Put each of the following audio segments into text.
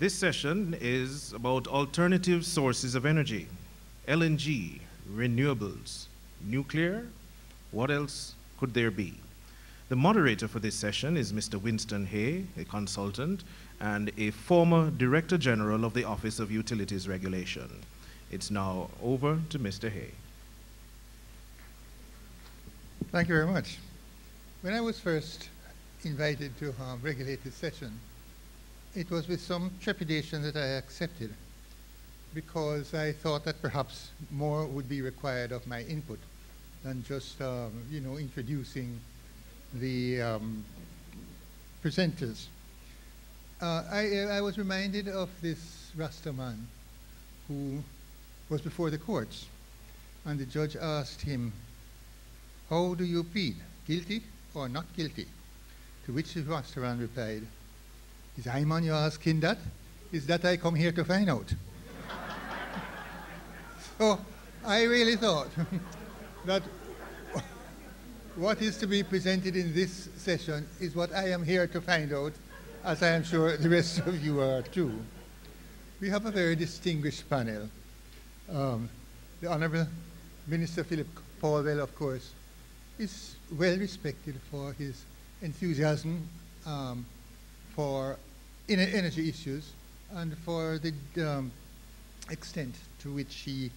This session is about alternative sources of energy, LNG, renewables, nuclear. What else could there be? The moderator for this session is Mr. Winston Hay, a consultant and a former Director General of the Office of Utilities Regulation. It's now over to Mr. Hay. Thank you very much. When I was first invited to a regulated session, it was with some trepidation that I accepted, because I thought that perhaps more would be required of my input than just, introducing the presenters. I was reminded of this Rasta man who was before the courts, and the judge asked him, "How do you plead, guilty or not guilty?" To which the Rasta man replied, "Is I man you asking that? Is that I come here to find out?" So I really thought that what is to be presented in this session is what I am here to find out, as I am sure the rest of you are too. We have a very distinguished panel. The Honorable Minister Philip Paulwell, of course, is well respected for his enthusiasm for energy issues and for the extent to which the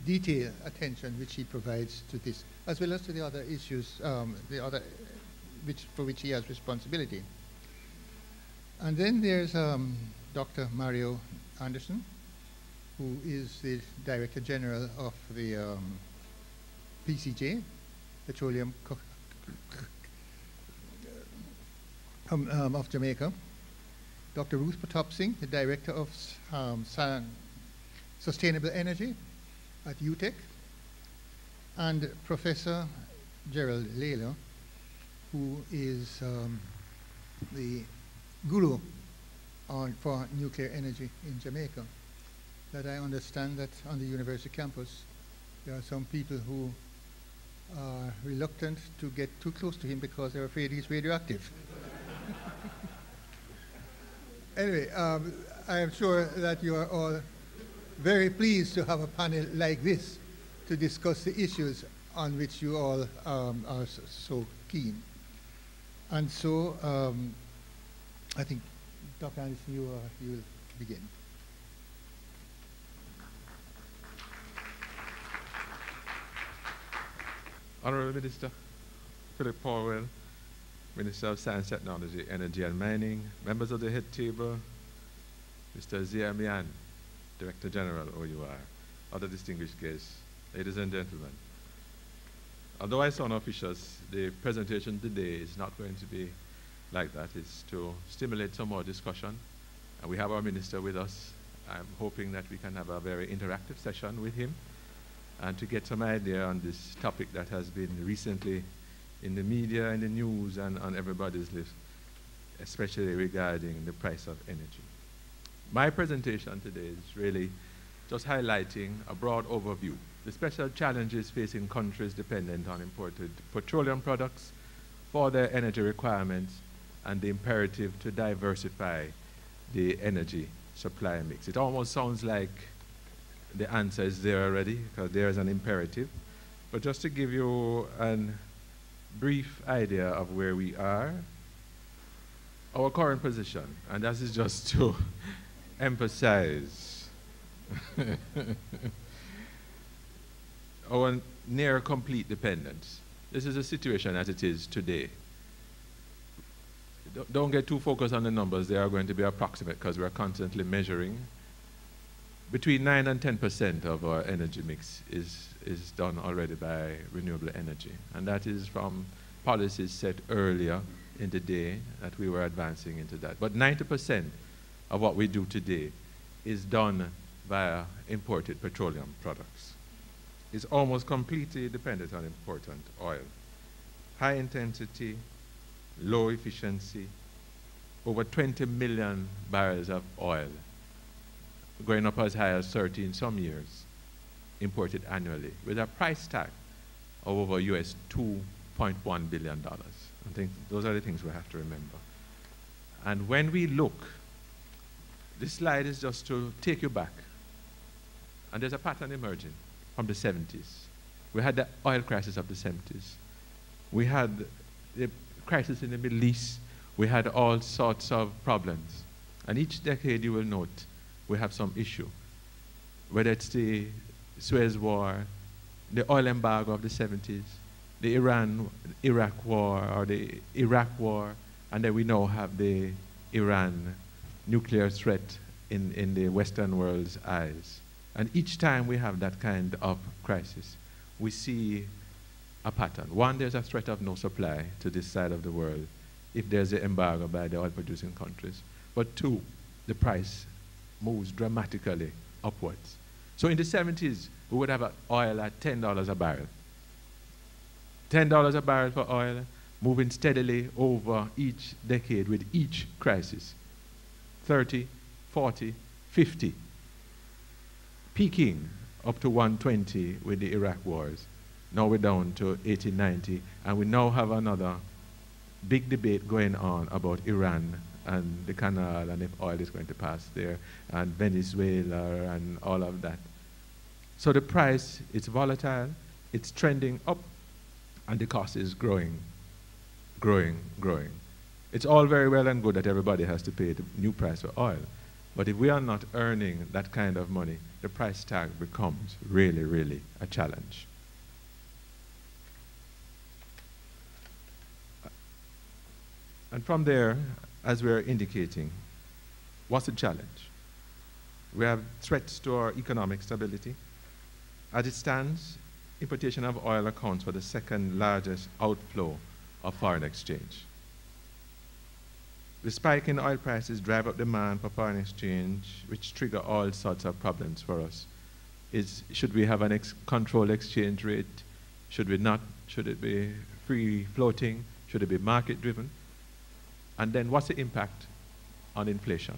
detailed attention which he provides to this, as well as to the other issues, for which he has responsibility. And then there's Dr. Mario Anderson, who is the Director General of the PCJ, Petroleum of Jamaica. Dr. Ruth Pratap Singh, the Director of Sustainable Energy at UTEC, and Professor Gerald Layla, who is the guru for nuclear energy in Jamaica. That I understand that on the university campus, there are some people who are reluctant to get too close to him because they're afraid he's radioactive. Anyway, I am sure that you are all very pleased to have a panel like this to discuss the issues on which you all are so keen. And so I think, Dr. Anderson, you will begin. Honorable Minister Philip Paulwell, Minister of Science, Technology, Energy and Mining, members of the head table, Mr. Zia Mian, Director General, OUR, other distinguished guests, ladies and gentlemen. Although I sound officious, the presentation today is not going to be like that. It's to stimulate some more discussion. And we have our minister with us. I'm hoping that we can have a very interactive session with him and to get some idea on this topic that has been recently in the media, in the news, and on everybody's lips, especially regarding the price of energy. My presentation today is really just highlighting a broad overview, the special challenges facing countries dependent on imported petroleum products for their energy requirements and the imperative to diversify the energy supply mix. It almost sounds like the answer is there already, because there is an imperative. But just to give you a brief idea of where we are, our current position, and that is just to emphasize our near complete dependence. This is the situation as it is today. Don't get too focused on the numbers. They are going to be approximate because we're constantly measuring. Between 9 and 10% of our energy mix is done already by renewable energy. And that is from policies set earlier in the day that we were advancing into that. But 90% of what we do today is done via imported petroleum products. It's almost completely dependent on imported oil. High intensity, low efficiency, over 20 million barrels of oil, going up as high as 30 in some years, imported annually, with a price tag of over US $2.1 billion. I think those are the things we have to remember. And when we look This slide is just to take you back. And there's a pattern emerging from the 70s. We had the oil crisis of the 70s. We had the crisis in the Middle East. We had all sorts of problems. And each decade, you will note, we have some issue. Whether it's the Suez War, the oil embargo of the 70s, the Iran-Iraq war, or the Iraq war, and then we now have the Iran nuclear threat in the Western world's eyes. And each time we have that kind of crisis, we see a pattern. One, there's a threat of no supply to this side of the world if there's an embargo by the oil-producing countries. But two, the price moves dramatically upwards. So in the 70s, we would have oil at $10 a barrel. $10 a barrel for oil, moving steadily over each decade with each crisis. 30, 40, 50. Peaking up to 120 with the Iraq wars. Now we're down to 80, 90, and we now have another big debate going on about Iran and the canal and if oil is going to pass there, and Venezuela and all of that. So the price, it's volatile, it's trending up, and the cost is growing, growing, growing. It's all very well and good that everybody has to pay the new price for oil, but if we are not earning that kind of money, the price tag becomes really, really a challenge. And from there, as we're indicating, what's the challenge? We have threats to our economic stability. As it stands, importation of oil accounts for the second largest outflow of foreign exchange. The spike in oil prices drive up demand for foreign exchange, which trigger all sorts of problems for us. Should we have an controlled exchange rate? Should we not? Should it be free floating? Should it be market driven? And then what's the impact on inflation?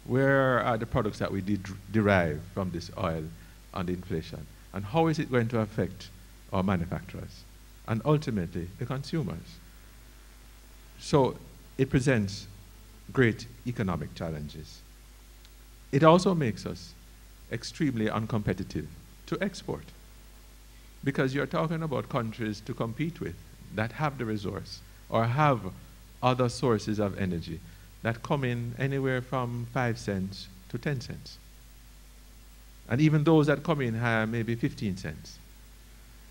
Where are the products that we derive from this oil on the inflation? And how is it going to affect our manufacturers? And ultimately, the consumers. So it presents great economic challenges. It also makes us extremely uncompetitive to export. Because you're talking about countries to compete with that have the resource or have other sources of energy that come in anywhere from 5 cents to 10 cents. And even those that come in have maybe 15 cents.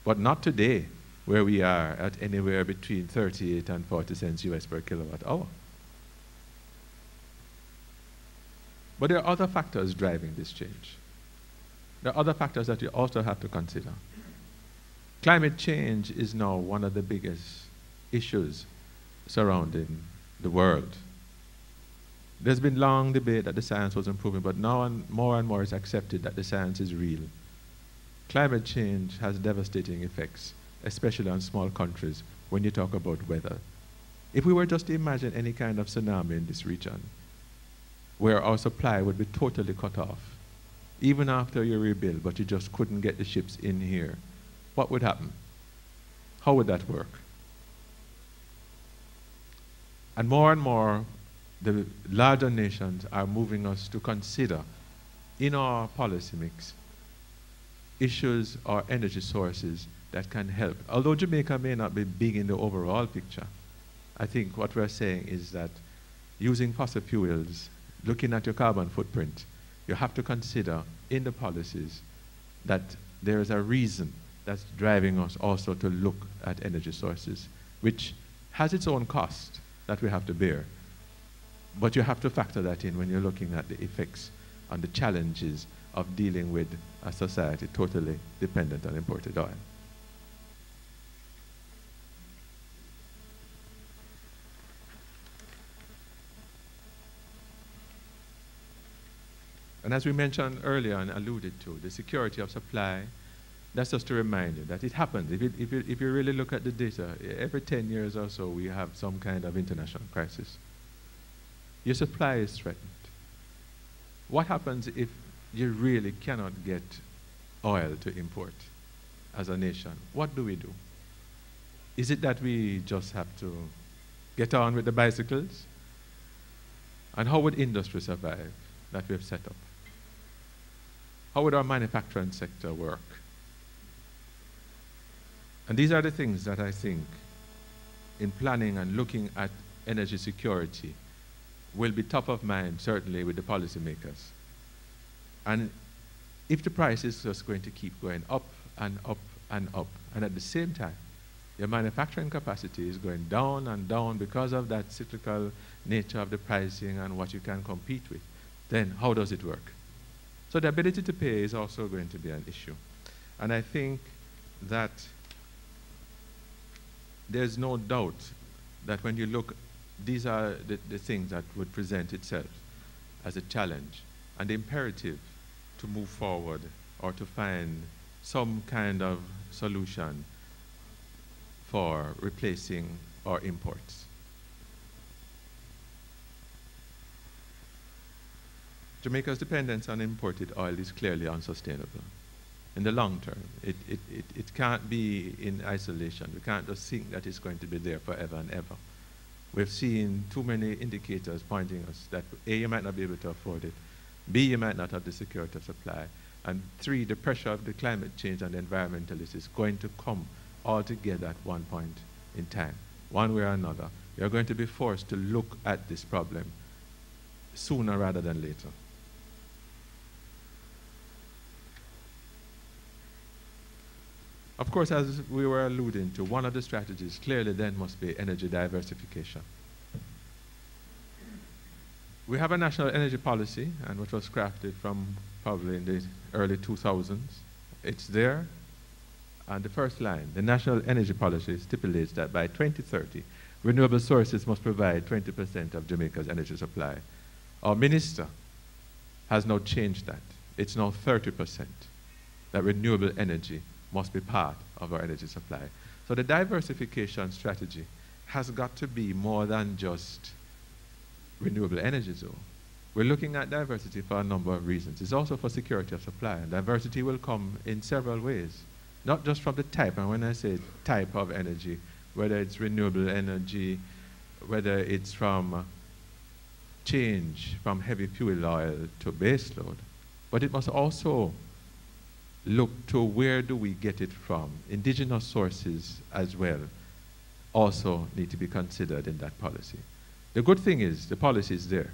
But not today, where we are at anywhere between 38 and 40 cents US per kilowatt hour. But there are other factors driving this change. There are other factors that you also have to consider. Climate change is now one of the biggest issues surrounding the world. There's been long debate that the science was improving, but now and more it's accepted that the science is real. Climate change has devastating effects, especially on small countries when you talk about weather. If we were just to imagine any kind of tsunami in this region, where our supply would be totally cut off, even after you rebuild, but you just couldn't get the ships in here, what would happen? How would that work? And more, the larger nations are moving us to consider in our policy mix issues or energy sources that can help. Although Jamaica may not be big in the overall picture, I think what we're saying is that using fossil fuels, looking at your carbon footprint, you have to consider in the policies that there is a reason that's driving us also to look at energy sources, which has its own cost that we have to bear. But you have to factor that in when you're looking at the effects and the challenges of dealing with a society totally dependent on imported oil. And as we mentioned earlier and alluded to, the security of supply, that's just to remind you that it happens. If you really look at the data, every 10 years or so, we have some kind of international crisis. Your supply is threatened. What happens if you really cannot get oil to import as a nation? What do we do? Is it that we just have to get on with the bicycles? And how would industry survive? that we have set up? How would our manufacturing sector work? And these are the things that I think, in planning and looking at energy security, will be top of mind, certainly with the policymakers. And if the price is just going to keep going up and up and up, and at the same time, your manufacturing capacity is going down and down because of that cyclical nature of the pricing and what you can compete with, then how does it work? So the ability to pay is also going to be an issue. And I think that there's no doubt that when you look, these are the things that would present itself as a challenge and the imperative to move forward or to find some kind of solution for replacing our imports. Jamaica's dependence on imported oil is clearly unsustainable. In the long term, it can't be in isolation. We can't just think that it's going to be there forever and ever. We've seen too many indicators pointing us that A, you might not be able to afford it, B, you might not have the security of supply, and 3, the pressure of the climate change and the environmentalists is going to come all together at one point in time. One way or another, you're going to be forced to look at this problem sooner rather than later. Of course, as we were alluding to, one of the strategies clearly then must be energy diversification. We have a national energy policy, and which was crafted from probably in the early 2000s. It's there, and the first line, the national energy policy stipulates that by 2030, renewable sources must provide 20% of Jamaica's energy supply. Our minister has now changed that. It's now 30%, that renewable energy must be part of our energy supply. So the diversification strategy has got to be more than just renewable energy zone. We're looking at diversity for a number of reasons. It's also for security of supply, and diversity will come in several ways, not just from the type, and when I say type of energy, whether it's renewable energy, whether it's from change from heavy fuel oil to baseload, but it must also look to where do we get it from. Indigenous sources as well also need to be considered in that policy. The good thing is the policy is there.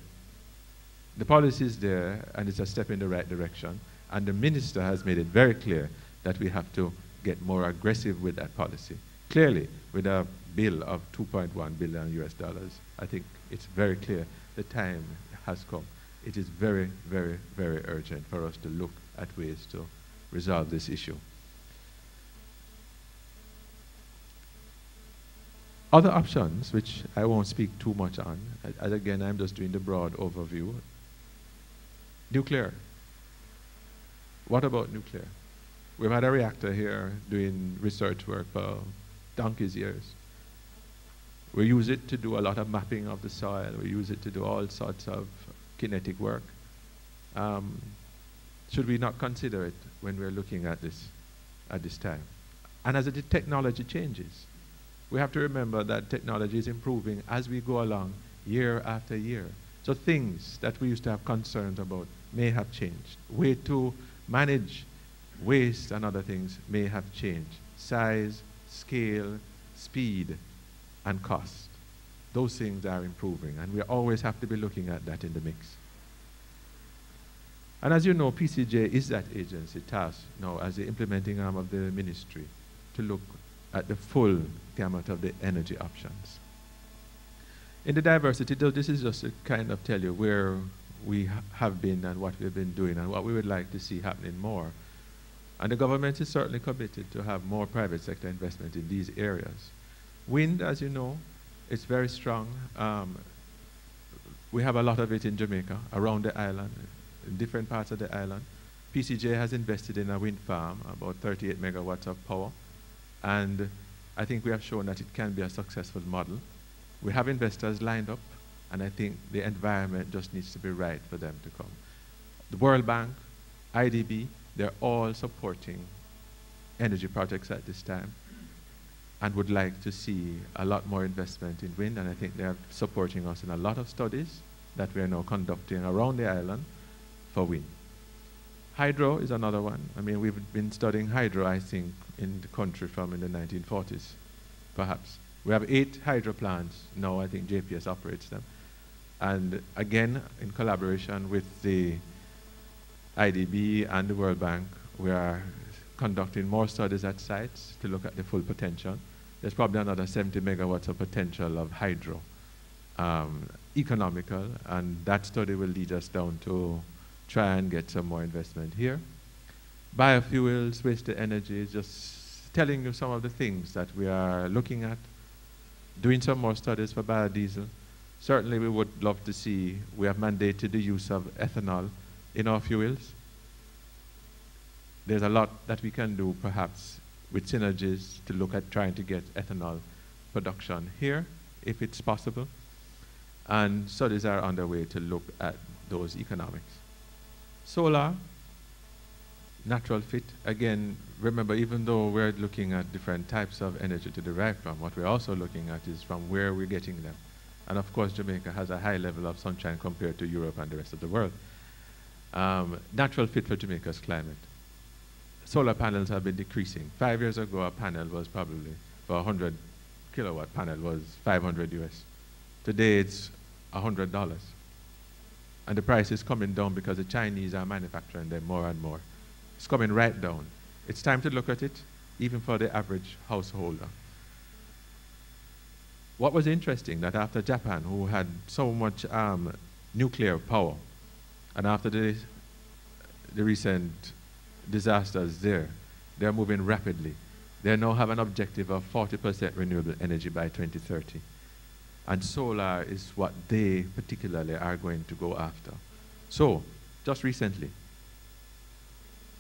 The policy is there, and it's a step in the right direction, and the minister has made it very clear that we have to get more aggressive with that policy. Clearly, with a bill of $2.1 billion US, I think it's very clear the time has come. It is very, very, very urgent for us to look at ways to resolve this issue. Other options, which I won't speak too much on, as again, I'm just doing the broad overview. Nuclear. What about nuclear? We've had a reactor here doing research work for donkey's years. We use it to do a lot of mapping of the soil. We use it to do all sorts of kinetic work. Should we not consider it when we're looking at this time? And as the technology changes, we have to remember that technology is improving as we go along year after year. So things that we used to have concerns about may have changed. Way to manage waste and other things may have changed. Size, scale, speed, and cost. Those things are improving, and we always have to be looking at that in the mix. And as you know, PCJ is that agency tasked now as the implementing arm of the ministry to look at the full gamut of the energy options. In the diversity, though, this is just to kind of tell you where we have been and what we've been doing and what we would like to see happening more. And the government is certainly committed to have more private sector investment in these areas. Wind, as you know, it's very strong. We have a lot of it in Jamaica, around the island, in different parts of the island. PCJ has invested in a wind farm, about 38 megawatts of power, and I think we have shown that it can be a successful model. We have investors lined up, and I think the environment just needs to be right for them to come. The World Bank, IDB, they're all supporting energy projects at this time and would like to see a lot more investment in wind, and I think they're supporting us in a lot of studies that we are now conducting around the island for wind. Hydro is another one. I mean, we've been studying hydro, I think, in the country from in the 1940s, perhaps. We have 8 hydro plants now. I think JPS operates them. And again, in collaboration with the IDB and the World Bank, we are conducting more studies at sites to look at the full potential. There's probably another 70 megawatts of potential of hydro, economical, and that study will lead us down to try and get some more investment here. Biofuels, waste to energy, just telling you some of the things that we are looking at, doing some more studies for biodiesel. Certainly we would love to see, we have mandated the use of ethanol in our fuels. There's a lot that we can do perhaps with synergies to look at trying to get ethanol production here, if it's possible. And studies are underway to look at those economics. Solar, natural fit. Again, remember, even though we're looking at different types of energy to derive from, what we're also looking at is from where we're getting them. And of course, Jamaica has a high level of sunshine compared to Europe and the rest of the world. Natural fit for Jamaica's climate. Solar panels have been decreasing. 5 years ago, a panel was probably, for a 100 kilowatt panel was 500 US. Today, it's $100. And the price is coming down because the Chinese are manufacturing them more and more. It's coming right down. It's time to look at it, even for the average householder. What was interesting, that after Japan, who had so much nuclear power, and after the recent disasters there, they're moving rapidly. They now have an objective of 40% renewable energy by 2030. And solar is what they particularly are going to go after. So, just recently,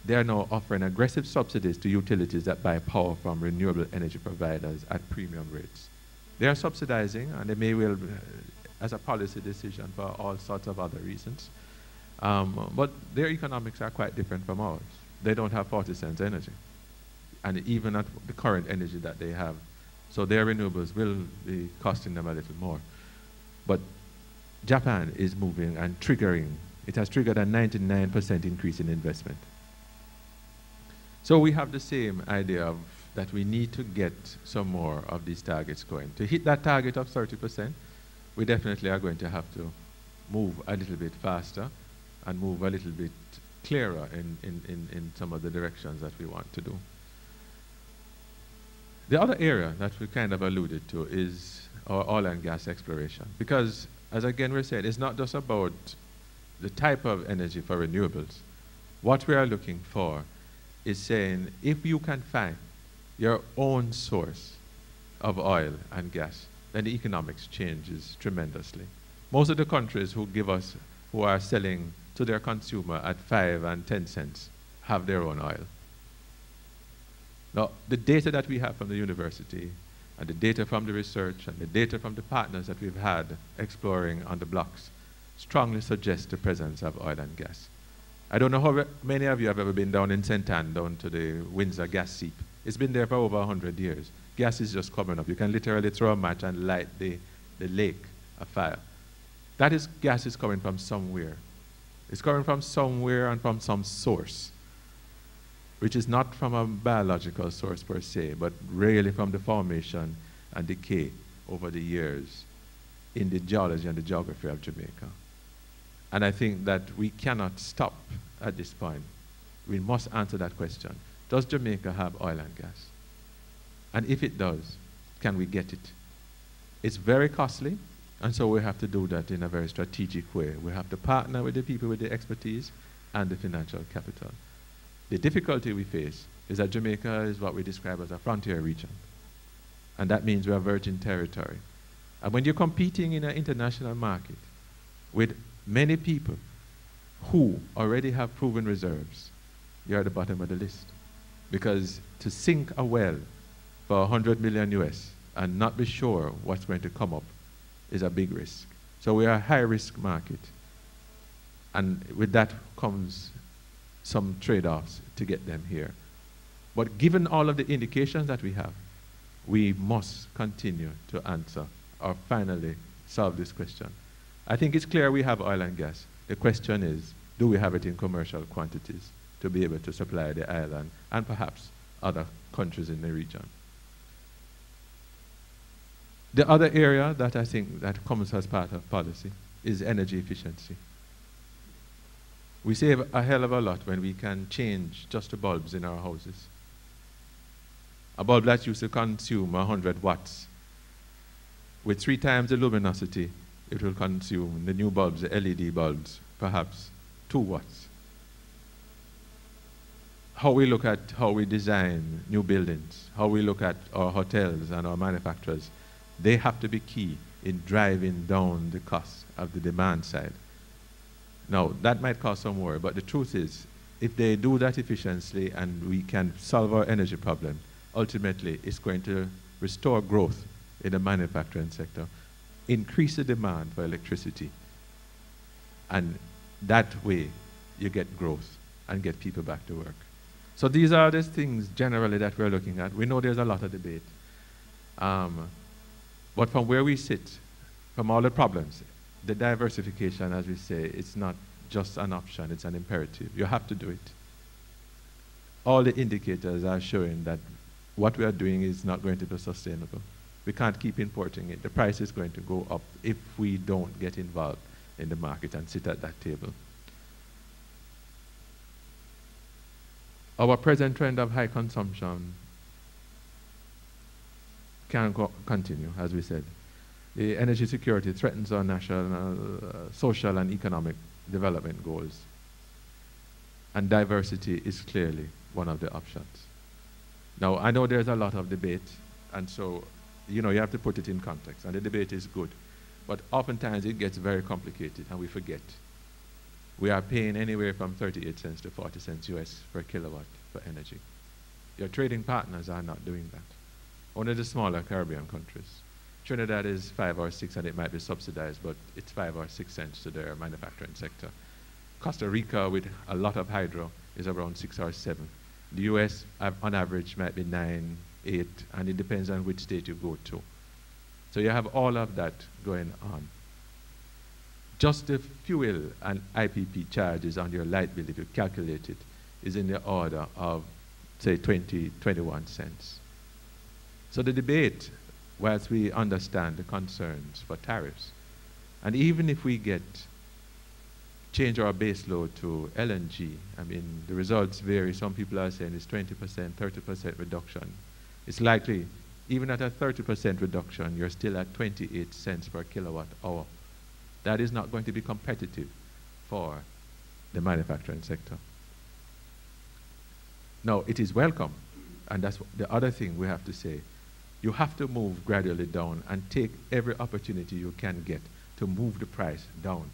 they are now offering aggressive subsidies to utilities that buy power from renewable energy providers at premium rates. They are subsidizing, and they may well, as a policy decision for all sorts of other reasons. But their economics are quite different from ours. They don't have 40 cents energy, and even at the current energy that they have. So their renewables will be costing them a little more. But Japan is moving and triggering. It has triggered a 99% increase in investment. So we have the same idea of that we need to get some more of these targets going. To hit that target of 30%, we definitely are going to have to move a little bit faster and move a little bit clearer in some of the directions that we want to do. The other area that we kind of alluded to is our oil and gas exploration. Because, as again we said, it's not just about the type of energy for renewables. What we are looking for is saying, if you can find your own source of oil and gas, then the economics changes tremendously. Most of the countries who are selling to their consumer at 5 and 10 cents have their own oil. Now, the data that we have from the university, and the data from the research, and the data from the partners that we've had exploring on the blocks, strongly suggest the presence of oil and gas. I don't know how many of you have ever been down in St. Ann, down to the Windsor gas seep. It's been there for over 100 years. Gas is just coming up. You can literally throw a match and light the lake afire. Gas is coming from somewhere. It's coming from somewhere and from some source, which is not from a biological source per se, but really from the formation and decay over the years in the geology and the geography of Jamaica. And I think that we cannot stop at this point. We must answer that question. Does Jamaica have oil and gas? And if it does, can we get it? It's very costly, and so we have to do that in a very strategic way. We have to partner with the people with the expertise and the financial capital. The difficulty we face is that Jamaica is what we describe as a frontier region. And that means we are virgin territory. And when you're competing in an international market with many people who already have proven reserves, you're at the bottom of the list. Because to sink a well for 100 million US and not be sure what's going to come up is a big risk. So we are a high-risk market. And with that comes some trade-offs to get them here. But given all of the indications that we have, we must continue to answer or finally solve this question. I think it's clear we have oil and gas. The question is, do we have it in commercial quantities to be able to supply the island and perhaps other countries in the region. The other area that I think that comes as part of policy is energy efficiency. We save a hell of a lot when we can change just the bulbs in our houses. A bulb that used to consume 100 watts, with 3 times the luminosity, it will consume, the new bulbs, the LED bulbs, perhaps 2 watts. How we look at how we design new buildings, how we look at our hotels and our manufacturers, they have to be key in driving down the cost of the demand side. Now, that might cost some more, but the truth is, if they do that efficiently and we can solve our energy problem, ultimately it's going to restore growth in the manufacturing sector, increase the demand for electricity, and that way you get growth and get people back to work. So these are the things generally that we're looking at. We know there's a lot of debate. But from where we sit, from all the problems, the diversification, as we say, it's not just an option, it's an imperative. You have to do it. All the indicators are showing that what we are doing is not going to be sustainable. We can't keep importing it. The price is going to go up if we don't get involved in the market and sit at that table. Our present trend of high consumption can continue, as we said. The energy security threatens our national, social and economic development goals. And diversity is clearly one of the options. Now, I know there's a lot of debate, and so, you have to put it in context, and the debate is good. But oftentimes it gets very complicated, and we forget. We are paying anywhere from 38 cents to 40 cents US per kilowatt for energy. Your trading partners are not doing that. Only the smaller Caribbean countries. Trinidad is 5 or 6, and it might be subsidized, but it's 5 or 6 cents to their manufacturing sector. Costa Rica, with a lot of hydro, is around 6 or 7. The US, on average, might be 9, 8, and it depends on which state you go to. So you have all of that going on. Just the fuel and IPP charges on your light bill, if you calculate it, is in the order of, say, 20, 21 cents. So the debate, whilst we understand the concerns for tariffs, and even if we change our base load to LNG, I mean, the results vary. Some people are saying it's 20%, 30% reduction. It's likely, even at a 30% reduction, you're still at 28 cents per kilowatt hour. That is not going to be competitive for the manufacturing sector. Now, it is welcome, and that's the other thing we have to say. You have to move gradually down and take every opportunity you can get to move the price down.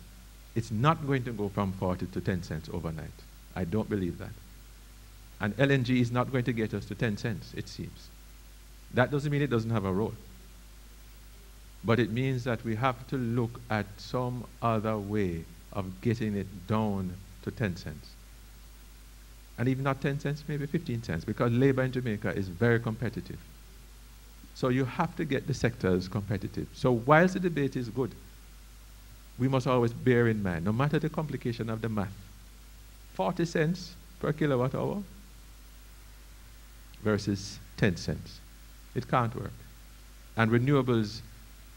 It's not going to go from 40 to 10 cents overnight. I don't believe that. And LNG is not going to get us to 10 cents, it seems. That doesn't mean it doesn't have a role. But it means that we have to look at some other way of getting it down to 10 cents. And even not 10 cents, maybe 15 cents, because labor in Jamaica is very competitive. So you have to get the sectors competitive. So whilst the debate is good, we must always bear in mind, no matter the complication of the math, 40 cents per kilowatt hour versus 10 cents. It can't work. And renewables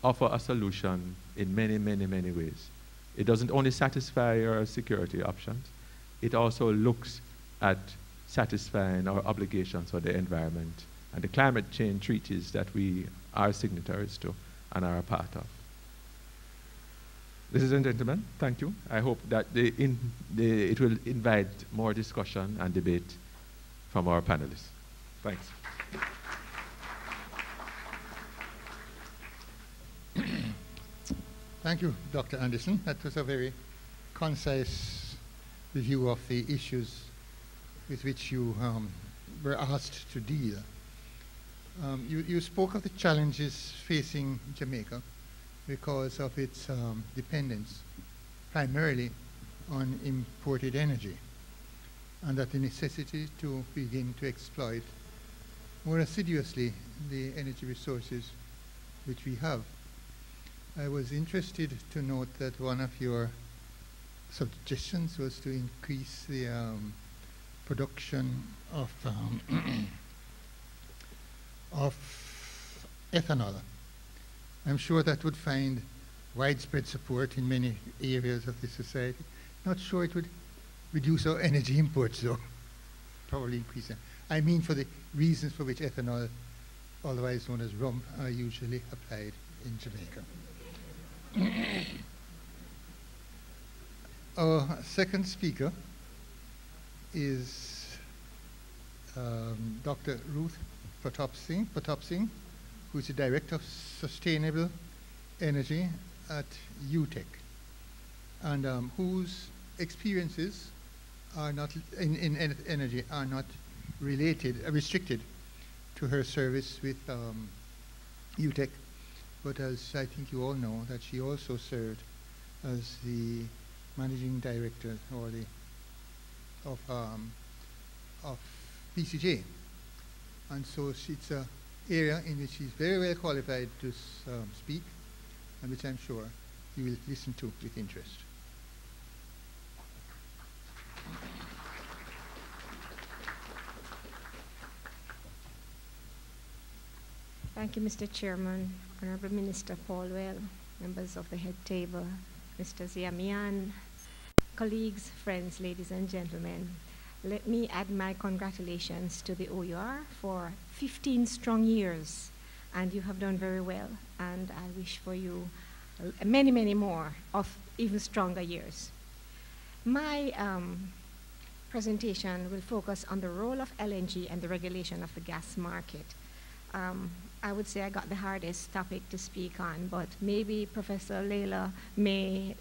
offer a solution in many, many, many ways. It doesn't only satisfy your security options, it also looks at satisfying our obligations for the environment and the climate change treaties that we are signatories to and are a part of. Ladies and gentlemen, thank you. I hope that it will invite more discussion and debate from our panelists. Thanks. Thank you, Dr. Anderson. That was a very concise review of the issues with which you were asked to deal. You spoke of the challenges facing Jamaica because of its dependence primarily on imported energy, and that the necessity to begin to exploit more assiduously the energy resources which we have. I was interested to note that one of your suggestions was to increase the production of of ethanol. I'm sure that would find widespread support in many areas of the society. Not sure it would reduce our energy imports, though. Probably increase them. I mean, for the reasons for which ethanol, otherwise known as rum, are usually applied in Jamaica. Our second speaker is Dr. Ruth Pratap Singh, who is the Director of Sustainable Energy at UTEC, and whose experiences are not in energy are not restricted to her service with UTEC, but as I think you all know, that she also served as the managing director of PCJ, and so it's an area in which she's very well qualified to speak, and which I'm sure you will listen to with interest. Thank you, Mr. Chairman, Honorable Minister Paulwell, members of the head table, Mr. Ziamian, colleagues, friends, ladies and gentlemen. Let me add my congratulations to the OUR for 15 strong years, and you have done very well, and I wish for you many, many more of even stronger years. My presentation will focus on the role of LNG and the regulation of the gas market. I would say I got the hardest topic to speak on, but maybe Professor Layla may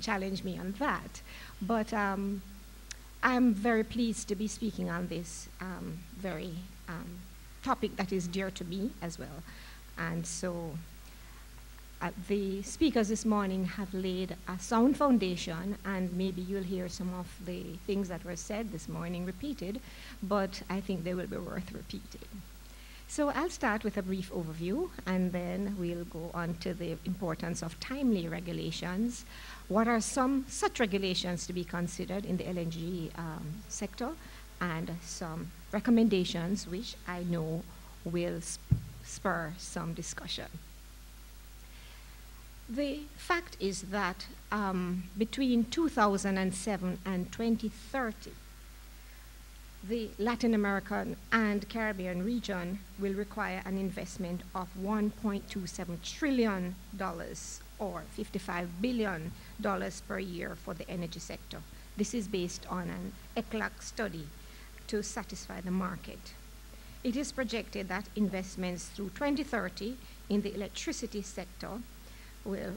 challenge me on that. But I'm very pleased to be speaking on this very topic that is dear to me as well. And so the speakers this morning have laid a sound foundation, and maybe you'll hear some of the things that were said this morning repeated, but I think they will be worth repeating. So I'll start with a brief overview, and then we'll go on to the importance of timely regulations. What are some such regulations to be considered in the LNG sector, and some recommendations which I know will spur some discussion. The fact is that between 2007 and 2030, the Latin American and Caribbean region will require an investment of $1.27 trillion or $55 billion per year for the energy sector. This is based on an ECLAC study to satisfy the market. It is projected that investments through 2030 in the electricity sector will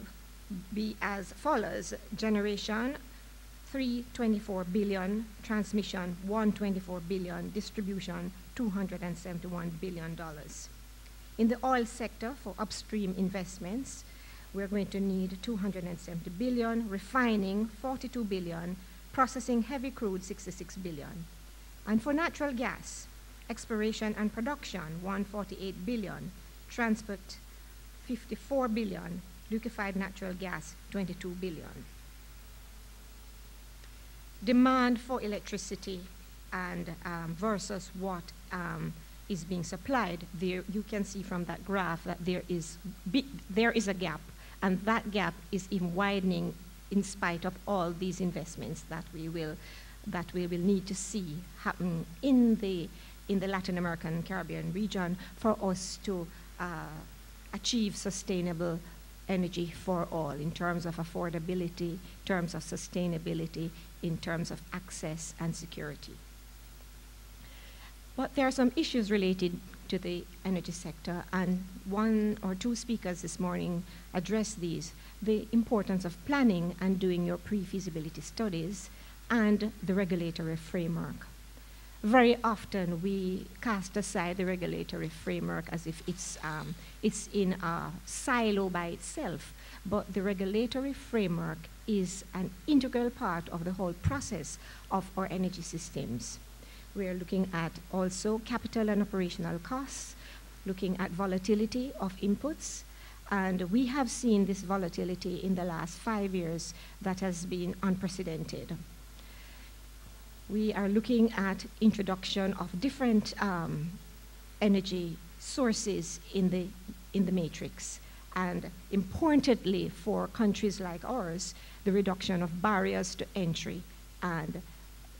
be as follows: generation, $324 billion, transmission, $124 billion, distribution, $271 billion. In the oil sector, for upstream investments, we're going to need $270 billion, refining, $42 billion, processing heavy crude, $66 billion. And for natural gas, exploration and production, $148 billion, transport, $54 billion, liquefied natural gas, $22 billion. Demand for electricity and versus what is being supplied, there you can see from that graph that there is a gap, and that gap is even widening in spite of all these investments that we will need to see happen in the Latin American and Caribbean region for us to achieve sustainable energy for all in terms of affordability, in terms of sustainability, in terms of access and security. But there are some issues related to the energy sector, and one or two speakers this morning addressed these: the importance of planning and doing your pre-feasibility studies, and the regulatory framework. Very often we cast aside the regulatory framework as if it's in a silo by itself, but the regulatory framework is an integral part of the whole process of our energy systems. We're looking at also capital and operational costs, looking at volatility of inputs, And we have seen this volatility in the last 5 years that has been unprecedented. We are looking at introduction of different energy sources in the matrix. And importantly for countries like ours, the reduction of barriers to entry and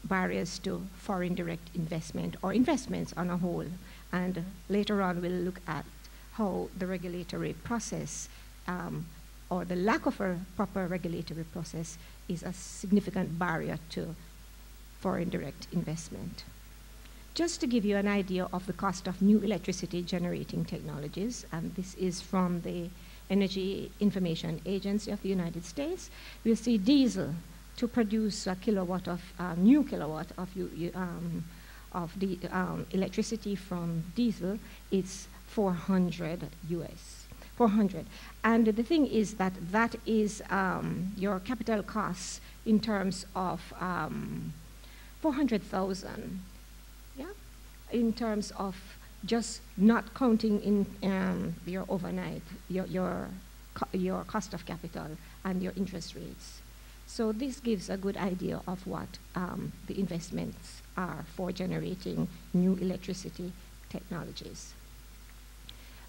barriers to foreign direct investment or investments on a whole. And later on, we'll look at how the regulatory process or the lack of a proper regulatory process is a significant barrier to foreign direct investment. Just to give you an idea of the cost of new electricity generating technologies, and this is from the Energy Information Agency of the United States, we'll see diesel to produce a kilowatt of new kilowatt of the electricity from diesel is 400 US. 400. And the thing is that that is your capital costs in terms of 400,000. Yeah, in terms of just not counting in your overnight, your cost of capital and your interest rates. So this gives a good idea of what the investments are for generating new electricity technologies.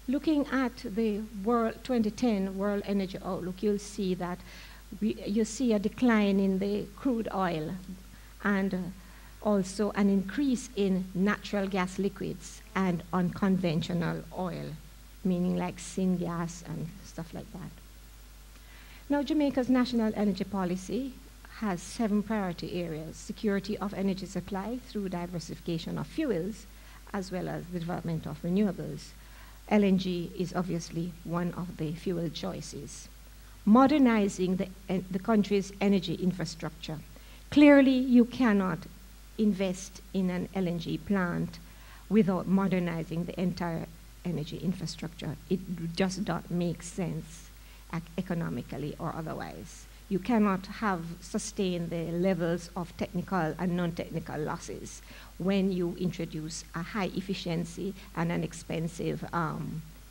Looking at the 2010 World Energy Outlook, you'll see that you see a decline in the crude oil and also an increase in natural gas liquids and unconventional oil, meaning like syngas and stuff like that. Now, Jamaica's national energy policy has 7 priority areas: security of energy supply through diversification of fuels, as well as the development of renewables. LNG is obviously one of the fuel choices. Modernizing the country's energy infrastructure. Clearly, you cannot invest in an LNG plant without modernizing the entire energy infrastructure. It just doesn't make sense economically or otherwise. You cannot sustain the levels of technical and non-technical losses when you introduce a high efficiency and an expensive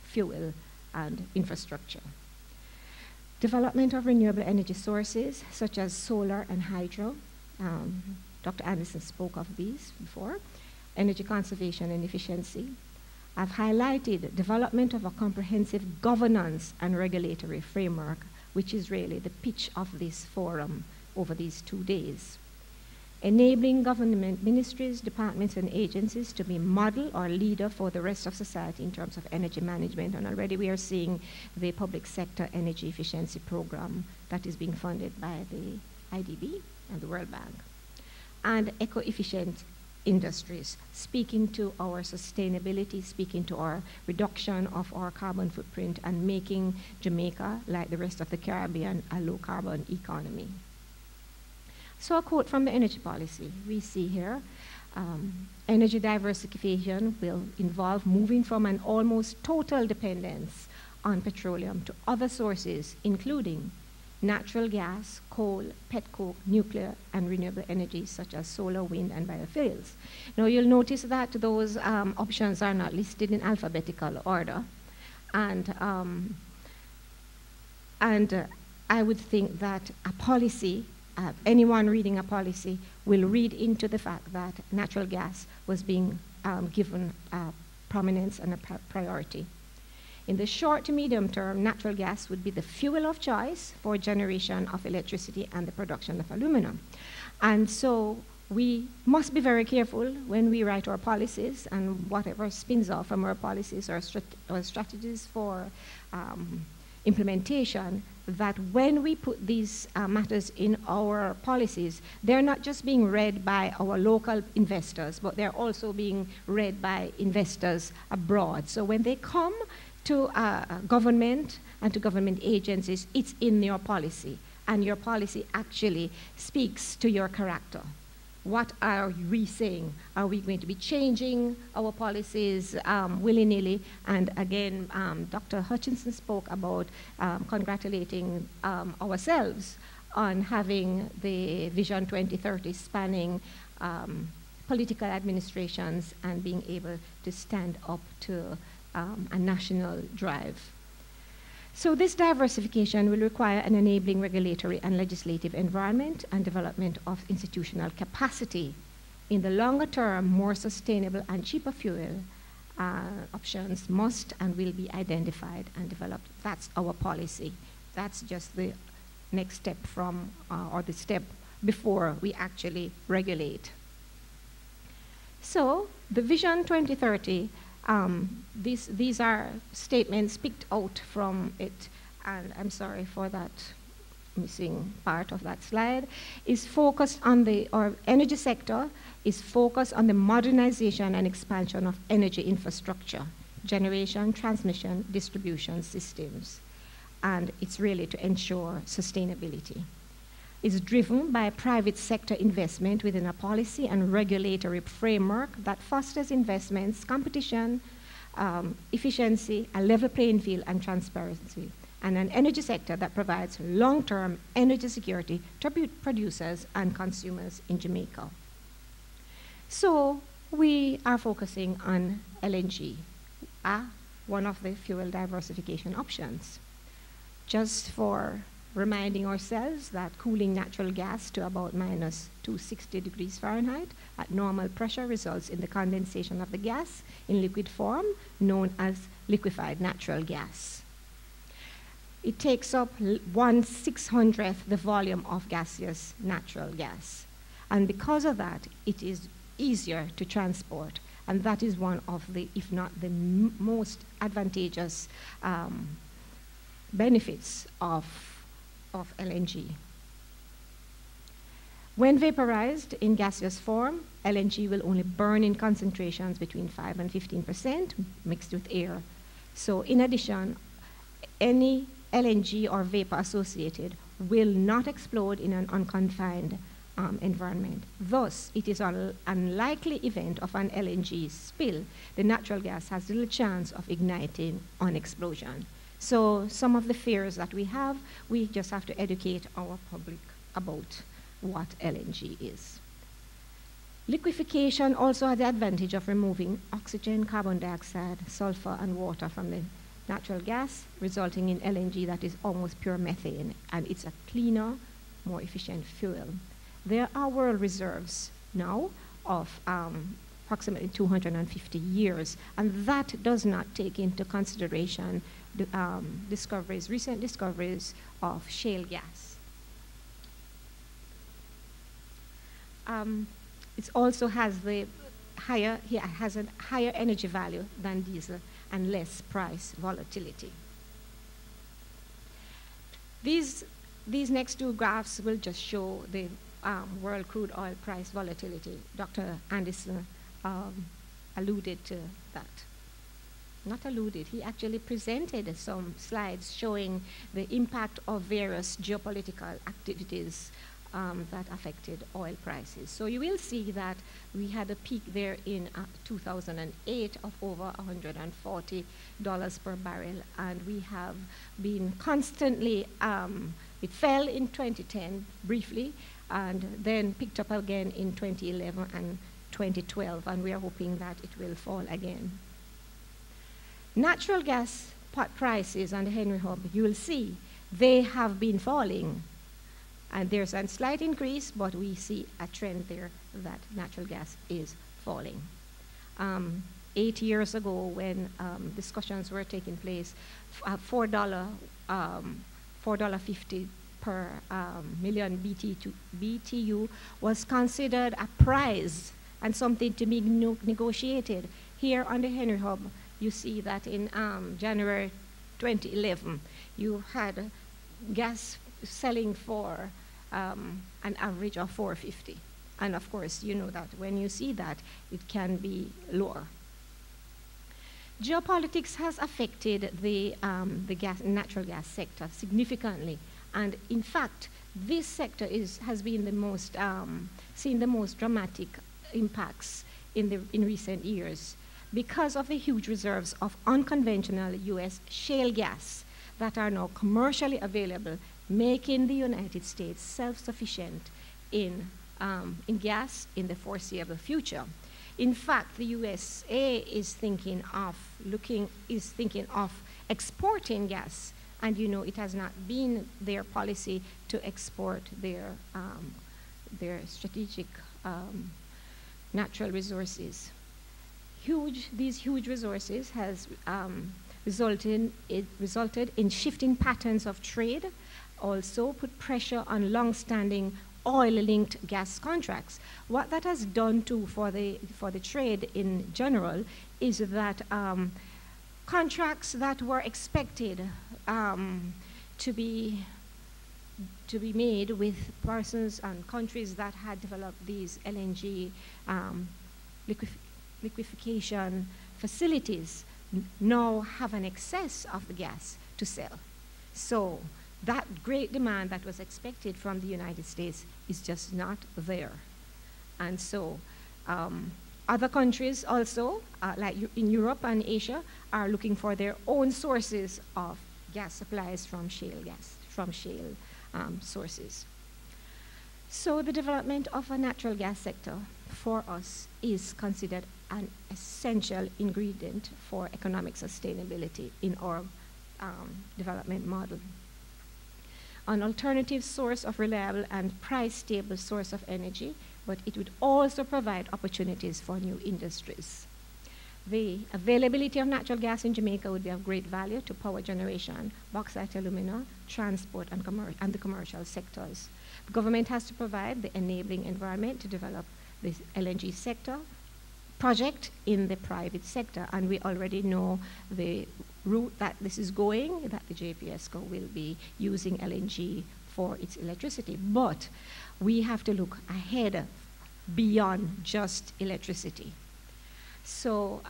fuel and infrastructure. Development of renewable energy sources such as solar and hydro. Dr. Anderson spoke of these before. Energy conservation and efficiency. I've highlighted development of a comprehensive governance and regulatory framework, which is really the pitch of this forum over these 2 days. Enabling government ministries, departments, and agencies to be model or leader for the rest of society in terms of energy management. And already we are seeing the public sector energy efficiency program that is being funded by the IDB and the World Bank. And eco-efficient industries, speaking to our sustainability, speaking to our reduction of our carbon footprint, and making Jamaica, like the rest of the Caribbean, a low-carbon economy. So a quote from the energy policy we see here. Energy diversification will involve moving from an almost total dependence on petroleum to other sources, including natural gas, coal, petcoke, nuclear, and renewable energies such as solar, wind, and biofuels. Now you'll notice that those options are not listed in alphabetical order. And I would think that a policy, anyone reading a policy will read into the fact that natural gas was being given prominence and a priority. In the short to medium term, natural gas would be the fuel of choice for generation of electricity and the production of aluminum. And so we must be very careful when we write our policies and whatever spins off from our policies or strategies for implementation, that when we put these matters in our policies, they're not just being read by our local investors, but they're also being read by investors abroad. So when they come to government and to government agencies, it's in your policy, and your policy actually speaks to your character. What are we saying? Are we going to be changing our policies willy-nilly? And again, Dr. Hutchinson spoke about congratulating ourselves on having the Vision 2030 spanning political administrations and being able to stand up to a national drive. So this diversification will require an enabling regulatory and legislative environment and development of institutional capacity. In the longer term, more sustainable and cheaper fuel options must and will be identified and developed. That's our policy. That's just the next step from, or the step before we actually regulate. So the Vision 2030, these are statements picked out from it, and I'm sorry for that missing part of that slide, is focused on our energy sector is focused on the modernization and expansion of energy infrastructure, generation, transmission, distribution systems, and it's really to ensure sustainability. It's driven by private sector investment within a policy and regulatory framework that fosters investments, competition, efficiency, a level playing field, and transparency, and an energy sector that provides long-term energy security to producers and consumers in Jamaica. So we are focusing on LNG, one of the fuel diversification options. Just for reminding ourselves that cooling natural gas to about minus 260 degrees Fahrenheit at normal pressure results in the condensation of the gas in liquid form, known as liquefied natural gas. It takes up 1/600th the volume of gaseous natural gas. And because of that, it is easier to transport. And that is one of the, if not the most advantageous benefits of LNG. When vaporized in gaseous form, LNG will only burn in concentrations between 5 and 15% mixed with air. So in addition, any LNG or vapor associated will not explode in an unconfined environment. Thus, it is an unlikely event of an LNG spill. The natural gas has little chance of igniting on explosion. So some of the fears that we have, we just have to educate our public about what LNG is. Liquefaction also has the advantage of removing oxygen, carbon dioxide, sulfur, and water from the natural gas, resulting in LNG that is almost pure methane, and it's a cleaner, more efficient fuel. There are world reserves now of approximately 250 years, and that does not take into consideration the recent discoveries of shale gas. It also has a higher energy value than diesel and less price volatility. These next two graphs will just show the world crude oil price volatility. Dr. Anderson alluded to that. Not alluded, he actually presented some slides showing the impact of various geopolitical activities that affected oil prices. So you will see that we had a peak there in 2008 of over $140 per barrel, and we have been constantly, it fell in 2010 briefly, and then picked up again in 2011 and 2012, and we are hoping that it will fall again. Natural gas prices on the Henry Hub, you will see, they have been falling. And there's a slight increase, but we see a trend there that natural gas is falling. 8 years ago, when discussions were taking place, $4.50 per million BTU was considered a prize and something to be negotiated. Here on the Henry Hub, you see that in January 2011, you had gas selling for an average of $4.50. And of course, you know that when you see that, it can be lower. Geopolitics has affected the natural gas sector significantly. And in fact, this sector has been the most, seen the most dramatic impacts in recent years because of the huge reserves of unconventional US shale gas that are now commercially available, making the United States self-sufficient in gas in the foreseeable future. In fact, the USA is thinking of exporting gas, And you know it has not been their policy to export their strategic natural resources. These huge resources has resulted in shifting patterns of trade, also put pressure on long-standing oil-linked gas contracts. What that has done too for the trade in general is that contracts that were expected to be made with persons and countries that had developed these LNG liquefaction facilities now have an excess of the gas to sell. So that great demand that was expected from the United States is just not there. And so other countries also, like in Europe and Asia, are looking for their own sources of gas supplies from shale sources. So the development of a natural gas sector for us is considered an essential ingredient for economic sustainability in our development model. An alternative source of reliable and price-stable source of energy, but it would also provide opportunities for new industries. The availability of natural gas in Jamaica would be of great value to power generation, bauxite alumina, transport, and the commercial sectors. The government has to provide the enabling environment to develop the LNG sector project in the private sector, and we already know the route that this is going, that the JPSCO will be using LNG for its electricity. But we have to look ahead beyond just electricity. So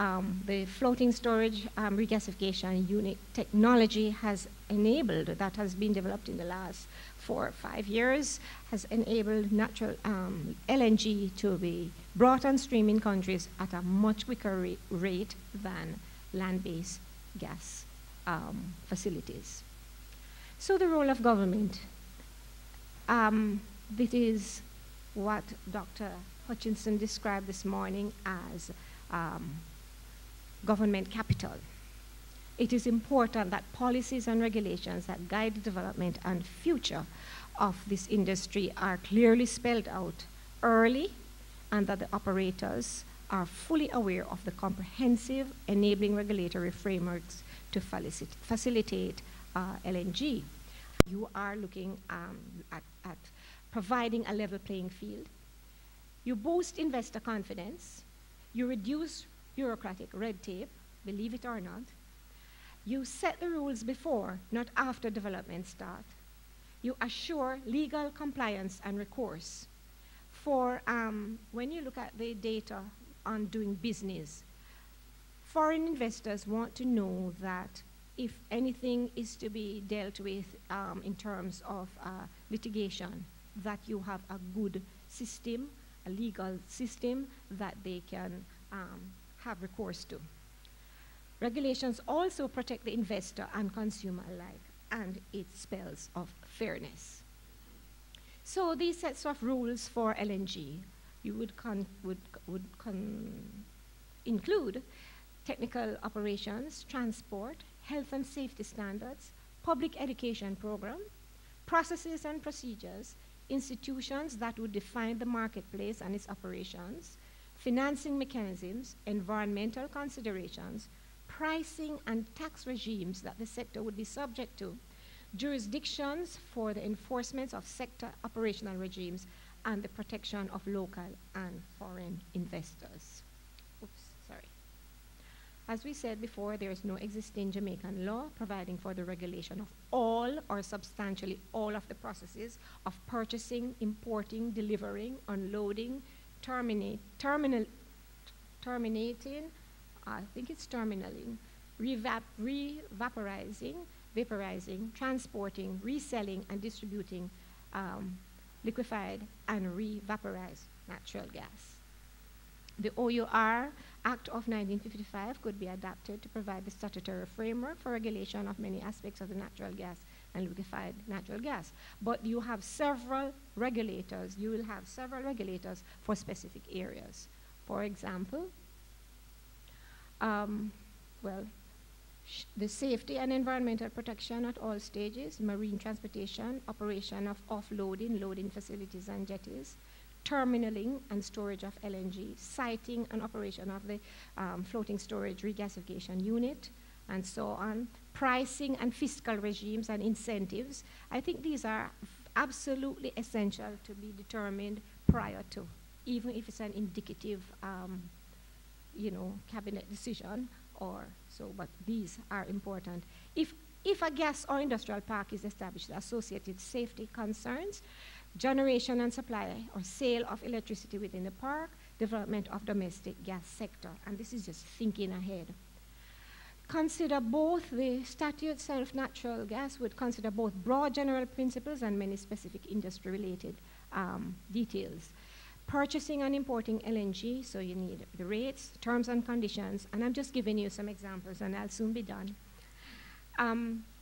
the floating storage regasification unit technology has enabled, that has been developed in the last 4 or 5 years, has enabled natural LNG to be brought on stream in countries at a much quicker rate than land-based gas facilities. So the role of government, this is what Dr. Hutchinson described this morning as government capital. It is important that policies and regulations that guide the development and future of this industry are clearly spelled out early, and that the operators are fully aware of the comprehensive enabling regulatory frameworks to facilitate LNG. You are looking at providing a level playing field. You boost investor confidence. You reduce bureaucratic red tape, believe it or not. You set the rules before, not after development start. You assure legal compliance and recourse. For when you look at the data on doing business, foreign investors want to know that if anything is to be dealt with in terms of litigation, that you have a good system, a legal system that they can have recourse to. Regulations also protect the investor and consumer alike, and it spells of fairness. So these sets of rules for LNG, you would include technical operations, transport, health and safety standards, public education program, processes and procedures, institutions that would define the marketplace and its operations, financing mechanisms, environmental considerations, pricing and tax regimes that the sector would be subject to, jurisdictions for the enforcement of sector operational regimes, and the protection of local and foreign investors. Oops, sorry. As we said before, there is no existing Jamaican law providing for the regulation of all or substantially all of the processes of purchasing, importing, delivering, unloading, terminating, I think it's terminaling, vaporizing, transporting, reselling, and distributing liquefied and re-vaporized natural gas. The OUR Act of 1955 could be adapted to provide the statutory framework for regulation of many aspects of the natural gas and liquefied natural gas. But you have several regulators, you will have several regulators for specific areas. For example, well, The safety and environmental protection at all stages, marine transportation, operation of offloading, loading facilities and jetties, terminaling and storage of LNG, siting and operation of the floating storage regasification unit, and so on, pricing and fiscal regimes and incentives. I think these are absolutely essential to be determined prior to, even if it's an indicative, cabinet decision or so, but these are important. If a gas or industrial park is established, associated safety concerns, generation and supply or sale of electricity within the park, development of domestic gas sector, and this is just thinking ahead. Consider both the statutes of natural gas would consider both broad general principles and many specific industry-related details. Purchasing and importing LNG, so you need the rates, terms and conditions, and I'm just giving you some examples and I'll soon be done.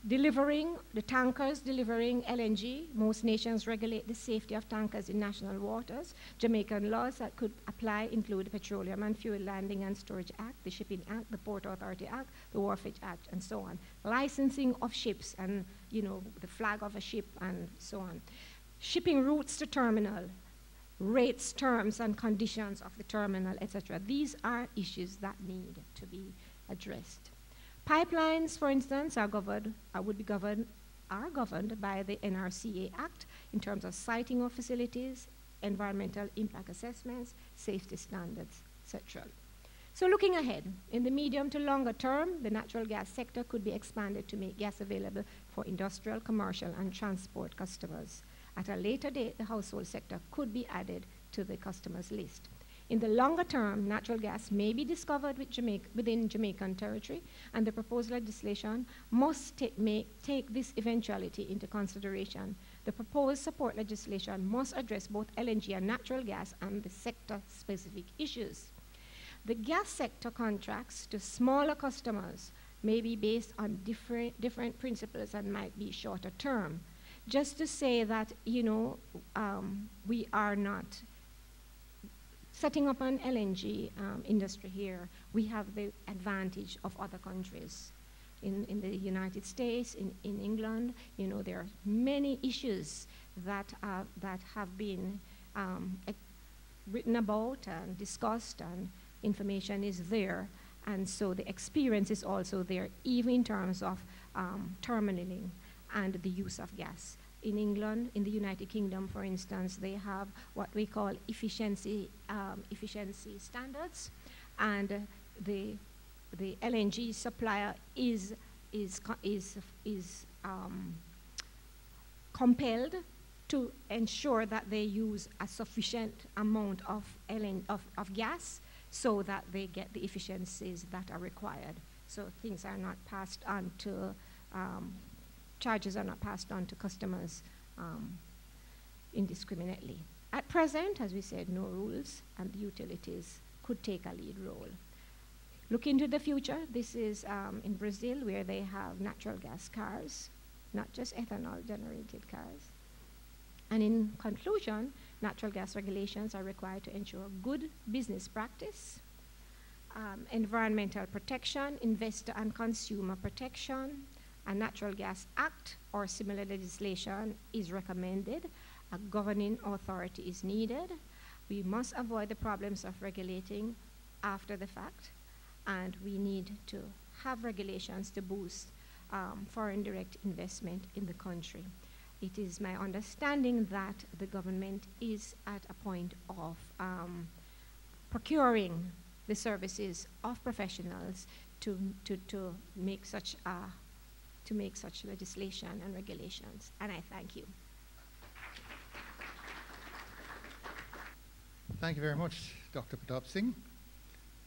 Delivering, the tankers delivering LNG, most nations regulate the safety of tankers in national waters. Jamaican laws that could apply include the Petroleum and Fuel Landing and Storage Act, the Shipping Act, the Port Authority Act, the Wharfage Act, and so on. Licensing of ships and, the flag of a ship and so on. Shipping routes to terminal, rates, terms, and conditions of the terminal, etc. These are issues that need to be addressed. Pipelines, for instance, are governed by the NRCA Act in terms of siting of facilities, environmental impact assessments, safety standards, etc. So looking ahead, in the medium to longer term, the natural gas sector could be expanded to make gas available for industrial, commercial, and transport customers. At a later date, the household sector could be added to the customers list. In the longer term, natural gas may be discovered within Jamaican territory, and the proposed legislation must take this eventuality into consideration. The proposed support legislation must address both LNG and natural gas and the sector-specific issues. The gas sector contracts to smaller customers may be based on different principles and might be shorter term. Just to say that, we are not setting up an LNG industry here. We have the advantage of other countries. In the United States, in England, there are many issues that have been written about and discussed, and information is there. And so the experience is also there, even in terms of terminaling and the use of gas. In England, in the United Kingdom, for instance, they have what we call efficiency standards, and the LNG supplier is compelled to ensure that they use a sufficient amount of gas so that they get the efficiencies that are required. So things are not passed on to charges are not passed on to customers indiscriminately. At present, as we said, no rules, and the utilities could take a lead role. Look into the future. This is in Brazil, where they have natural gas cars, not just ethanol-generated cars. And in conclusion, natural gas regulations are required to ensure good business practice, environmental protection, investor and consumer protection. A Natural Gas Act or similar legislation is recommended. A governing authority is needed. We must avoid the problems of regulating after the fact, and we need to have regulations to boost foreign direct investment in the country. It is my understanding that the government is at a point of procuring the services of professionals to make such legislation and regulations, and I thank you. Thank you very much, Dr. Pratap Singh.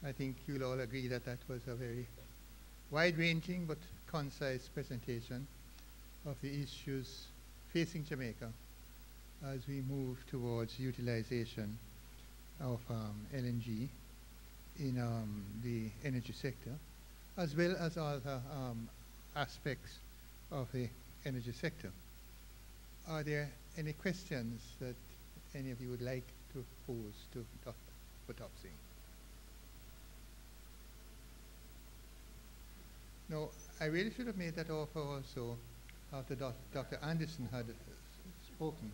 I think you'll all agree that that was a very wide-ranging but concise presentation of the issues facing Jamaica as we move towards utilization of LNG in the energy sector, as well as other aspects of the energy sector. Are there any questions that any of you would like to pose to Dr. Pratap Singh? No, I really should have made that offer also after Dr. Anderson had spoken.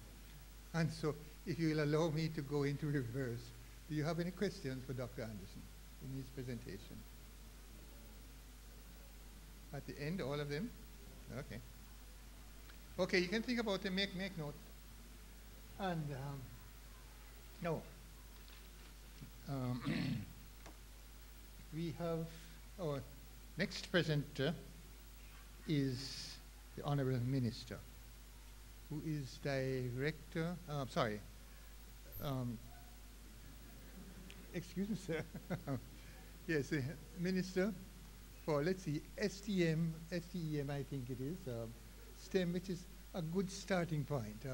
And so, if you will allow me to go into reverse, do you have any questions for Dr. Anderson in his presentation? At the end, all of them? Okay. Okay, you can think about them, make notes. And no. We have our next presenter is the Honorable Minister, who is Director, excuse me, sir. Yes, the Minister for, let's see, STEM, I think it is, STEM, which is a good starting point.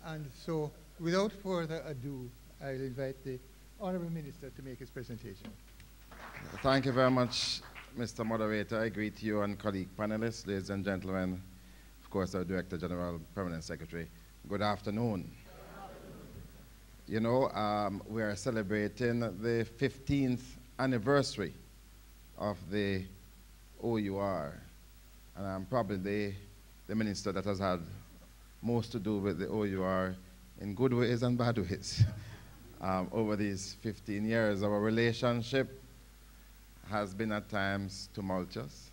And so, without further ado, I'll invite the Honorable Minister to make his presentation. Thank you very much, Mr. Moderator. I greet you and colleague panelists, ladies and gentlemen, of course, our Director General, Permanent Secretary. Good afternoon. You know, we are celebrating the 15th anniversary of the OUR, and I'm probably the minister that has had most to do with the OUR in good ways and bad ways. Over these 15 years, our relationship has been at times tumultuous,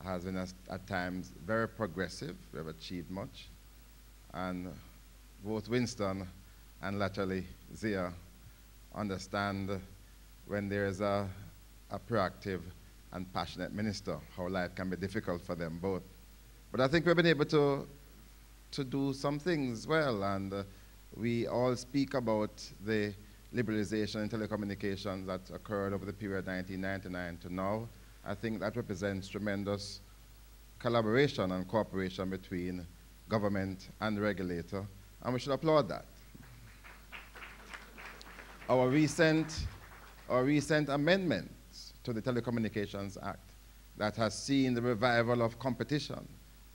has been at times very progressive. We have achieved much. And both Winston and laterally Zia understand when there is a proactive and passionate minister, how life can be difficult for them both. But I think we've been able to do some things well, and we all speak about the liberalization in telecommunications that occurred over the period 1999 to now. I think that represents tremendous collaboration and cooperation between government and regulator, and we should applaud that. Our recent amendments to the Telecommunications Act that has seen the revival of competition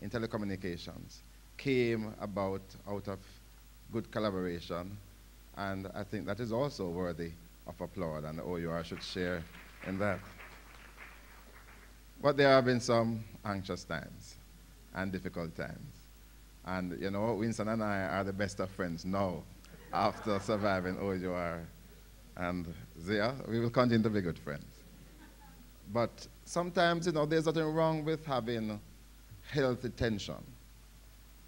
in telecommunications came about out of good collaboration, and I think that is also worthy of applaud, and the OUR should share in that. But there have been some anxious times and difficult times. And you know, Winston and I are the best of friends now after surviving OUR. And Zia, we will continue to be good friends. But sometimes, you know, there's nothing wrong with having healthy tension.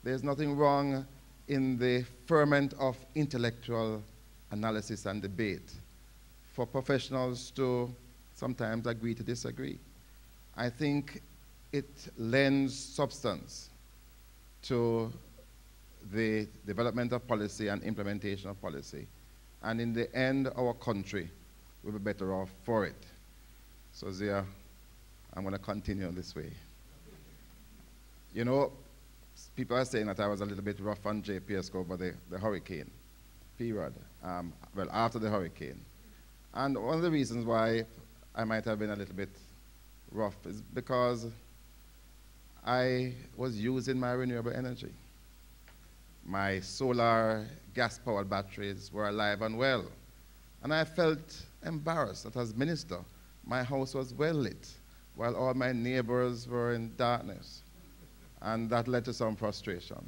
There's nothing wrong in the ferment of intellectual analysis and debate for professionals to sometimes agree to disagree. I think it lends substance to the development of policy and implementation of policy. And in the end, our country will be better off for it. So Zia, I'm going to continue this way. You know, people are saying that I was a little bit rough on JPS over the hurricane period, well, after the hurricane. And one of the reasons why I might have been a little bit rough is because I was using my renewable energy. My solar gas-powered batteries were alive and well. And I felt embarrassed that as minister, my house was well lit while all my neighbors were in darkness. And that led to some frustration.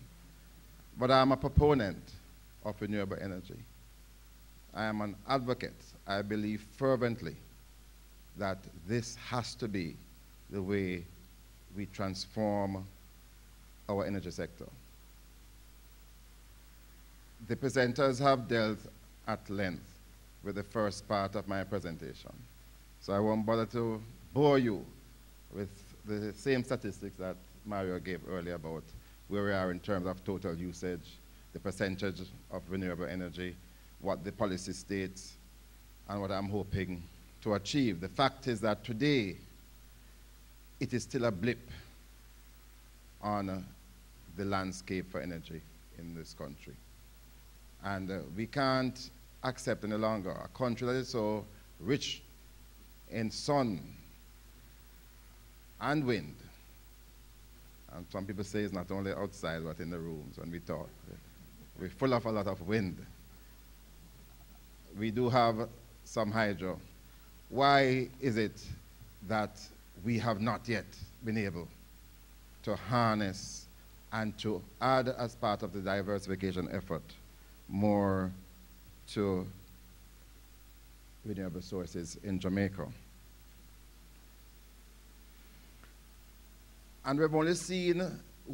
But I'm a proponent of renewable energy. I am an advocate. I believe fervently that this has to be the way we transform our energy sector. The presenters have dealt at length with the first part of my presentation. So I won't bother to bore you with the same statistics that Mario gave earlier about where we are in terms of total usage, the percentage of renewable energy, what the policy states, and what I'm hoping to achieve. The fact is that today, it is still a blip on the landscape for energy in this country. And we can't accept any longer a country that is so rich in sun and wind. And some people say it's not only outside, but in the rooms when we talk. We're full of a lot of wind. We do have some hydro. Why is it that we have not yet been able to harness and to add, as part of the diversification effort, more to renewable sources in Jamaica. And we've only seen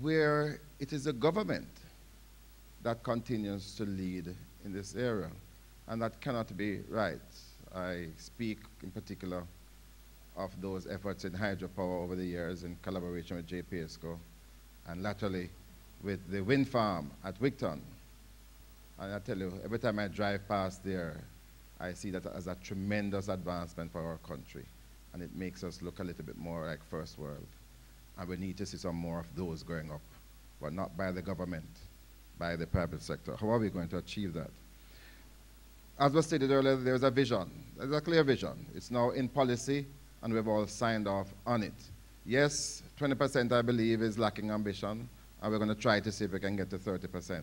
where it is the government that continues to lead in this area, and that cannot be right. I speak in particular of those efforts in hydropower over the years in collaboration with JPSCO, and laterally with the wind farm at Wigton. And I tell you, every time I drive past there, I see that as a tremendous advancement for our country, and it makes us look a little bit more like first world. And we need to see some more of those going up, but not by the government, by the private sector. How are we going to achieve that? As was stated earlier, there's a vision. There's a clear vision. It's now in policy, and we've all signed off on it. Yes, 20% I believe is lacking ambition, and we're going to try to see if we can get to 30%.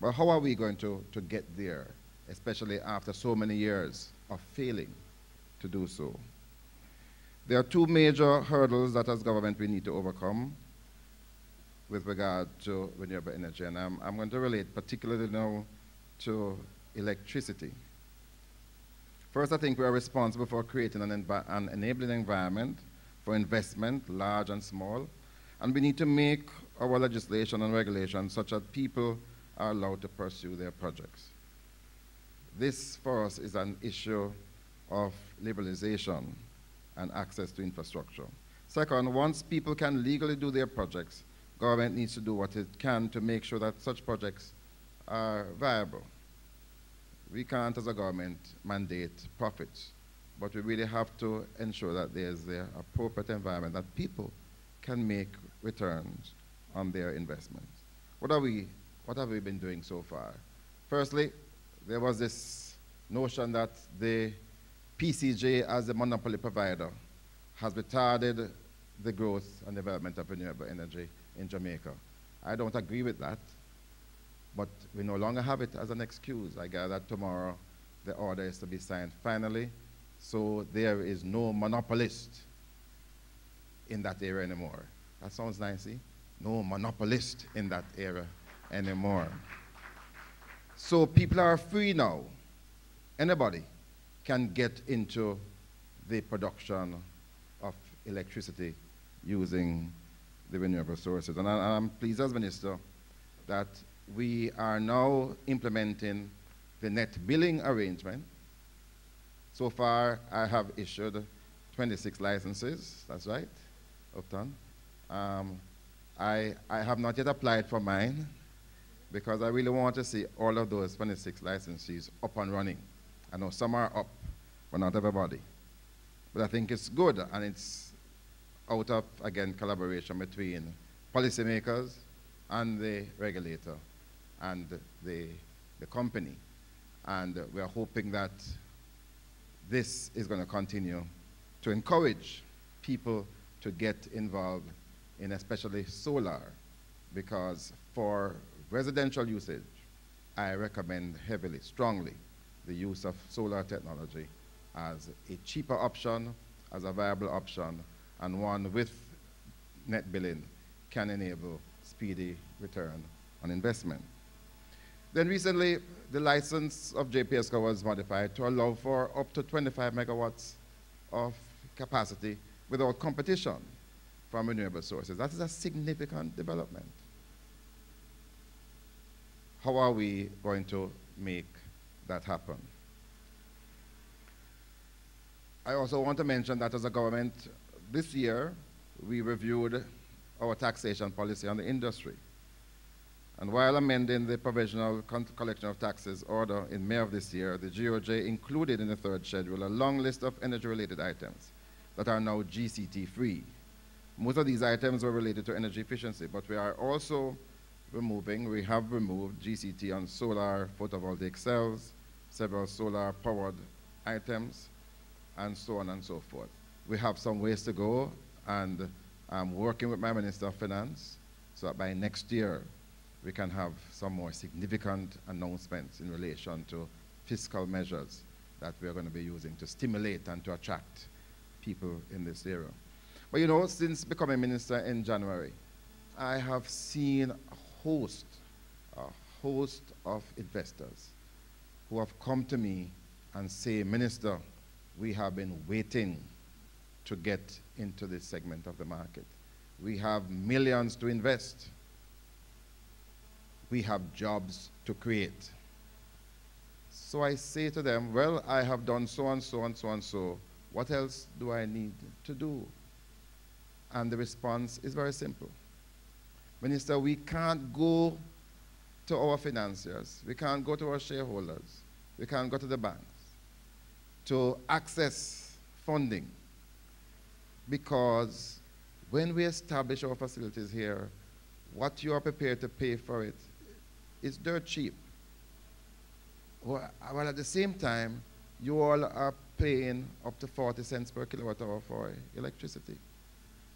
But how are we going to get there, especially after so many years of failing to do so? There are two major hurdles that as government we need to overcome with regard to renewable energy, and I'm going to relate particularly now to electricity. First, I think we are responsible for creating an enabling environment for investment, large and small, and we need to make our legislation and regulations such that people are allowed to pursue their projects. This, for us, is an issue of liberalization and access to infrastructure. Second, once people can legally do their projects, government needs to do what it can to make sure that such projects are viable. We can't, as a government, mandate profits, but we really have to ensure that there's the appropriate environment that people can make returns on their investments. What have we been doing so far? Firstly, there was this notion that the PCJ, as the monopoly provider, has retarded the growth and development of renewable energy in Jamaica. I don't agree with that, but we no longer have it as an excuse. I gather that tomorrow the order is to be signed finally, so there is no monopolist in that area anymore. That sounds nice, eh? No monopolist in that area anymore. So people are free now. Anybody can get into the production of electricity using the renewable sources. And I'm pleased as Minister that we are now implementing the net billing arrangement. So far, I have issued 26 licenses, that's right, Upton. I have not yet applied for mine because I really want to see all of those 26 licenses up and running. I know some are up, but not everybody. But I think it's good, and it's out of, again, collaboration between policymakers and the regulator and the company. And we are hoping that this is going to continue to encourage people to get involved in especially solar, because for residential usage, I recommend heavily, strongly, the use of solar technology as a cheaper option, as a viable option, and one with net billing can enable speedy return on investment. Then recently, the license of JPSCO was modified to allow for up to 25 megawatts of capacity without competition from renewable sources. That is a significant development. How are we going to make that happen? I also want to mention that as a government, this year, we reviewed our taxation policy on the industry. And while amending the provisional collection of taxes order in May of this year, the GOJ included in the third schedule a long list of energy-related items that are now GCT-free. Most of these items were related to energy efficiency, but we are also we have removed GCT on solar photovoltaic cells, several solar-powered items, and so on and so forth. We have some ways to go, and I'm working with my Minister of Finance so that by next year we can have some more significant announcements in relation to fiscal measures that we are going to be using to stimulate and to attract people in this area. But you know, since becoming minister in January, I have seen a host of investors who have come to me and say, Minister, we have been waiting to get into this segment of the market. We have millions to invest. We have jobs to create. So I say to them, well, I have done so and so and so and so. What else do I need to do? And the response is very simple. Minister, we can't go to our financiers. We can't go to our shareholders. We can't go to the banks to access funding, because when we establish our facilities here, what you are prepared to pay for it is dirt cheap. Well, at the same time, you all are paying up to 40 cents per kilowatt hour for electricity.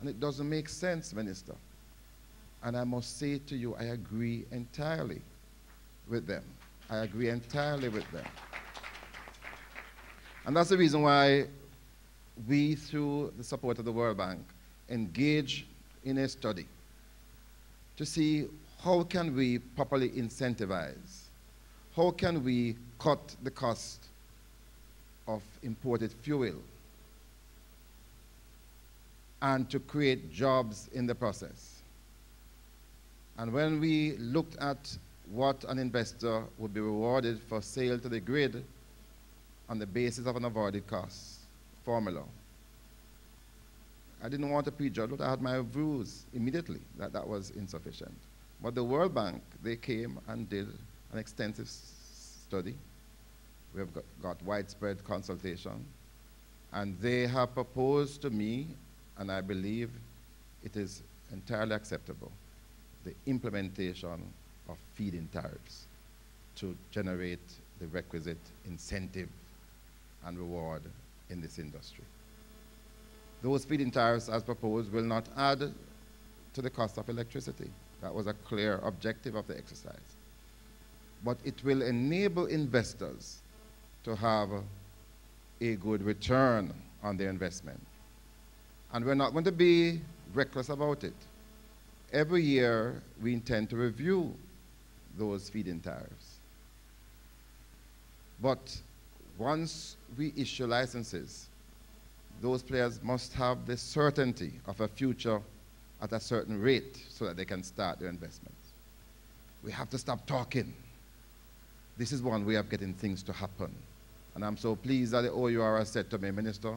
And it doesn't make sense, Minister. And I must say to you, I agree entirely with them. I agree entirely with them. And that's the reason why we, through the support of the World Bank, engage in a study to see how can we properly incentivize, how can we cut the cost of imported fuel, and to create jobs in the process. And when we looked at what an investor would be rewarded for sale to the grid on the basis of an avoided cost formula, I didn't want to prejudge, but I had my views immediately that that was insufficient. But the World Bank, they came and did an extensive study. We have got widespread consultation. And they have proposed to me, and I believe it is entirely acceptable, the implementation of feed-in tariffs to generate the requisite incentive and reward in this industry. Those feed-in tariffs, as proposed, will not add to the cost of electricity. That was a clear objective of the exercise. But it will enable investors to have a good return on their investment. And we're not going to be reckless about it. Every year, we intend to review those feed-in tariffs. But once we issue licenses, those players must have the certainty of a future at a certain rate so that they can start their investments. We have to stop talking. This is one way of getting things to happen. And I'm so pleased that the OUR has said to me, Minister,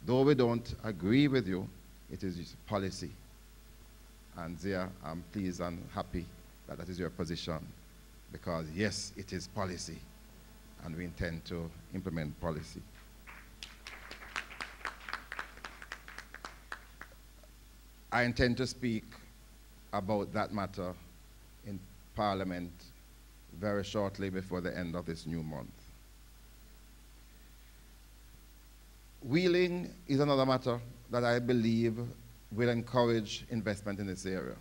though we don't agree with you, it is policy. And there, I'm pleased and happy that that is your position, because yes, it is policy, and we intend to implement policy. I intend to speak about that matter in Parliament very shortly before the end of this new month. Wheeling is another matter that I believe will encourage investment in this area.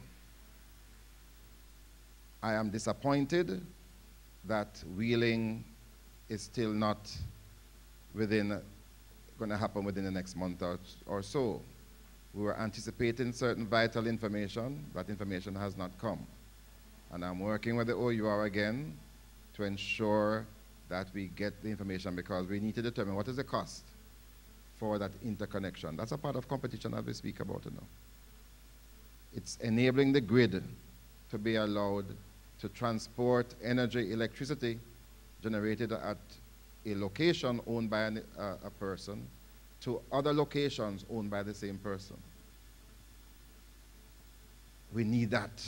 I am disappointed that wheeling is still not going to happen within the next month or so. We were anticipating certain vital information. That information has not come. And I'm working with the OUR again to ensure that we get the information, because we need to determine what is the cost for that interconnection. That's a part of competition that we speak about now. It's enabling the grid to be allowed to transport energy, electricity generated at a location owned by a person to other locations owned by the same person. We need that,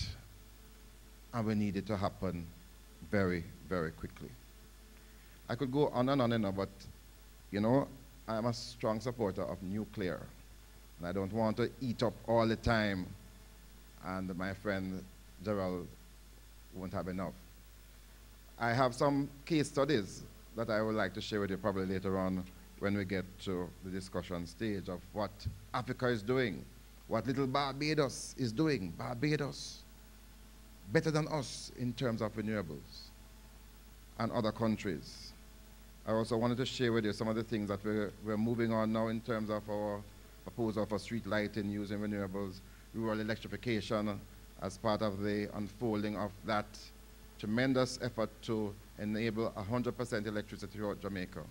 and we need it to happen very, very quickly. I could go on and on, but you know, I'm a strong supporter of nuclear, and I don't want to eat up all the time, and my friend Gerald won't have enough. I have some case studies that I would like to share with you probably later on when we get to the discussion stage of what Africa is doing, what little Barbados is doing. Barbados, better than us in terms of renewables, and other countries. I also wanted to share with you some of the things that we're moving on now in terms of our proposal for street lighting using renewables, rural electrification as part of the unfolding of that tremendous effort to enable 100% electricity throughout Jamaica.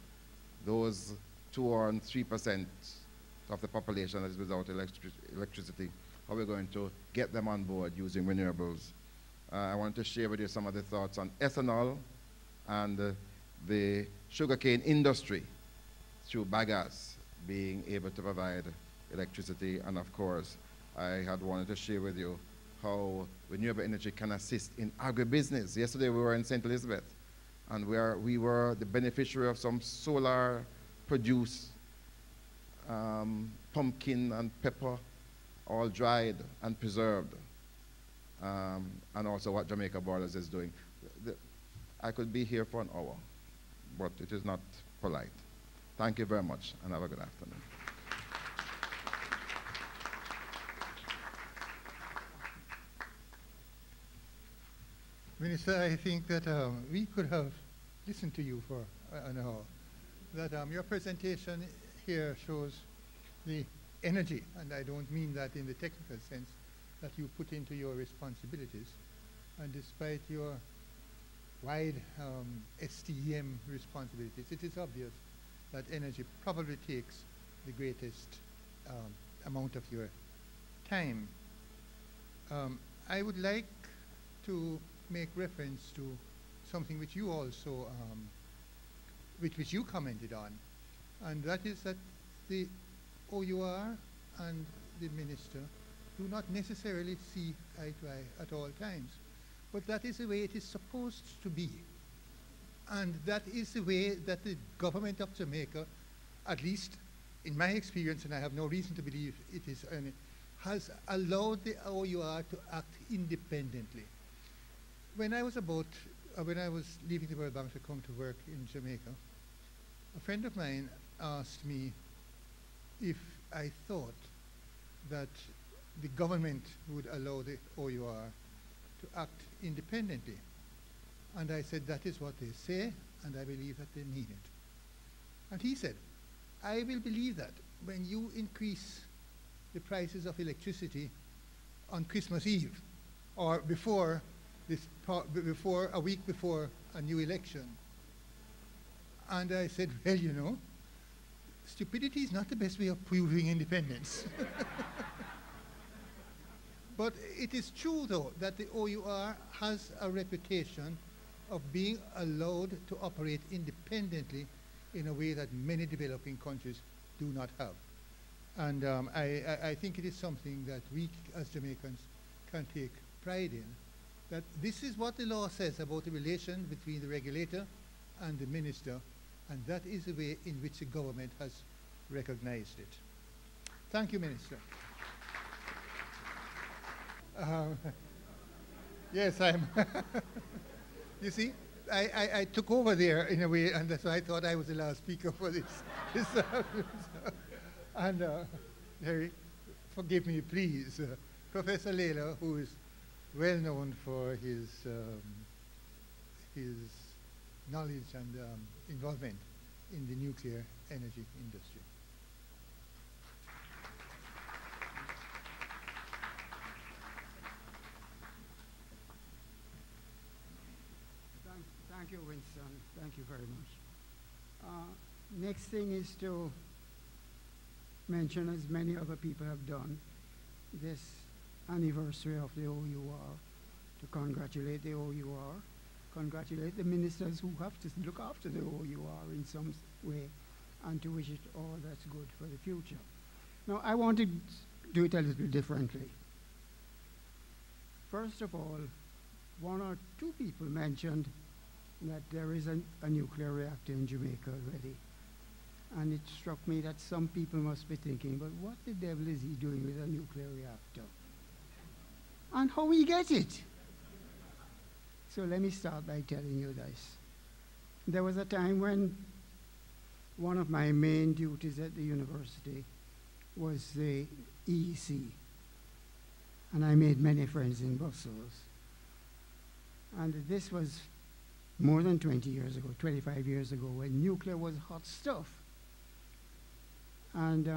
Those 2 or 3% of the population that is without electricity, how we're going to get them on board using renewables. I want to share with you some of the thoughts on ethanol and the sugarcane industry through bagasse being able to provide electricity. And of course, I had wanted to share with you how renewable energy can assist in agribusiness. Yesterday we were in St. Elizabeth, and we were the beneficiary of some solar produced pumpkin and pepper, all dried and preserved. And also what Jamaica Borders is doing. I could be here for an hour, but it is not polite. Thank you very much, and have a good afternoon. Minister, I think that we could have listened to you for an hour. That your presentation here shows the energy, and I don't mean that in the technical sense, that you put into your responsibilities. And despite your wide STEM responsibilities, it is obvious that energy probably takes the greatest amount of your time. I would like to make reference to something which you also, which you commented on, and that is that the OUR and the minister do not necessarily see eye to eye at all times. But that is the way it is supposed to be. And that is the way that the government of Jamaica, at least in my experience, and I have no reason to believe it is, has allowed the OUR to act independently. When I was leaving the World Bank to come to work in Jamaica, a friend of mine asked me if I thought that the government would allow the OUR to act independently. And I said, that is what they say, and I believe that they mean it. And he said, I will believe that when you increase the prices of electricity on Christmas Eve, or before a week before a new election. And I said, well, you know, stupidity is not the best way of proving independence. But it is true, though, that the OUR has a reputation of being allowed to operate independently in a way that many developing countries do not have. And I think it is something that we as Jamaicans can take pride in, that this is what the law says about the relation between the regulator and the minister, and that is the way in which the government has recognized it. Thank you, Minister. Yes, I'm. You see, I took over there in a way, and that's why I thought I was the last speaker for this. And Harry, forgive me, please. Professor Layla, who is well known for his knowledge and involvement in the nuclear energy industry. Thank you, Winston. Thank you very much. Next thing is to mention, as many other people have done, this anniversary of the OUR, to congratulate the OUR, congratulate the ministers who have to look after the OUR in some way, and to wish it all that's good for the future. Now, I want to do it a little differently. First of all, one or two people mentioned that there is a nuclear reactor in Jamaica already. And it struck me that some people must be thinking, but what the devil is he doing with a nuclear reactor? And how we get it? So let me start by telling you this. There was a time when one of my main duties at the university was the EEC. And I made many friends in Brussels. And this was more than 20 years ago, 25 years ago, when nuclear was hot stuff. And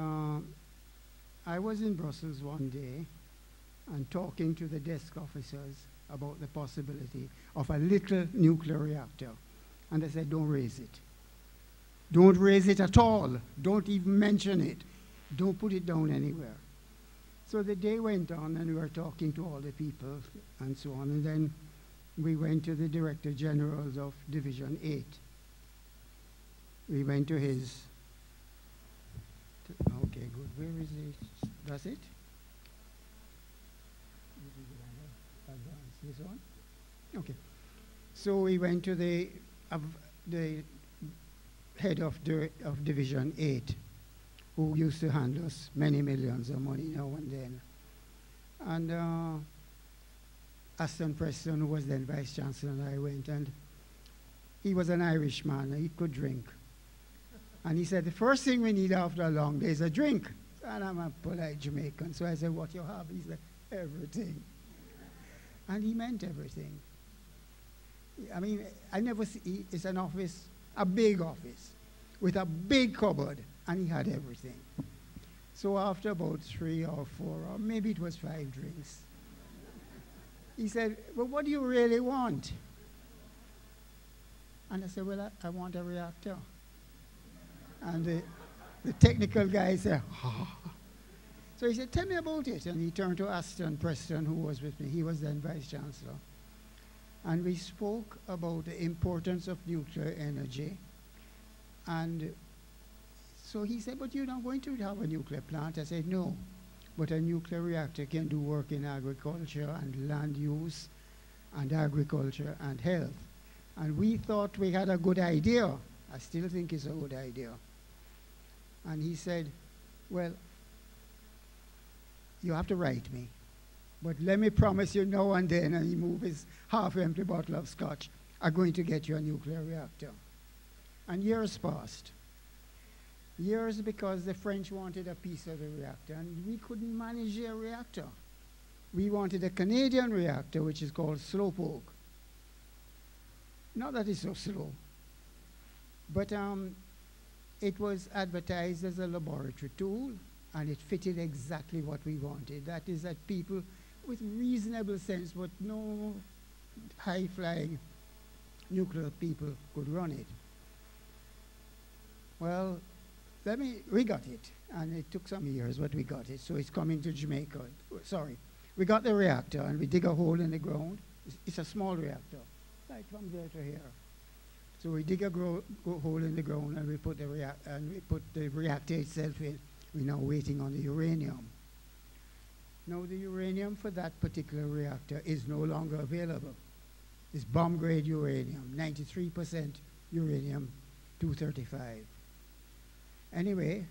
I was in Brussels one day and talking to the desk officers about the possibility of a little nuclear reactor. And they said, don't raise it. Don't raise it at all. Don't even mention it. Don't put it down anywhere. So the day went on, and we were talking to all the people and so on. And then we went to the Director General of Division 8. We went to his. Okay, good. Where is it? That's it? This one? Okay. So we went to the head of Division 8, who used to hand us many millions of money now and then. And Aston Preston, who was then Vice Chancellor, and I went, and he was an Irishman, and he could drink. And he said, the first thing we need after a long day is a drink. And I'm a polite Jamaican, so I said, what you have? He said, everything. And he meant everything. I mean, I never see, it's an office, a big office, with a big cupboard, and he had everything. So after about 3 or 4, or maybe it was 5 drinks, he said, well, what do you really want? And I said, well, I want a reactor. And the technical guy said, oh. So he said, tell me about it. And he turned to Aston Preston, who was with me. He was then Vice Chancellor. And we spoke about the importance of nuclear energy. And so he said, but you're not going to have a nuclear plant. I said, no. But a nuclear reactor can do work in agriculture and land use and agriculture and health. And we thought we had a good idea. I still think it's a good idea. And he said, well, you have to write me. But let me promise you now and then, and he moved his half-empty bottle of scotch, I'm going to get you a nuclear reactor. And years passed. Years because the French wanted a piece of the reactor, and we couldn't manage their reactor. We wanted a Canadian reactor, which is called Slowpoke. Not that it's so slow, but it was advertised as a laboratory tool, and it fitted exactly what we wanted. That is that people with reasonable sense, but no high-flying nuclear people could run it. Well, we got it, and it took some years, but we got it, so it's coming to Jamaica. Sorry, we got the reactor, and we dig a hole in the ground. It's a small reactor, like from there to here. So we dig a hole in the ground, and we put the reactor itself in. We're now waiting on the uranium. Now the uranium for that particular reactor is no longer available. It's bomb-grade uranium, 93% uranium-235. Anyway,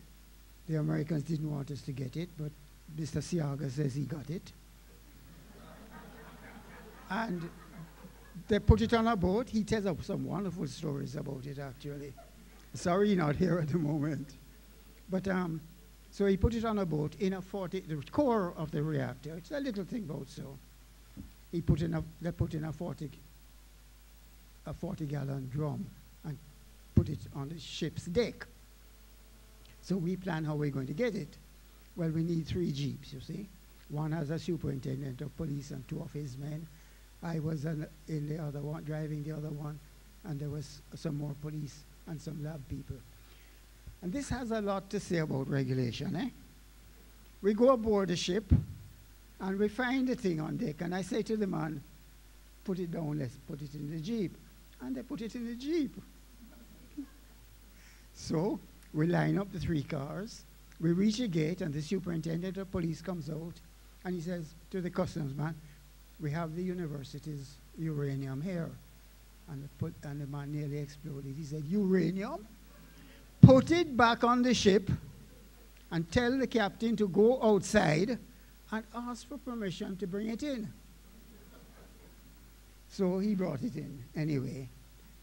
the Americans didn't want us to get it, but Mr. Siaga says he got it. And they put it on a boat. He tells us some wonderful stories about it, actually. Sorry you're not here at the moment. But so he put it on a boat in the core of the reactor. It's a little thing about so. They put in a 40-gallon drum and put it on the ship's deck. So we plan how we're going to get it. Well, we need 3 jeeps, you see. One has a superintendent of police and 2 of his men. I was in the other one, driving the other one, and there was some more police and some lab people. And this has a lot to say about regulation, eh? We go aboard the ship, and we find the thing on deck, and I say to the man, put it down, let's put it in the jeep. And they put it in the jeep. So we line up the 3 cars, we reach a gate, and the superintendent of police comes out, and he says to the customs man, we have the university's uranium here. And the man nearly exploded. He said, uranium? Put it back on the ship and tell the captain to go outside and ask for permission to bring it in. So he brought it in. Anyway,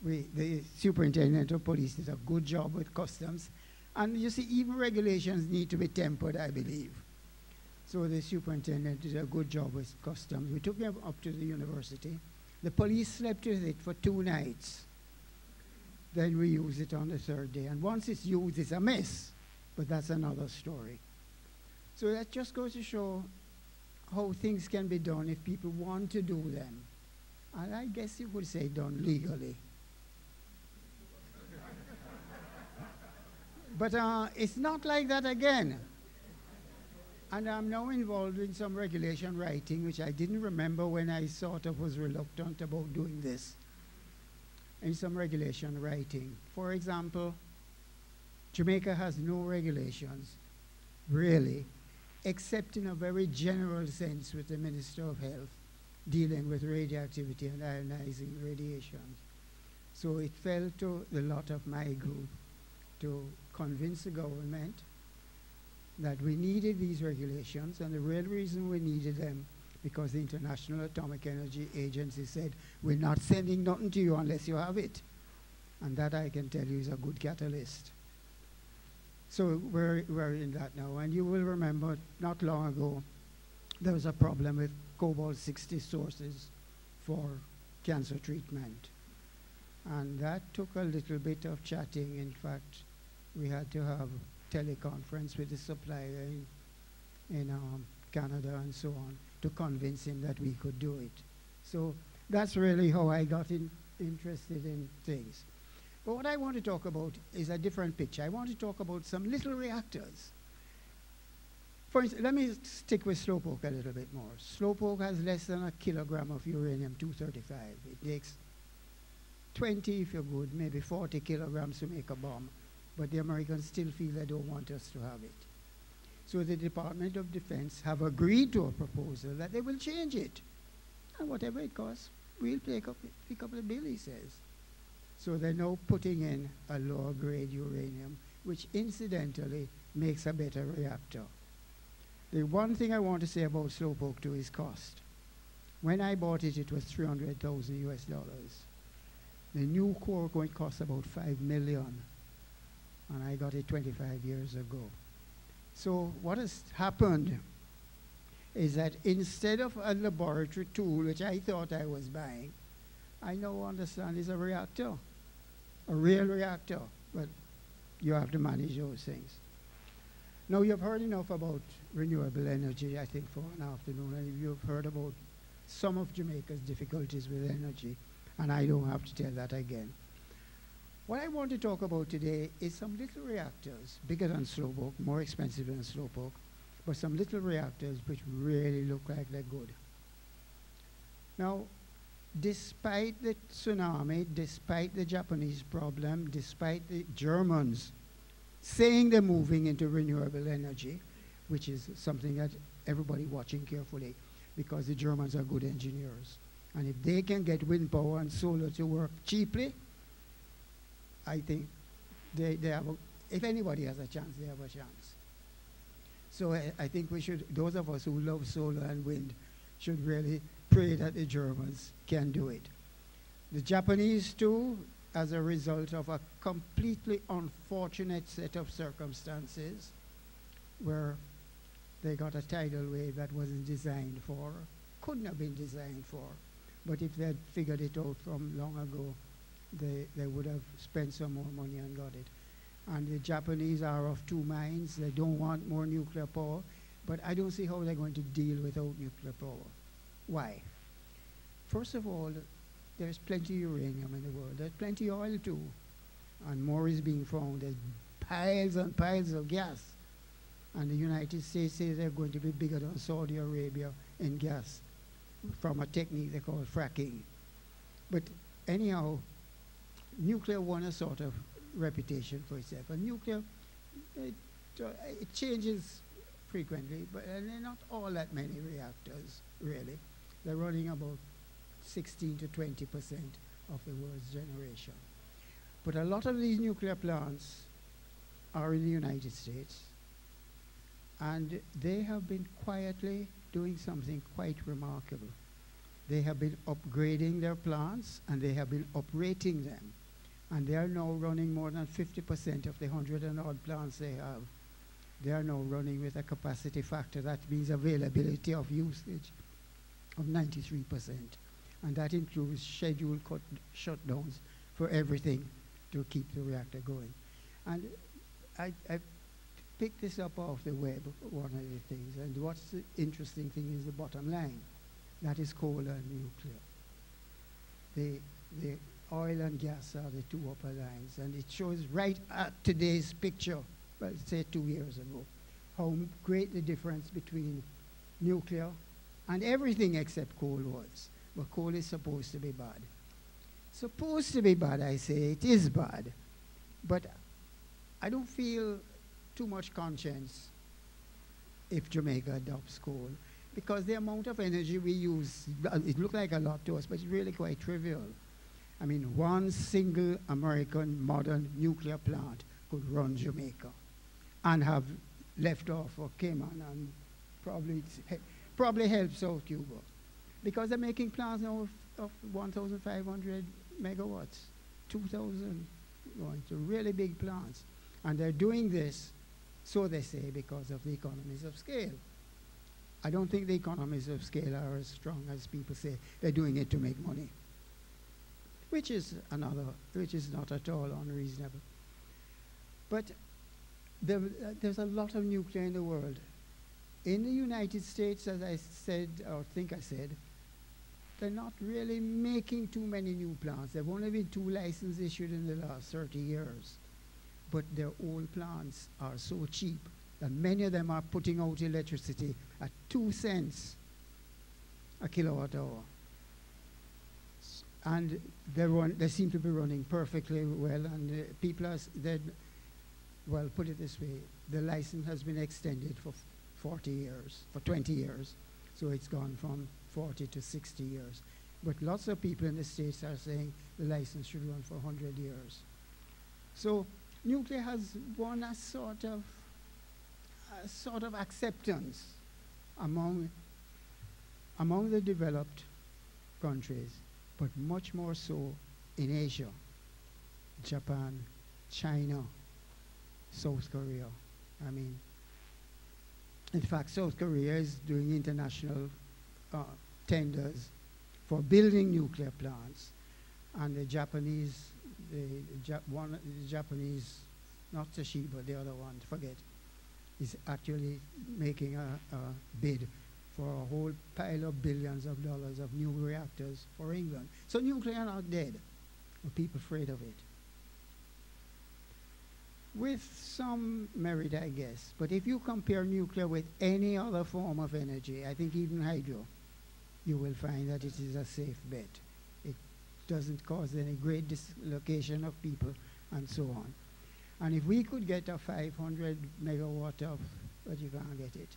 the superintendent of police did a good job with customs. And you see, even regulations need to be tempered, I believe. So the superintendent did a good job with customs. We took him up to the university. The police slept with it for 2 nights. Then we used it on the 3rd day. And once it's used, it's a mess. But that's another story. So that just goes to show how things can be done if people want to do them. And I guess you could say done legally. But it's not like that again. And I'm now involved in some regulation writing, which I didn't remember when I sort of was reluctant about doing this. In some regulation writing. For example, Jamaica has no regulations, really, except in a very general sense with the Minister of Health dealing with radioactivity and ionizing radiations. So it fell to the lot of my group to convince the government that we needed these regulations, and the real reason we needed them because the International Atomic Energy Agency said, we're not sending nothing to you unless you have it. And that I can tell you is a good catalyst. So we're in that now. And you will remember not long ago, there was a problem with cobalt-60 sources for cancer treatment. And that took a little bit of chatting. In fact, we had to have teleconference with the supplier in Canada and so on to convince him that we could do it. So that's really how I got interested in things. But what I want to talk about is a different picture. I want to talk about some little reactors. For instance, let me stick with Slowpoke a little bit more. Slowpoke has less than a kilogram of uranium-235. It takes 20, if you're good, maybe 40 kilograms to make a bomb. But the Americans still feel they don't want us to have it. So the Department of Defense have agreed to a proposal that they will change it. And whatever it costs, we'll pick up the bill, he says. So they're now putting in a lower grade uranium, which incidentally makes a better reactor. The one thing I want to say about Slowpoke 2 is cost. When I bought it, it was $300,000 US. The new core going to cost about $5 million. And I got it 25 years ago. So what has happened is that instead of a laboratory tool, which I thought I was buying, I now understand is a reactor, a real reactor, but you have to manage those things. Now you've heard enough about renewable energy, I think, for an afternoon, and you've heard about some of Jamaica's difficulties with energy, and I don't have to tell that again. What I want to talk about today is some little reactors, bigger than Slowpoke, more expensive than Slowpoke, but some little reactors which really look like they're good. Now, despite the tsunami, despite the Japanese problem, despite the Germans saying they're moving into renewable energy, which is something that everybody watching carefully, because the Germans are good engineers. And if they can get wind power and solar to work cheaply, I think they have if anybody has a chance, they have a chance. So I think we should, those of us who love solar and wind, should really pray that the Germans can do it. The Japanese too, as a result of a completely unfortunate set of circumstances, where they got a tidal wave that wasn't designed for, couldn't have been designed for. But if they had figured it out from long ago, they would have spent some more money and got it. And the Japanese are of two minds. They don't want more nuclear power, but I don't see how they're going to deal without nuclear power. Why? First of all, there's plenty of uranium in the world. There's plenty of oil too, and more is being found. There's piles and piles of gas. And the United States says they're going to be bigger than Saudi Arabia in gas from a technique they call fracking. But anyhow, nuclear won a sort of reputation for itself. And nuclear, it changes frequently, but there are not all that many reactors, really. They're running about 16 to 20% of the world's generation. But a lot of these nuclear plants are in the United States, and they have been quietly doing something quite remarkable. They have been upgrading their plants, and they have been uprating them. And they are now running more than 50% of the 100 and odd plants they have. They are now running with a capacity factor, that means availability of usage, of 93%. And that includes scheduled shutdowns for everything to keep the reactor going. And picked this up off the web, one of the things, and what's the interesting thing is the bottom line. That is coal and nuclear. The oil and gas are the two upper lines, and it shows right at today's picture, well, say 2 years ago, how great the difference between nuclear and everything except coal was. But coal is supposed to be bad. Supposed to be bad, I say. It is bad. But I don't feel too much conscience if Jamaica adopts coal, because the amount of energy we use, it looks like a lot to us, but it's really quite trivial. I mean, one single American modern nuclear plant could run Jamaica and have left off for Cayman and probably help South Cuba. Because they're making plants now of 1,500 megawatts, 2,000, going to really big plants. And they're doing this, so they say, because of the economies of scale. I don't think the economies of scale are as strong as people say. They're doing it to make money, which is not at all unreasonable. But there's a lot of nuclear in the world. In the United States, as I said, or think I said, they're not really making too many new plants. There have only been 2 licenses issued in the last 30 years. But their old plants are so cheap that many of them are putting out electricity at 2 cents a kilowatt hour. And they seem to be running perfectly well, and people are, well, put it this way, the license has been extended for 40 years, for 20 years. So it's gone from 40 to 60 years. But lots of people in the States are saying the license should run for 100 years. So nuclear has won a sort of acceptance among the developed countries, but much more so in Asia, Japan, China, South Korea. I mean, in fact, South Korea is doing international tenders for building nuclear plants, and the Japanese, the Japanese, not Toshiba, the other one, forget, is actually making a bid for a whole pile of billions of dollars of new reactors for England. So nuclear not dead, but people afraid of it. With some merit, I guess. But if you compare nuclear with any other form of energy, I think even hydro, you will find that it is a safe bet. It doesn't cause any great dislocation of people and so on. And if we could get a 500 megawatt of, but you can't get it.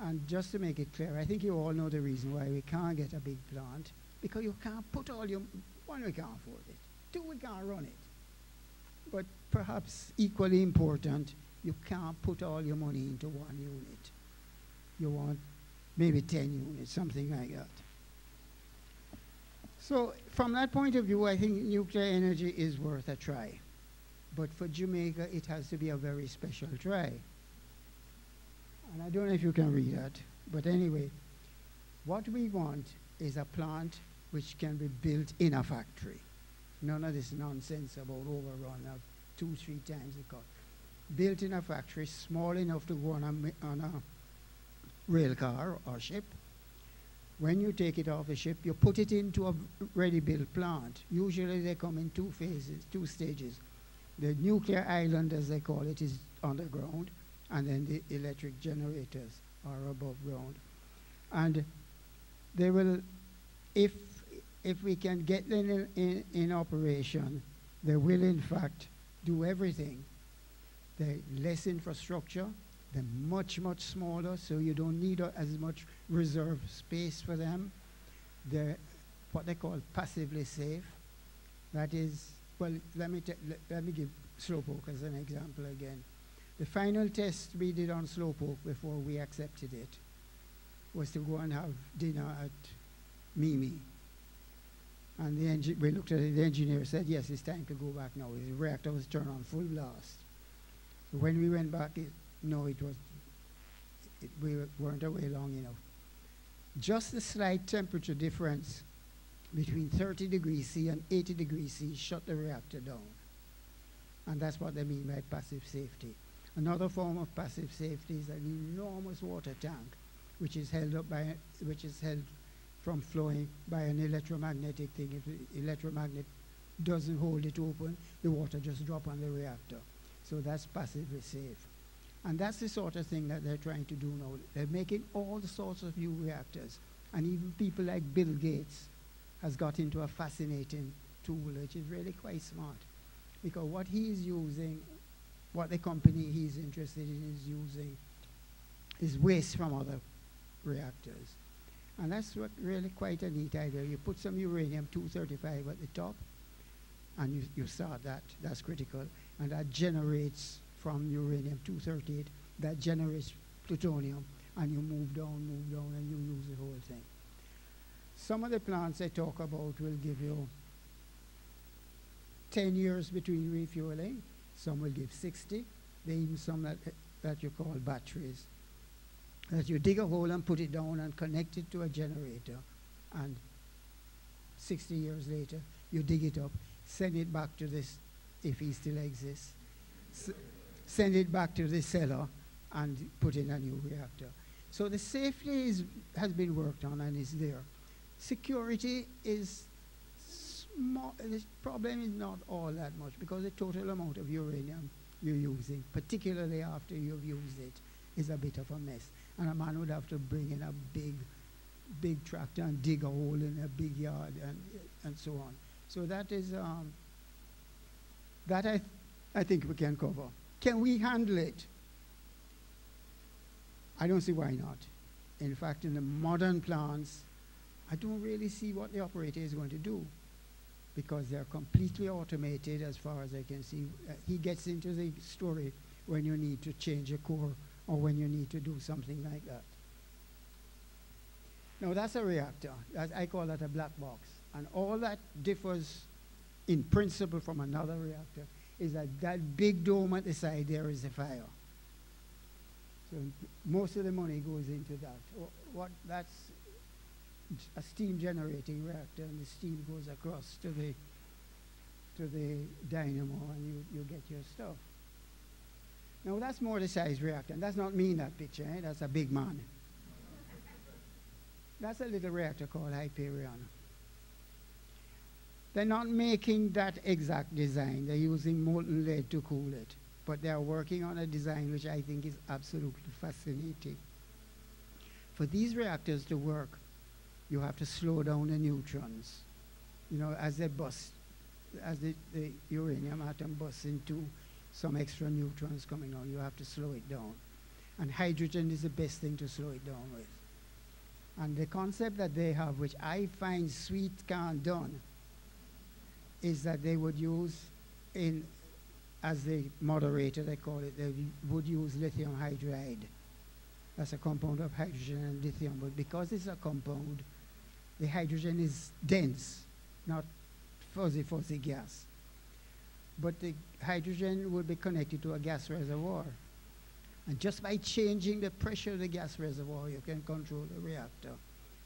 And just to make it clear, I think you all know the reason why we can't get a big plant, because you can't put all your, one, we can't afford it. 2, we can't run it. But perhaps equally important, you can't put all your money into 1 unit. You want maybe 10 units, something like that. So from that point of view, I think nuclear energy is worth a try. But for Jamaica, it has to be a very special try. And I don't know if you can read that, but anyway, what we want is a plant which can be built in a factory. None of this nonsense about overrun of 2, 3 times the cost. Built in a factory, small enough to go on a rail car or ship. When you take it off the ship, you put it into a ready-built plant. Usually they come in 2 phases, 2 stages. The nuclear island, as they call it, is underground, and then the electric generators are above ground. And they will, if we can get them in operation, they will in fact do everything. They're less infrastructure, they're much, much smaller, so you don't need as much reserve space for them. They're what they call passively safe. That is, well, let me give Slowpoke as an example again. The final test we did on Slowpoke before we accepted it was to go and have dinner at Mimi. And we looked at it, the engineer said, yes, it's time to go back now. The reactor was turned on full blast. So when we went back, we weren't away long enough. Just the slight temperature difference between 30 degrees C and 80 degrees C shut the reactor down. And that's what they mean by passive safety. Another form of passive safety is an enormous water tank, which is held from flowing by an electromagnetic thing. If the electromagnet doesn't hold it open, the water just drop on the reactor. So that's passively safe. And that's the sort of thing that they're trying to do now. They're making all the sorts of new reactors. And even people like Bill Gates has got into a fascinating tool, which is really quite smart. Because what he's using, what the company he's interested in is using, is waste from other reactors. And that's what really quite a neat idea. You put some uranium-235 at the top, and you start that. That's critical. And that generates from uranium-238, that generates plutonium, and you move down, and you use the whole thing. Some of the plants they talk about will give you 10 years between refueling. Some will give 60. There are even some that you call batteries, that you dig a hole and put it down and connect it to a generator, and 60 years later, you dig it up, send it back to this, if he still exists, send it back to the seller and put in a new reactor. So the safety has been worked on and is there. Security is small. The problem is not all that much, because the total amount of uranium you're using, particularly after you've used it, is a bit of a mess. And a man would have to bring in a big tractor and dig a hole in a big yard and so on. So that is, that I think we can cover. Can we handle it? I don't see why not. In fact, in the modern plants, I don't really see what the operator is going to do, because they're completely automated as far as I can see. He gets into the story when you need to change a core or when you need to do something like that. Now that's a reactor. I call that a black box. And all that differs in principle from another reactor is that big dome at the side there is the fire. So most of the money goes into that. That's a steam generating reactor, and the steam goes across to the dynamo, and you get your stuff. Now that's more the size reactor, and that's not me in that picture, eh? That's a big man. That's a little reactor called Hyperion. They're not making that exact design. They're using molten lead to cool it. But they're working on a design which I think is absolutely fascinating. For these reactors to work, you have to slow down the neutrons. You know, as they bust, as the uranium atom busts into some extra neutrons coming out, you have to slow it down. And hydrogen is the best thing to slow it down with. And the concept that they have, which I find sweet can done, is that they would use as the moderator, they call it, they would use lithium hydride. That's a compound of hydrogen and lithium, but because it's a compound, the hydrogen is dense, not fuzzy gas. But the hydrogen would be connected to a gas reservoir. And just by changing the pressure of the gas reservoir, you can control the reactor.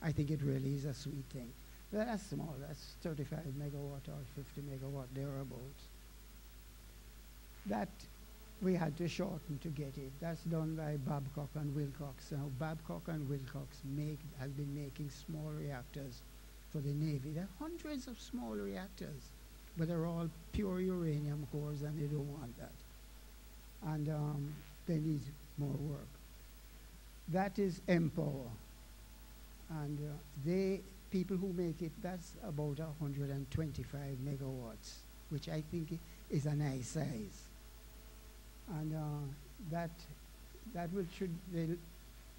I think it really is a sweet thing. But that's small. That's 35 megawatt or 50 megawatt, thereabouts. That we had to shorten to get it. That's done by Babcock and Wilcox. Now, Babcock and Wilcox have been making small reactors for the Navy. There are hundreds of small reactors, but they're all pure uranium cores, and they don't want that. And they need more work. That is Empower. And people who make it, that's about 125 megawatts, which I think is a nice size. And the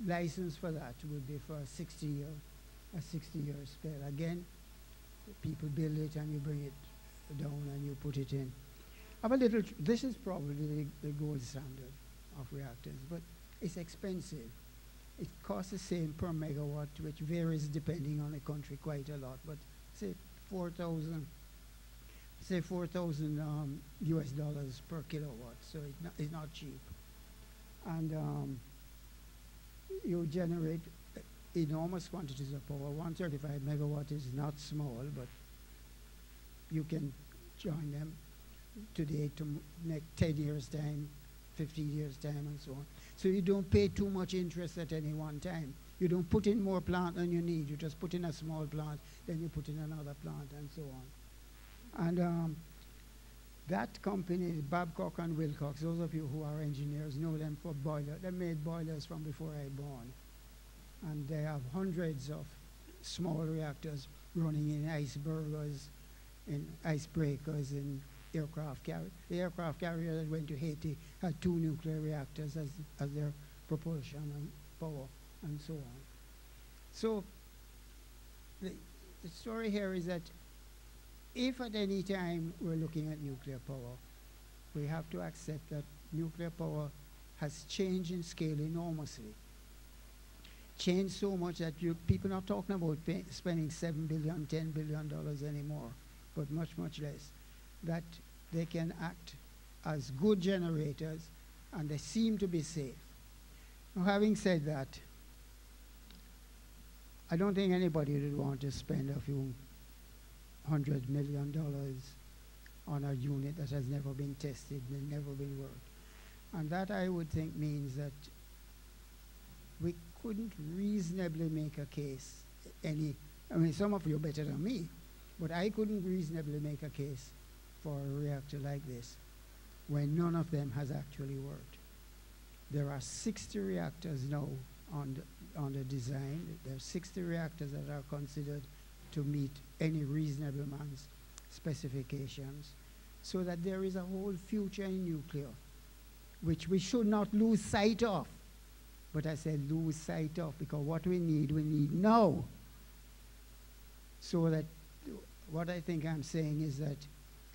license for that would be for a 60-year spell. Again, people build it and you bring it down and you put it in. This is probably the gold standard of reactors, but it's expensive. It costs the same per megawatt, which varies depending on the country quite a lot, but say 4,000 US dollars per kilowatt, so it's not cheap. And you generate enormous quantities of power. 135 megawatt is not small, but you can join them today to next 10 years' time. 15 years' time and so on. So you don't pay too much interest at any one time. You don't put in more plant than you need. You just put in a small plant, then you put in another plant, and so on. And that company, Babcock and Wilcox, those of you who are engineers know them for boilers. They made boilers from before I born. And they have hundreds of small reactors running in icebergers, in icebreakers, in aircraft carriers. The aircraft carrier that went to Haiti had 2 nuclear reactors as their propulsion and power, and so on. So the story here is that if at any time we're looking at nuclear power, we have to accept that nuclear power has changed in scale enormously. Changed so much that people are not talking about spending $7 billion, $10 billion anymore, but much, much less. That they can act as good generators, and they seem to be safe. Now, having said that, I don't think anybody would want to spend a few $100 million on a unit that has never been tested and never been worked. And that, I would think, means that we couldn't reasonably make a case, I mean, some of you are better than me, but I couldn't reasonably make a case for a reactor like this when none of them has actually worked. There are 60 reactors now on the design. There are 60 reactors that are considered to meet any reasonable man's specifications, so that there is a whole future in nuclear, which we should not lose sight of. But I said lose sight of, because what we need now. So that what I think I'm saying is that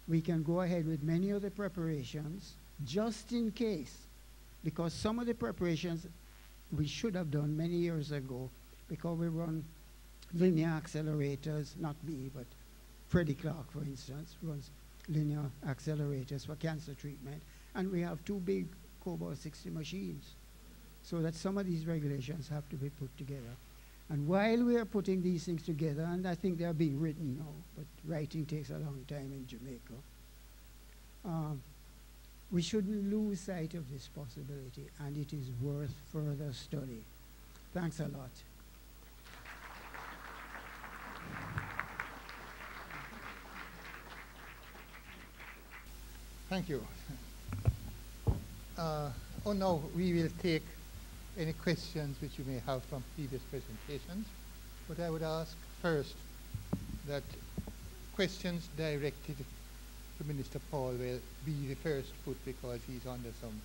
we can go ahead with many of the preparations just in case, because some of the preparations we should have done many years ago, because we run linear accelerators, not me, but Freddie Clark, for instance, runs linear accelerators for cancer treatment, and we have 2 big Cobalt-60 machines, so that some of these regulations have to be put together. And while we are putting these things together, and I think they are being written now, but writing takes a long time in Jamaica, we shouldn't lose sight of this possibility, and it is worth further study. Thanks a lot. Thank you. Now we will take any questions which you may have from previous presentations, but I would ask first that questions directed to Minister Paul will be the first put, because he's under some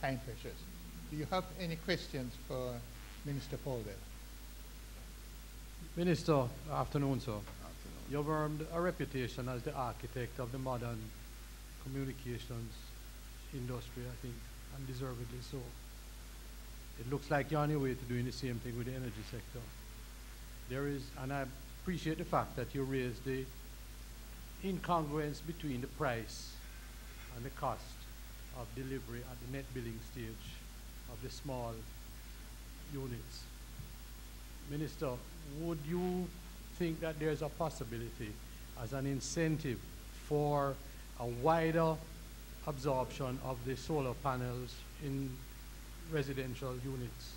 time pressures. Do you have any questions for Minister Paul? Minister, afternoon, sir. Afternoon. You've earned a reputation as the architect of the modern communications industry, I think, and deservedly so. It looks like you're on your way to doing the same thing with the energy sector. There is, and I appreciate the fact that you raised the incongruence between the price and the cost of delivery at the net billing stage of the small units. Minister, would you think that there's a possibility as an incentive for a wider absorption of the solar panels in residential units,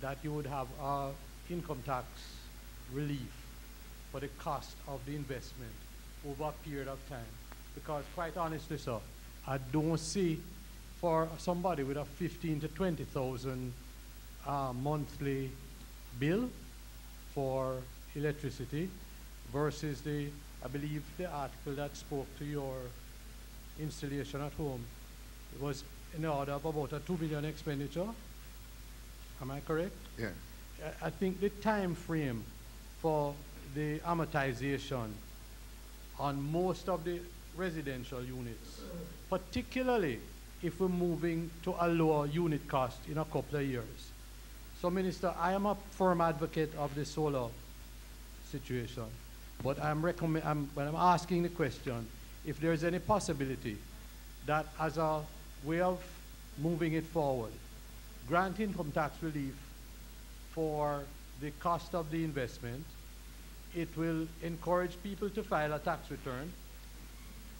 that you would have income tax relief for the cost of the investment over a period of time? Because quite honestly, sir, I don't see for somebody with a 15 to 20,000 monthly bill for electricity versus the, I believe the article that spoke to your installation at home, it was in the order of about a $2 million expenditure. Am I correct? Yeah. I think the time frame for the amortization on most of the residential units, particularly if we're moving to a lower unit cost in a couple of years. So, Minister, I am a firm advocate of the solar situation, but when I'm asking the question, if there's any possibility that as a way of moving it forward, grant income tax relief for the cost of the investment, it will encourage people to file a tax return,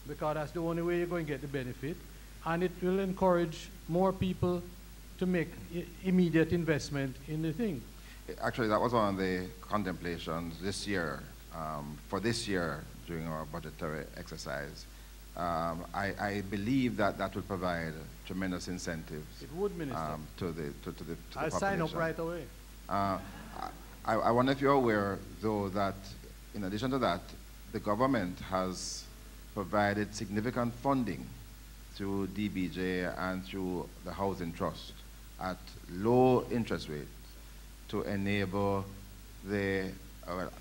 because that's the only way you're going to get the benefit. and it will encourage more people to make immediate investment in the thing. Actually, that was one of the contemplations this year, for this year during our budgetary exercise. I believe that that will provide tremendous incentives. It would, Minister. To the I'll population. sign up right away. I wonder if you're aware, though, that in addition to that, the government has provided significant funding through DBJ and through the Housing Trust at low interest rates to enable the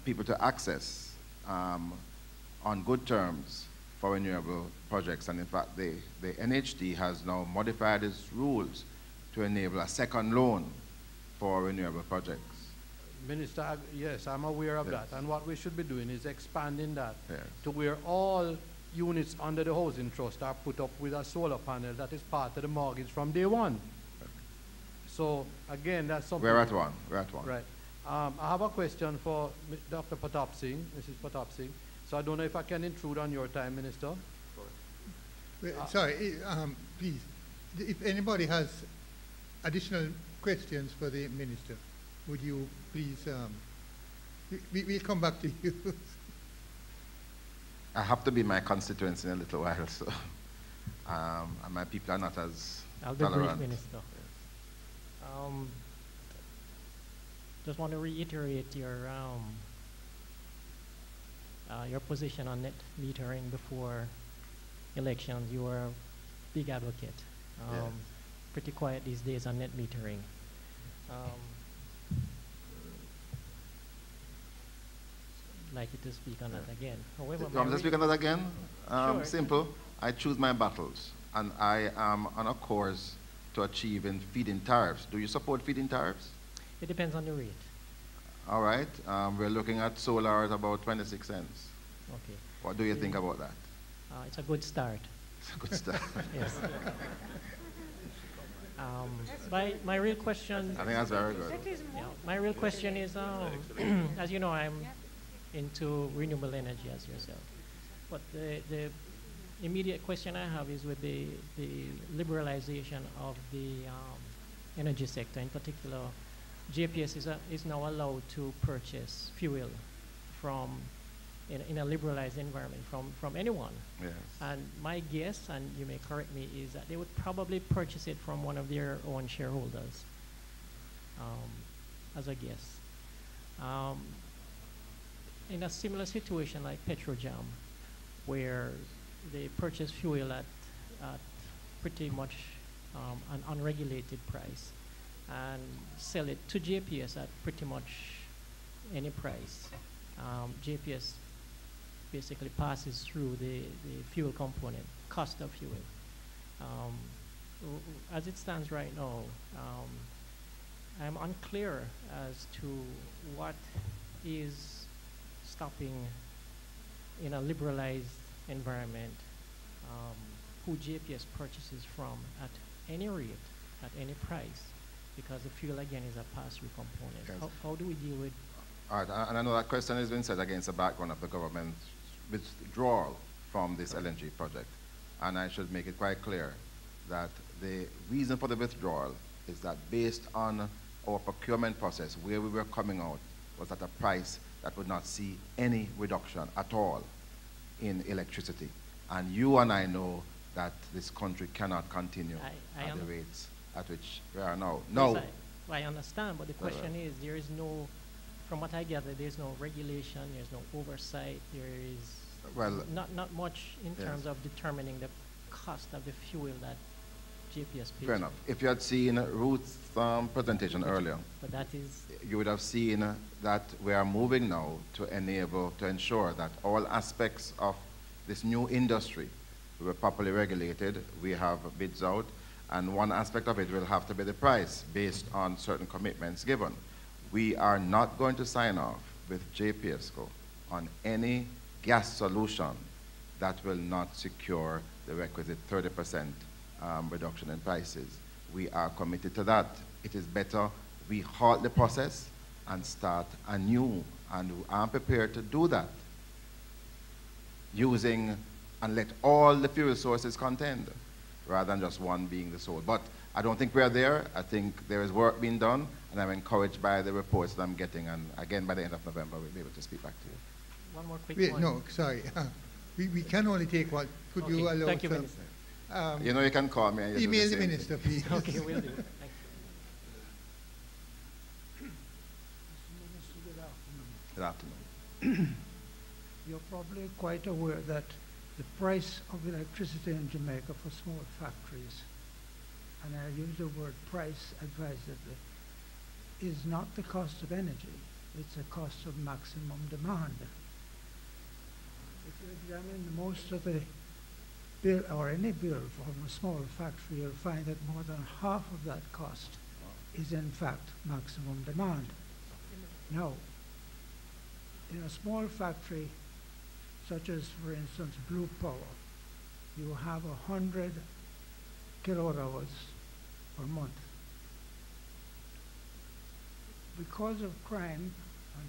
people to access on good terms for renewable projects. And in fact, the NHD has now modified its rules to enable a second loan for renewable projects. Minister, yes, I'm aware of that. And what we should be doing is expanding that Yes. to where all units under the housing trust are put up with a solar panel that is part of the mortgage from day one. So again, that's something. We're at one. We're at one. Right. I have a question for Dr. Pratap Singh, Mrs. Pratap Singh. So I don't know if I can intrude on your time, Minister. Sorry, please, if anybody has additional questions for the minister, would you please, we'll come back to you. I have to be in my constituents in a little while, so and my people are not as I'll be tolerant. brief, Minister. Just want to reiterate your position on net metering before elections. You were a big advocate. Yes. Pretty quiet these days on net metering. Like you to speak on that again. However, Do you want me to speak on that again? Sure. Simple. I choose my battles, and I am on a course to achieving feed-in tariffs. Do you support feed-in tariffs? it depends on the rate. All right. We're looking at solar at about 26 cents. Okay. What do you think about that? It's a good start. It's a good start. Yes. My real question. I think that's very good. Yeah, my real question is, as you know, I'm into renewable energy as yourself. But the immediate question I have is with the liberalization of the energy sector, in particular, JPS is now allowed to purchase fuel from, in a liberalized environment, from anyone. Yes. And my guess, and you may correct me, is that they would probably purchase it from one of their own shareholders, as a guess. In a similar situation like Petrojam, where they purchase fuel at pretty much an unregulated price and sell it to JPS at pretty much any price. JPS basically passes through the fuel component, cost of fuel. As it stands right now, I'm unclear as to what is stopping, in a liberalized environment, who JPS purchases from at any rate, at any price, because the fuel, again, is a pass-through component. Yes. How do we deal with? All right, and I know that question has been set against the background of the government's withdrawal from this LNG project. And I should make it quite clear that the reason for the withdrawal is that based on our procurement process, where we were coming out was at a price that would not see any reduction at all in electricity. And you and I know that this country cannot continue at the rates at which we are now. No. Yes, I understand, but the question is, there is no, from what I gather, there's no regulation, there's no oversight, there is not much in terms of determining the cost of the fuel that JPS pays. Fair enough. If you had seen Ruth's presentation earlier, but that is, you would have seen that we are moving now to ensure that all aspects of this new industry were properly regulated. We have bids out, and one aspect of it will have to be the price based on certain commitments given. We are not going to sign off with JPSCO on any gas solution that will not secure the requisite 30% reduction in prices. We are committed to that. It is better we halt the process and start anew, and I'm prepared to do that using and let all the fuel sources contend. rather than just one being the sole. But I don't think we're there. I think there is work being done, and I'm encouraged by the reports that I'm getting. And again, by the end of November, we'll be able to speak back to you. One more quick Wait, point. no, sorry. We can only take one. Could Okay, you allow thank you, some? Minister. You know, you can call me. And you do Email the same thing. minister, please. Okay, will do. Thank you. Good afternoon. You're probably quite aware that the price of electricity in Jamaica for small factories, and I use the word price advisedly, is not the cost of energy, it's a cost of maximum demand. If you examine most of the bill, or any bill from a small factory, you'll find that more than half of that cost is in fact maximum demand. Now, in a small factory, such as, for instance, Blue Power, you have 100 kilowatt hours per month. Because of crime and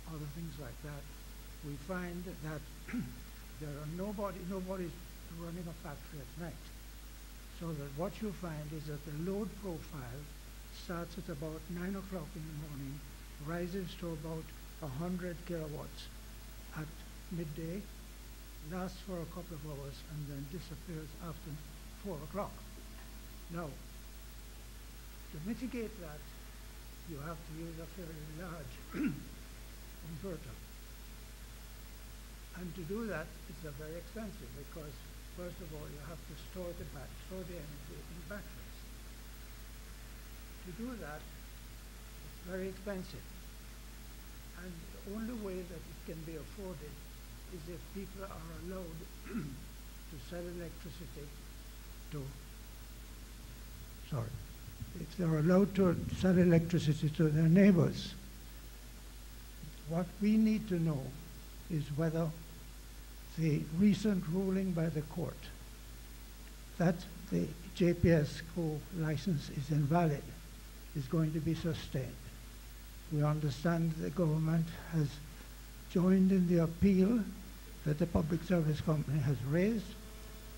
other things like that, we find that nobody's running a factory at night. So that what you find is that the load profile starts at about 9 o'clock in the morning, rises to about 100 kilowatts at midday, lasts for a couple of hours, and then disappears after 4 o'clock. Now, to mitigate that, you have to use a fairly large inverter. And to do that, it's very expensive because, first of all, you have to store the energy in batteries. To do that, it's very expensive. And the only way that it can be afforded is if people are allowed to sell electricity if they're allowed to sell electricity to their neighbors. What we need to know is whether the recent ruling by the court that the JPSCO license is invalid is going to be sustained. We understand the government has joined in the appeal that the Public Service Company has raised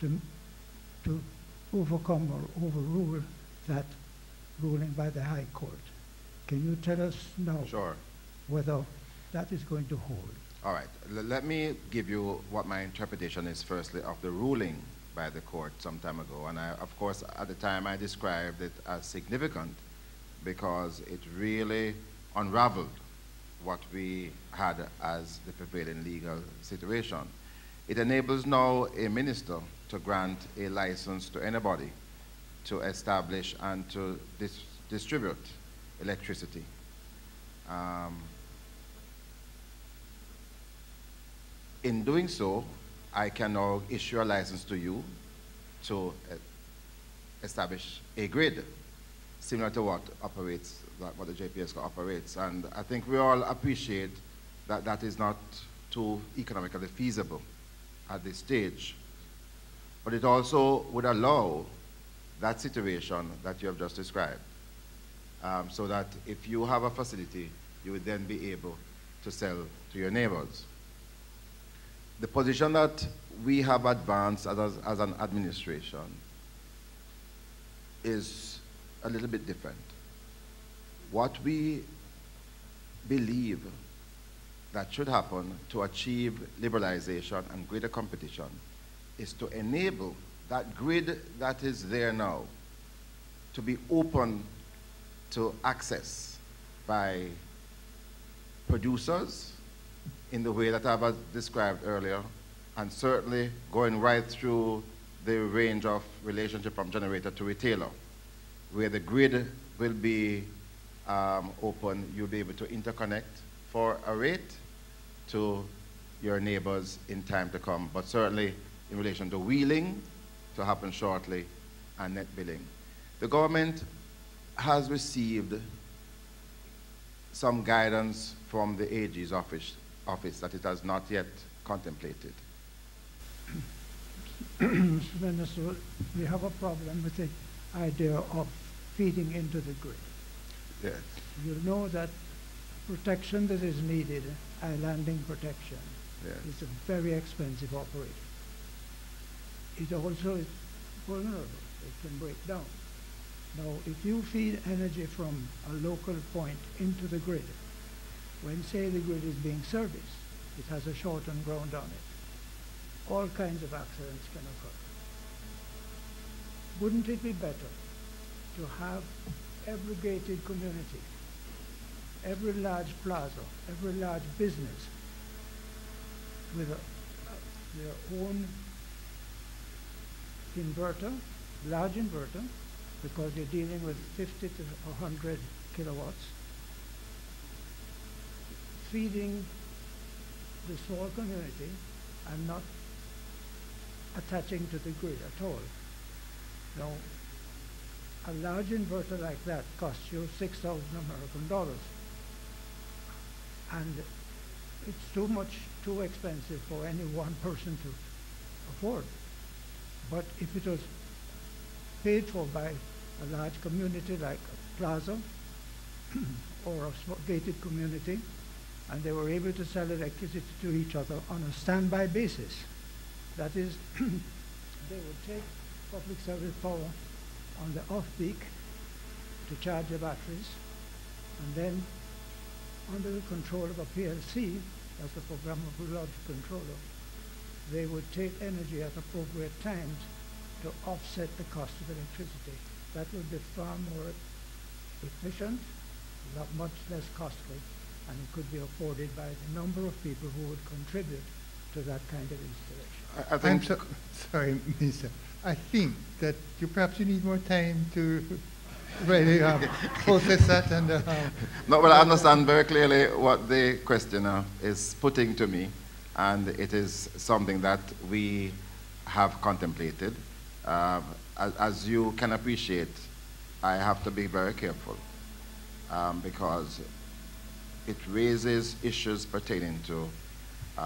to overcome or overrule that ruling by the High Court. Can you tell us now Sure. whether that is going to hold? All right. Let me give you what my interpretation is, firstly, of the ruling by the court some time ago. And I, of course, at the time I described it as significant because it really unraveled what we had as the prevailing legal situation. It enables now a minister to grant a license to anybody to establish and to distribute electricity. In doing so, I can now issue a license to you to establish a grid similar to what the JPSCO operates. And I think we all appreciate that that is not too economically feasible at this stage. But it also would allow that situation that you have just described, so that if you have a facility, you would then be able to sell to your neighbors. The position that we have advanced as an administration is a little bit different. What we believe that should happen to achieve liberalization and greater competition is to enable that grid that is there now to be open to access by producers in the way that I've described earlier, and certainly going right through the range of relationship from generator to retailer, where the grid will be open. You'll be able to interconnect for a rate to your neighbors in time to come, but certainly in relation to wheeling to happen shortly and net billing. The government has received some guidance from the AG's office that it has not yet contemplated. Mr. Minister, we have a problem with the idea of feeding into the grid. Yes. You know that protection that is needed, islanding protection, Yes. is a very expensive operation. It also vulnerable. It can break down. Now, if you feed energy from a local point into the grid, when, say, the grid is being serviced, it has a shortened ground on it. All kinds of accidents can occur. Wouldn't it be better to have every gated community, every large plaza, every large business with their own inverter, large inverter, because you're dealing with 50 to 100 kilowatts, feeding the small community and not attaching to the grid at all. Now, a large inverter like that costs you 6,000 American dollars. And it's too expensive for any one person to afford. But if it was paid for by a large community like a plaza or a gated community, and they were able to sell electricity to each other on a standby basis, that is, they would take public service power on the off-peak to charge the batteries, and then under the control of a PLC, that's the programmable logic controller, they would take energy at appropriate times to offset the cost of electricity. That would be far more efficient, much less costly, and it could be afforded by the number of people who would contribute to that kind of installation. I think Sorry, Minister. I think that perhaps you need more time to really process that. And no, but I understand very clearly what the questioner is putting to me, and it is something that we have contemplated. As you can appreciate, I have to be very careful because it raises issues pertaining to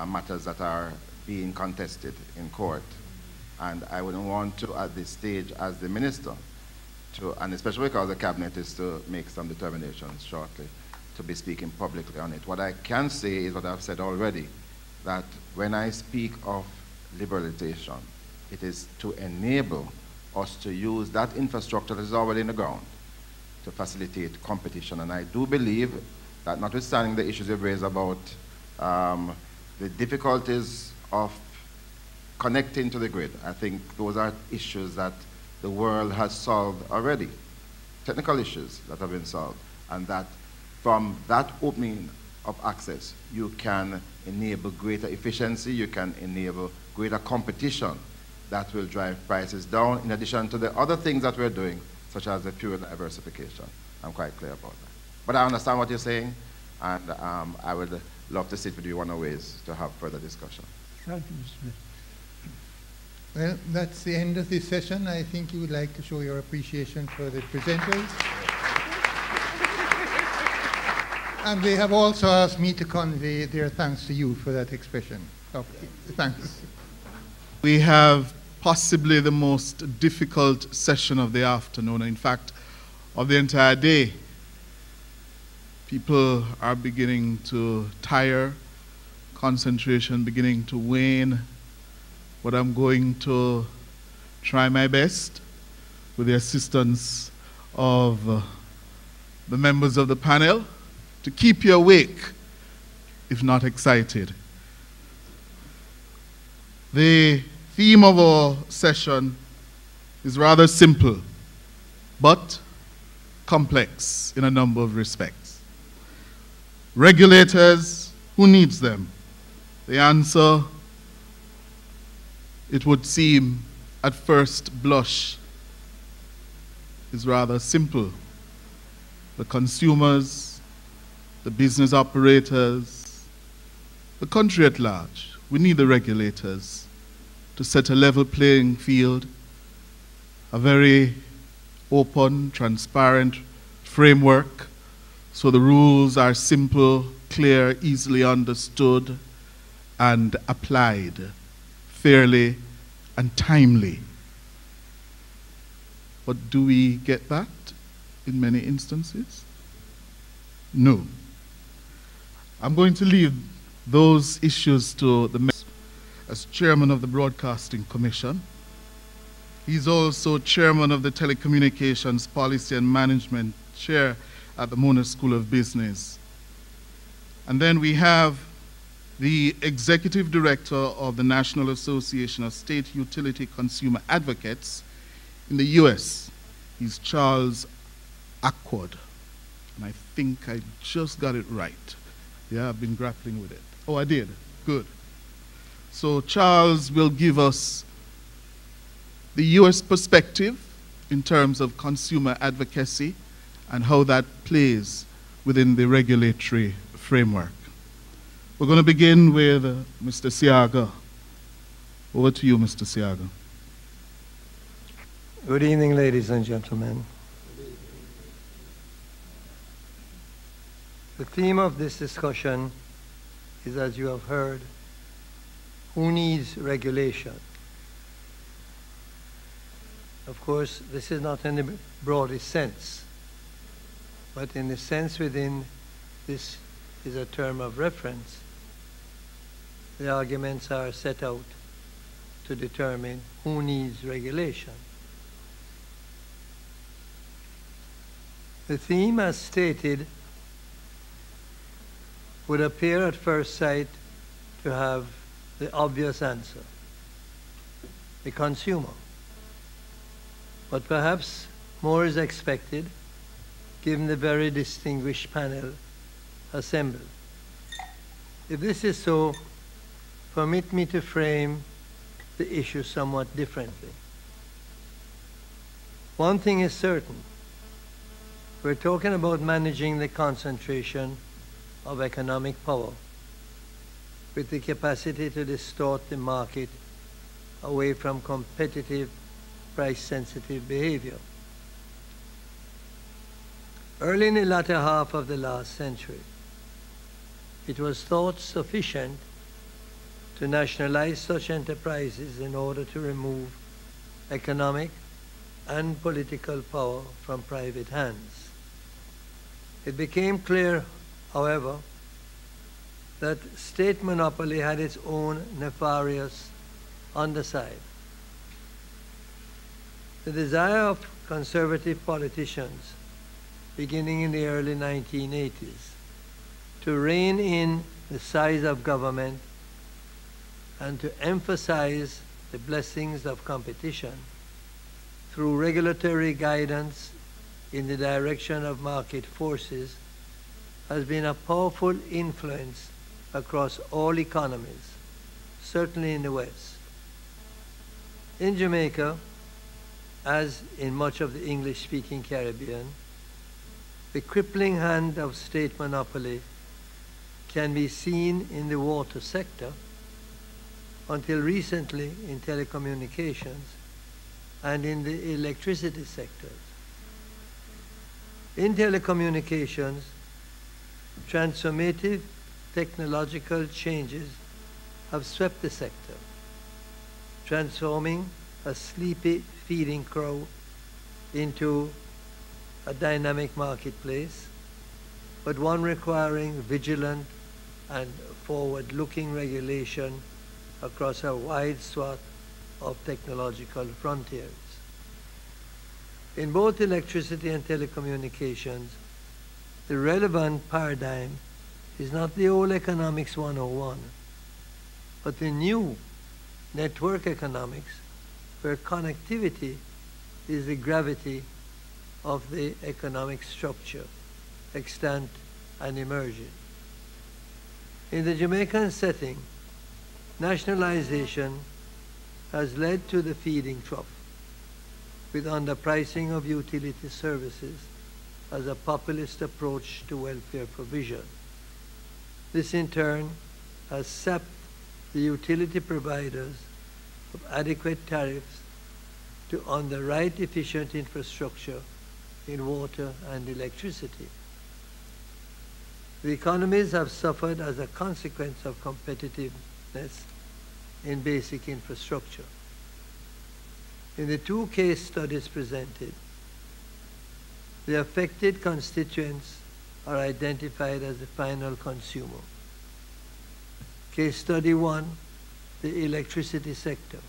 matters that are being contested in court. And I wouldn't want to, at this stage, as the minister, and especially because the cabinet is to make some determinations shortly, to be speaking publicly on it. What I can say is what I've said already, that when I speak of liberalization, it is to enable us to use that infrastructure that is already in the ground to facilitate competition. And I do believe that, notwithstanding the issues you've raised about the difficulties of connecting to the grid, I think those are issues that the world has solved already, technical issues that have been solved, and that from that opening of access, you can enable greater efficiency, you can enable greater competition that will drive prices down, in addition to the other things that we're doing, such as the fuel diversification. I'm quite clear about that. But I understand what you're saying, and I would love to sit with you one of ways to have further discussion. Thank you, Mr. Smith. Well, that's the end of this session. I think you would like to show your appreciation for the presenters. And they have also asked me to convey their thanks to you for that expression of thanks. We have possibly the most difficult session of the afternoon, in fact, of the entire day. People are beginning to tire, concentration beginning to wane, but I'm going to try my best with the assistance of the members of the panel to keep you awake, if not excited. The theme of our session is rather simple, but complex in a number of respects. Regulators, who needs them? The answer, it would seem at first blush, is rather simple. The consumers, the business operators, the country at large, we need the regulators to set a level playing field, a very open, transparent framework, so the rules are simple, clear, easily understood, and applied fairly and timely. But do we get that in many instances? No. I'm going to leave those issues to the as chairman of the Broadcasting Commission. He's also chairman of the Telecommunications Policy and Management Chair at the Monash School of Business. And then we have the executive director of the National Association of State Utility Consumer Advocates in the US. He's Charles Accord. And I think I just got it right. Yeah, I've been grappling with it. Oh, I did. Good. So Charles will give us the US perspective in terms of consumer advocacy and how that plays within the regulatory framework. We're going to begin with Mr. Siaga. Over to you, Mr. Siaga. Good evening, ladies and gentlemen. The theme of this discussion is, as you have heard, who needs regulation? Of course, this is not in the broadest sense, but in the sense within this is a term of reference. The arguments are set out to determine who needs regulation. The theme, as stated, would appear at first sight to have the obvious answer: the consumer. But perhaps more is expected, given the very distinguished panel assembled. If this is so, permit me to frame the issue somewhat differently. One thing is certain: we're talking about managing the concentration of economic power with the capacity to distort the market away from competitive, price-sensitive behavior. Early in the latter half of the last century, it was thought sufficient to nationalize such enterprises in order to remove economic and political power from private hands. It became clear, however, that state monopoly had its own nefarious underside. The desire of conservative politicians, beginning in the early 1980s, to rein in the size of government and to emphasize the blessings of competition through regulatory guidance in the direction of market forces, has been a powerful influence across all economies, certainly in the West. In Jamaica, as in much of the English-speaking Caribbean, the crippling hand of state monopoly can be seen in the water sector, until recently in telecommunications, and in the electricity sectors. In telecommunications, transformative technological changes have swept the sector, transforming a sleepy feeding crow into a dynamic marketplace, but one requiring vigilant and forward-looking regulation across a wide swath of technological frontiers. In both electricity and telecommunications, the relevant paradigm is not the old economics 101, but the new network economics, where connectivity is the gravity of the economic structure, extant and emerging. In the Jamaican setting, nationalization has led to the feeding trough, with underpricing of utility services as a populist approach to welfare provision. This in turn has sapped the utility providers of adequate tariffs to underwrite efficient infrastructure in water and electricity. The economies have suffered as a consequence of competitiveness in basic infrastructure. In the two case studies presented, the affected constituents are identified as the final consumer. Case study 1, the electricity sector.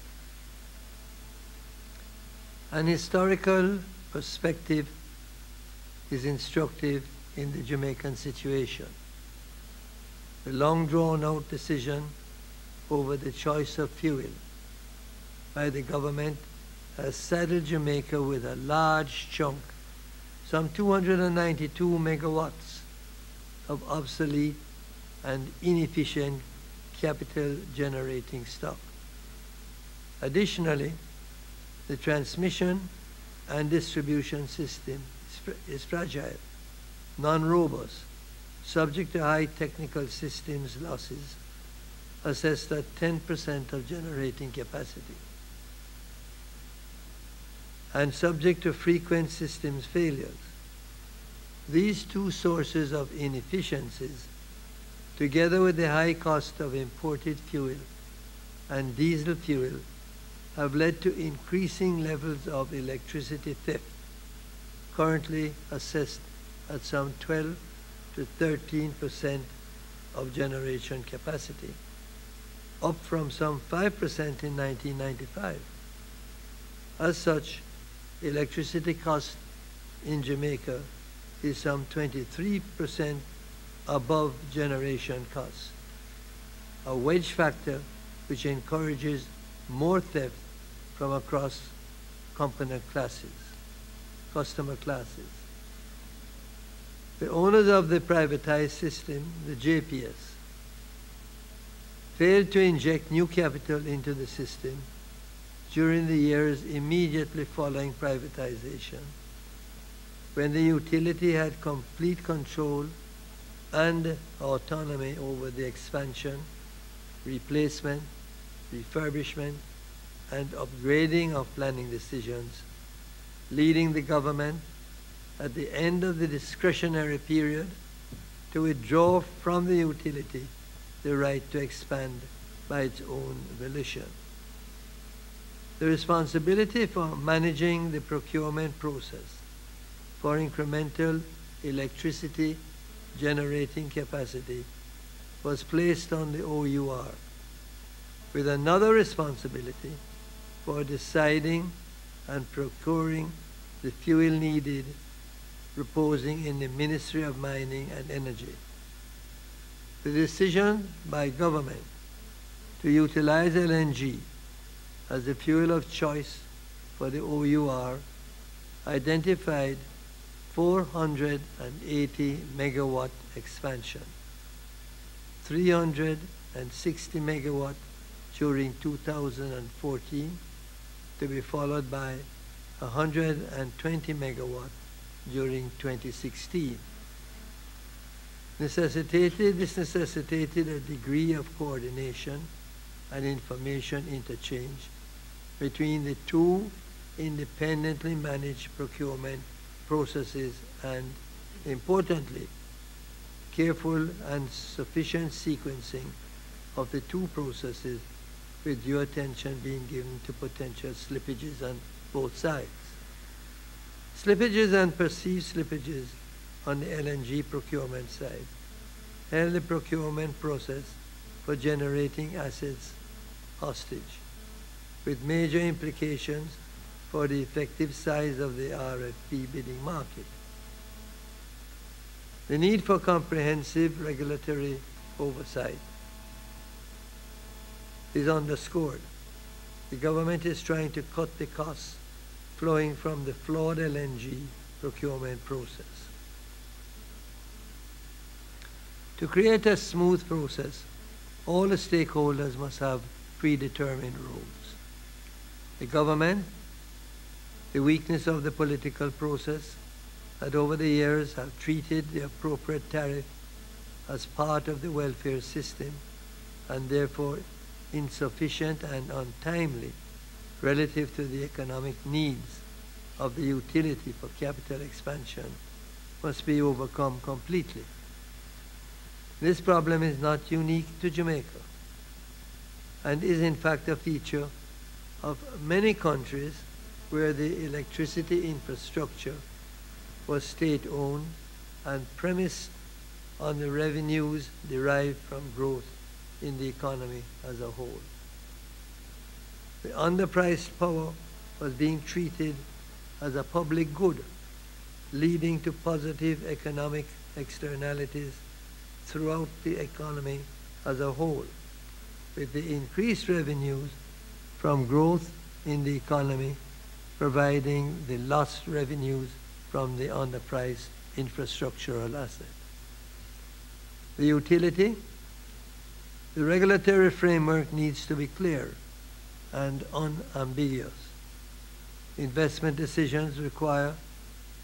An historical perspective is instructive in the Jamaican situation. The long drawn-out decision over the choice of fuel by the government has saddled Jamaica with a large chunk, some 292 megawatts of obsolete and inefficient capital generating stock. Additionally, the transmission and distribution system is fragile, non-robust, subject to high technical systems losses, assessed at 10% of generating capacity, and subject to frequent systems failures. These two sources of inefficiencies, together with the high cost of imported fuel and diesel fuel, have led to increasing levels of electricity theft, currently assessed at some 12 to 13% of generation capacity, up from some 5% in 1995. As such, electricity cost in Jamaica is some 23% above generation costs, a wedge factor which encourages more theft from across customer classes. The owners of the privatized system, the JPS, failed to inject new capital into the system during the years immediately following privatization, when the utility had complete control and autonomy over the expansion, replacement, refurbishment, and upgrading of planning decisions, leading the government at the end of the discretionary period to withdraw from the utility the right to expand by its own volition. The responsibility for managing the procurement process for incremental electricity generating capacity was placed on the OUR, with another responsibility for deciding and procuring the fuel needed reposing in the Ministry of Mining and Energy. The decision by government to utilize LNG as the fuel of choice for the OUR identified 480 megawatt expansion, 360 megawatt during 2014, to be followed by 120 megawatt during 2016. This necessitated a degree of coordination and information interchange between the two independently managed procurement processes and, importantly, careful and sufficient sequencing of the two processes, with due attention being given to potential slippages on both sides. Slippages and perceived slippages on the LNG procurement side held the procurement process for generating assets hostage, with major implications for the effective size of the RFP bidding market. The need for comprehensive regulatory oversight is underscored. The government is trying to cut the costs flowing from the flawed LNG procurement process. To create a smooth process, all the stakeholders must have predetermined roles. The government, the weakness of the political process, that over the years have treated the appropriate tariff as part of the welfare system and therefore insufficient and untimely relative to the economic needs of the utility for capital expansion, must be overcome completely. This problem is not unique to Jamaica and is in fact a feature of many countries where the electricity infrastructure was state-owned and premised on the revenues derived from growth in the economy as a whole. The underpriced power was being treated as a public good, leading to positive economic externalities throughout the economy as a whole, with the increased revenues from growth in the economy providing the lost revenues from the underpriced infrastructural asset. The utility, the regulatory framework needs to be clear and unambiguous. Investment decisions require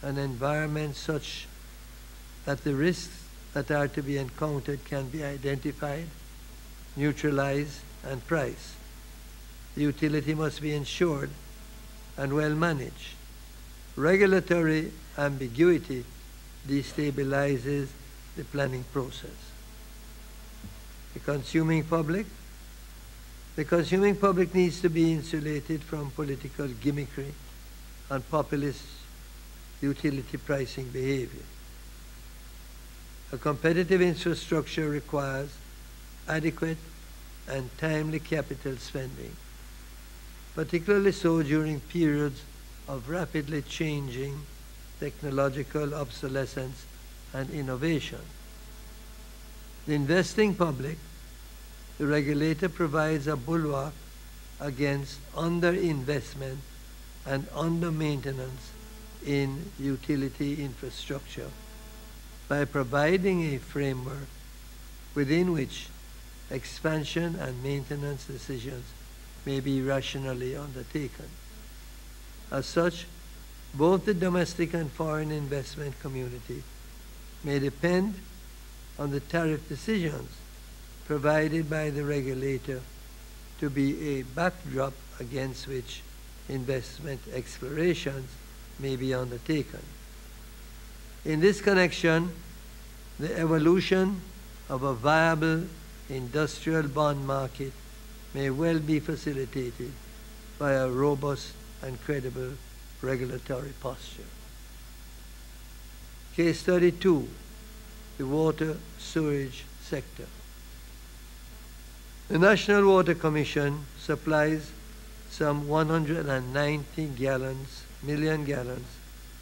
an environment such that the risks that are to be encountered can be identified, neutralized, and priced. The utility must be ensured and well managed. Regulatory ambiguity destabilizes the planning process. The consuming public needs to be insulated from political gimmickry and populist utility pricing behavior. A competitive infrastructure requires adequate and timely capital spending, particularly so during periods of rapidly changing technological obsolescence and innovation. The investing public, the regulator provides a bulwark against underinvestment and under-maintenance in utility infrastructure by providing a framework within which expansion and maintenance decisions may be rationally undertaken. As such, both the domestic and foreign investment community may depend on the tariff decisions provided by the regulator to be a backdrop against which investment explorations may be undertaken. In this connection, the evolution of a viable industrial bond market may well be facilitated by a robust and credible regulatory posture. Case study 2, the water sewerage sector. The National Water Commission supplies some 190 million gallons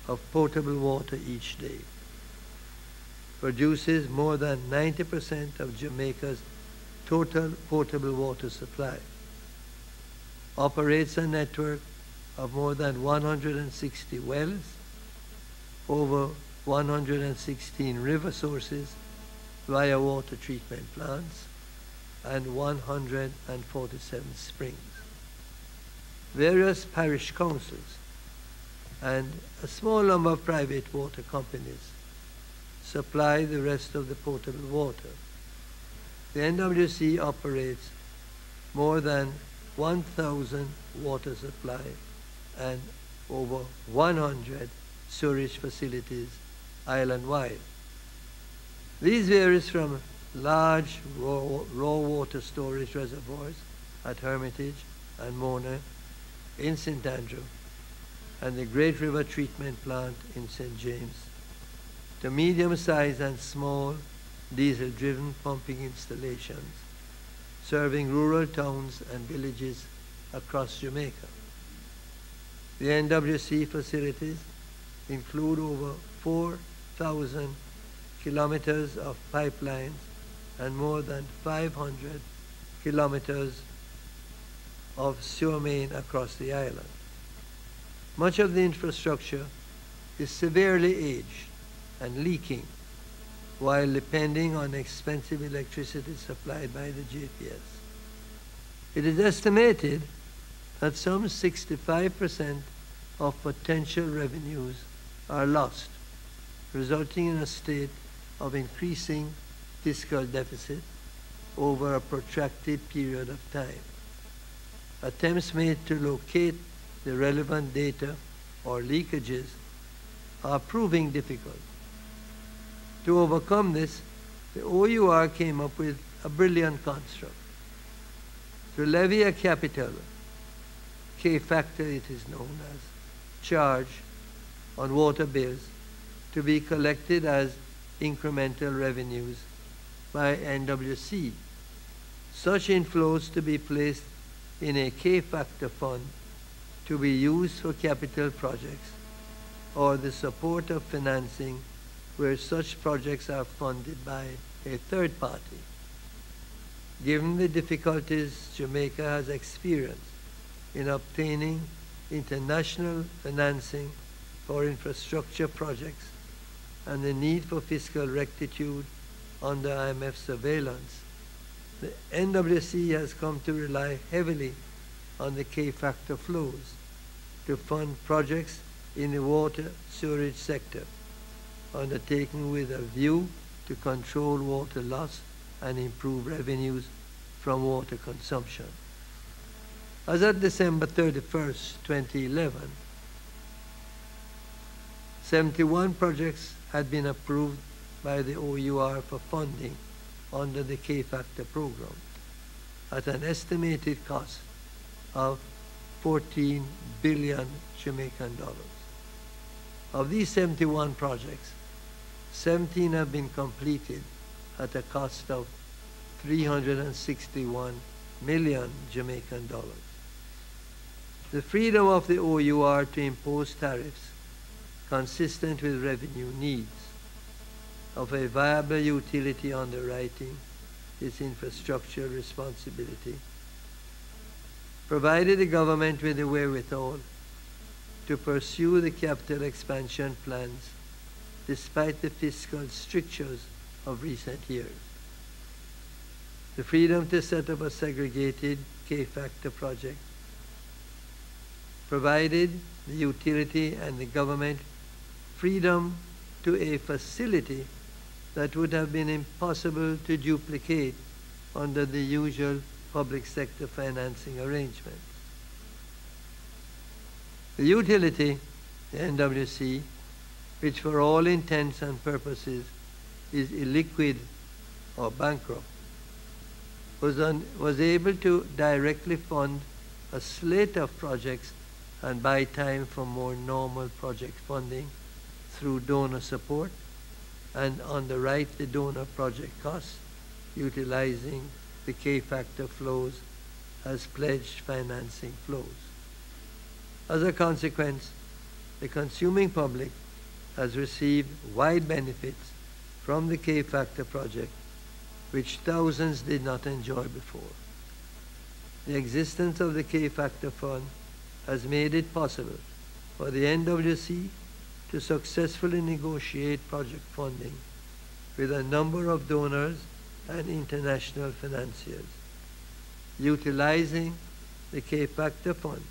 of potable water each day, produces more than 90% of Jamaica's total potable water supply, operates a network of more than 160 wells, over 116 river sources via water treatment plants, and 147 springs. Various parish councils and a small number of private water companies supply the rest of the potable water. The NWC operates more than 1,000 water supply and over 100 sewerage facilities island-wide. These varies from large raw water storage reservoirs at Hermitage and Mona in St. Andrew and the Great River Treatment Plant in St. James, to medium-sized and small diesel-driven pumping installations serving rural towns and villages across Jamaica. The NWC facilities include over 4,000 kilometers of pipelines and more than 500 kilometers of sewer main across the island. Much of the infrastructure is severely aged and leaking while depending on expensive electricity supplied by the JPS. It is estimated that some 65% of potential revenues are lost, resulting in a state of increasing fiscal deficit over a protracted period of time. Attempts made to locate the relevant data or leakages are proving difficult. To overcome this, the OUR came up with a brilliant construct. To levy a capital, K-factor it is known as, charge on water bills to be collected as incremental revenues by NWC. Such inflows to be placed in a K-factor fund to be used for capital projects or the support of financing where such projects are funded by a third party. Given the difficulties Jamaica has experienced in obtaining international financing for infrastructure projects and the need for fiscal rectitude under IMF surveillance, the NWC has come to rely heavily on the K-factor flows to fund projects in the water sewerage sector, undertaken with a view to control water loss and improve revenues from water consumption. As of December 31st, 2011, 71 projects had been approved by the OUR for funding under the K-factor program at an estimated cost of 14 billion Jamaican dollars. Of these 71 projects, 17 have been completed at a cost of 361 million Jamaican dollars. The freedom of the OUR to impose tariffs consistent with revenue needs of a viable utility underwriting its infrastructure responsibility, provided the government with the wherewithal to pursue the capital expansion plans despite the fiscal strictures of recent years. The freedom to set up a segregated K-factor project provided the utility and the government freedom to a facility that would have been impossible to duplicate under the usual public sector financing arrangements. The utility, the NWC, which for all intents and purposes is illiquid or bankrupt, was able to directly fund a slate of projects and buy time for more normal project funding through donor support and underwrite the donor project costs utilizing the K-factor flows as pledged financing flows. As a consequence, the consuming public has received wide benefits from the K-factor project, which thousands did not enjoy before. The existence of the K-factor fund has made it possible for the NWC to successfully negotiate project funding with a number of donors and international financiers, utilizing the K-factor fund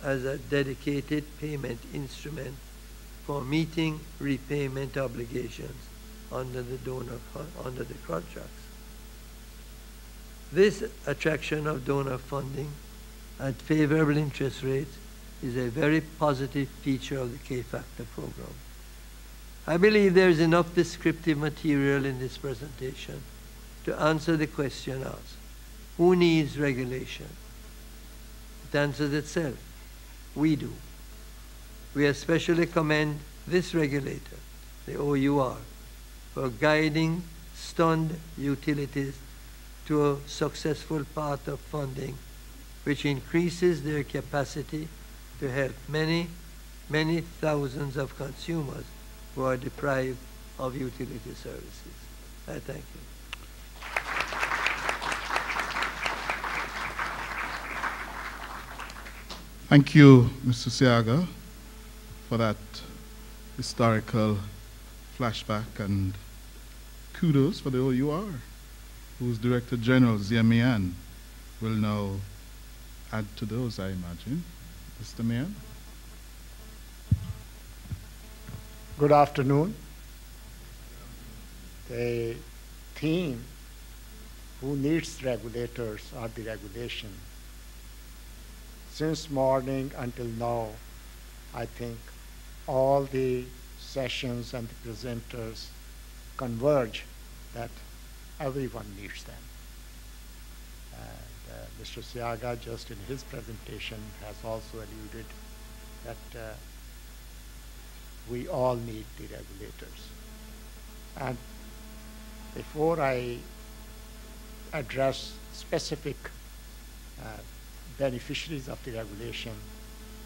as a dedicated payment instrument for meeting repayment obligations under the contracts. This attraction of donor funding at favorable interest rates is a very positive feature of the K-factor program. I believe there is enough descriptive material in this presentation to answer the question asked, who needs regulation? It answers itself. We do. We especially commend this regulator, the OUR, for guiding stunned utilities to a successful path of funding which increases their capacity to help many, many thousands of consumers who are deprived of utility services. I thank you. Thank you, Mr. Siaga, for that historical flashback, and kudos for the OUR, whose Director General, Zia Mian, will now add to those, I imagine. Mr. Mian? Good afternoon. The theme, who needs regulators or the regulation? Since morning until now, I think all the sessions and the presenters converge that everyone needs them. And Mr. Siaga, just in his presentation, has also alluded that we all need the regulators. And before I address specific beneficiaries of the regulation,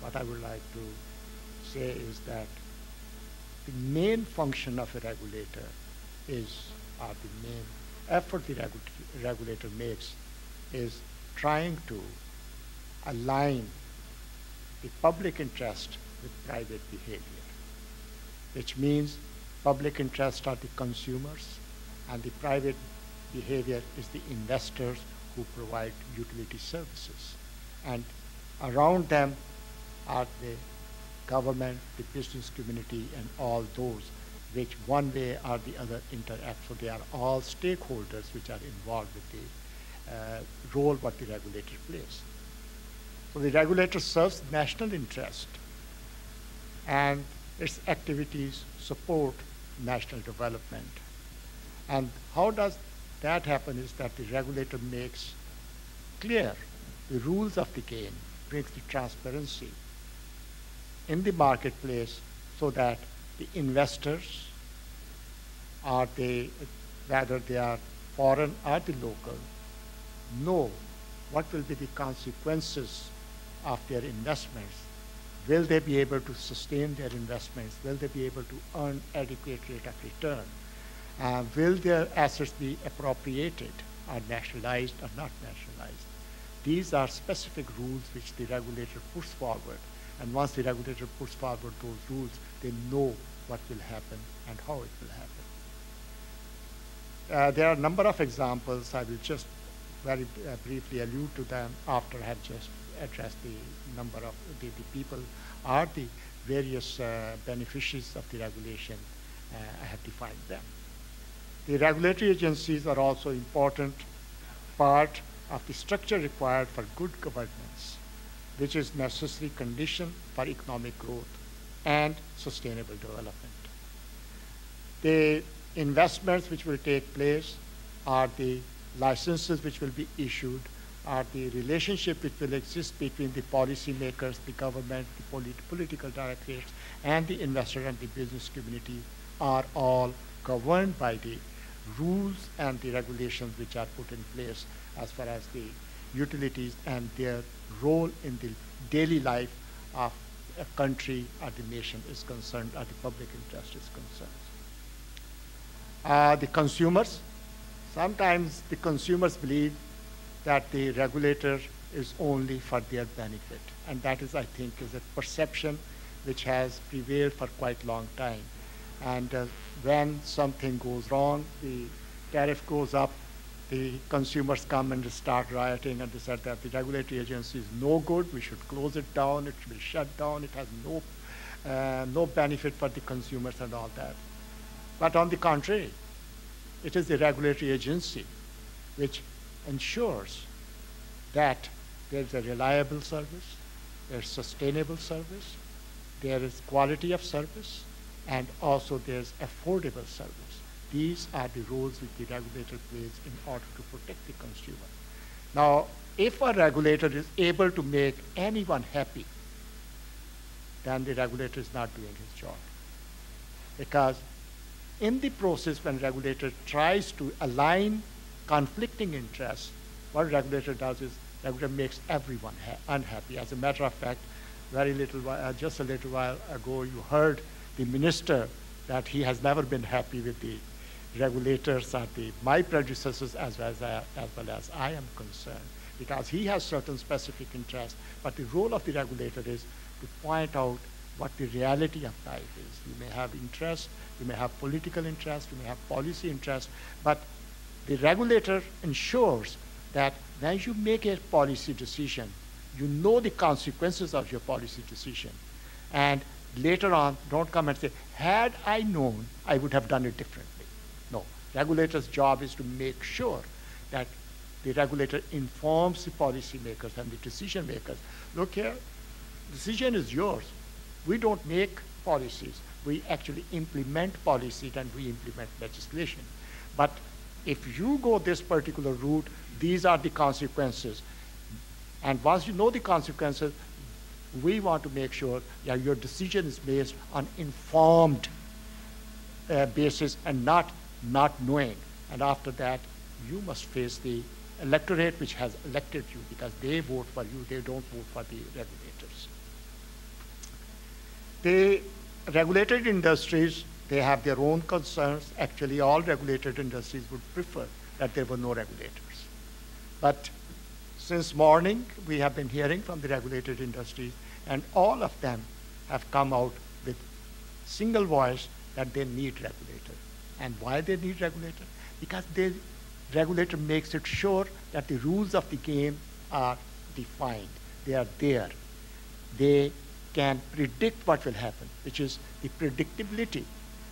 what I would like to say is that the main function of a regulator is, or the main effort the regulator makes is trying to align the public interest with private behavior, which means public interest are the consumers and the private behavior is the investors who provide utility services. And around them are the government, the business community, and all those which one way or the other interact. So they are all stakeholders which are involved with the role what the regulator plays. So the regulator serves national interest and its activities support national development. And how does that happen is that the regulator makes clear the rules of the game, brings the transparency in the marketplace so that the investors, are they, whether they are foreign or the local, know what will be the consequences of their investments. Will they be able to sustain their investments? Will they be able to earn adequate rate of return? Will their assets be appropriated or nationalized or not nationalized? These are specific rules which the regulator puts forward. And once the regulator puts forward those rules, they know what will happen and how it will happen. There are a number of examples. I will just very briefly allude to them after I have just addressed the number of the people or the various beneficiaries of the regulation. I have defined them. The regulatory agencies are also important part of the structure required for good governance, which is necessary condition for economic growth and sustainable development. The investments which will take place are the licenses which will be issued, are the relationship which will exist between the policymakers, the government, the political directorates, and the investor and the business community are all governed by the rules and the regulations which are put in place as far as the utilities and their role in the daily life of a country or the nation is concerned, or the public interest is concerned. The consumers, sometimes the consumers believe that the regulator is only for their benefit. And that is, I think, is a perception which has prevailed for quite a long time. And when something goes wrong, the tariff goes up, the consumers come and start rioting, and they said that the regulatory agency is no good, we should close it down, it should be shut down, it has no benefit for the consumers and all that. But on the contrary, it is the regulatory agency which ensures that there is a reliable service, there is sustainable service, there is quality of service, and also there's affordable service. These are the roles which the regulator plays in order to protect the consumer. Now, if a regulator is able to make anyone happy, then the regulator is not doing his job. Because in the process when regulator tries to align conflicting interests, what regulator does is regulator makes everyone unhappy. As a matter of fact, just a little while ago, you heard the minister that he has never been happy with the regulators or my predecessors as well as I am concerned, because he has certain specific interests. But the role of the regulator is to point out what the reality of life is. You may have interest, you may have political interest, you may have policy interest, but the regulator ensures that when you make a policy decision, you know the consequences of your policy decision. And later on, don't come and say, had I known, I would have done it differently. No, regulator's job is to make sure that the regulator informs the policymakers and the decision makers. Look here, decision is yours. We don't make policies. We actually implement policy and we implement legislation. But if you go this particular route, these are the consequences. And once you know the consequences, we want to make sure that your decision is based on informed basis and not knowing. And after that, you must face the electorate which has elected you, because they vote for you, they don't vote for the regulators. The regulated industries, they have their own concerns. Actually, all regulated industries would prefer that there were no regulators. But since morning, we have been hearing from the regulated industries, and all of them have come out with single voice that they need regulator. And why they need regulator? Because the regulator makes it sure that the rules of the game are defined. They are there. They can predict what will happen, which is the predictability.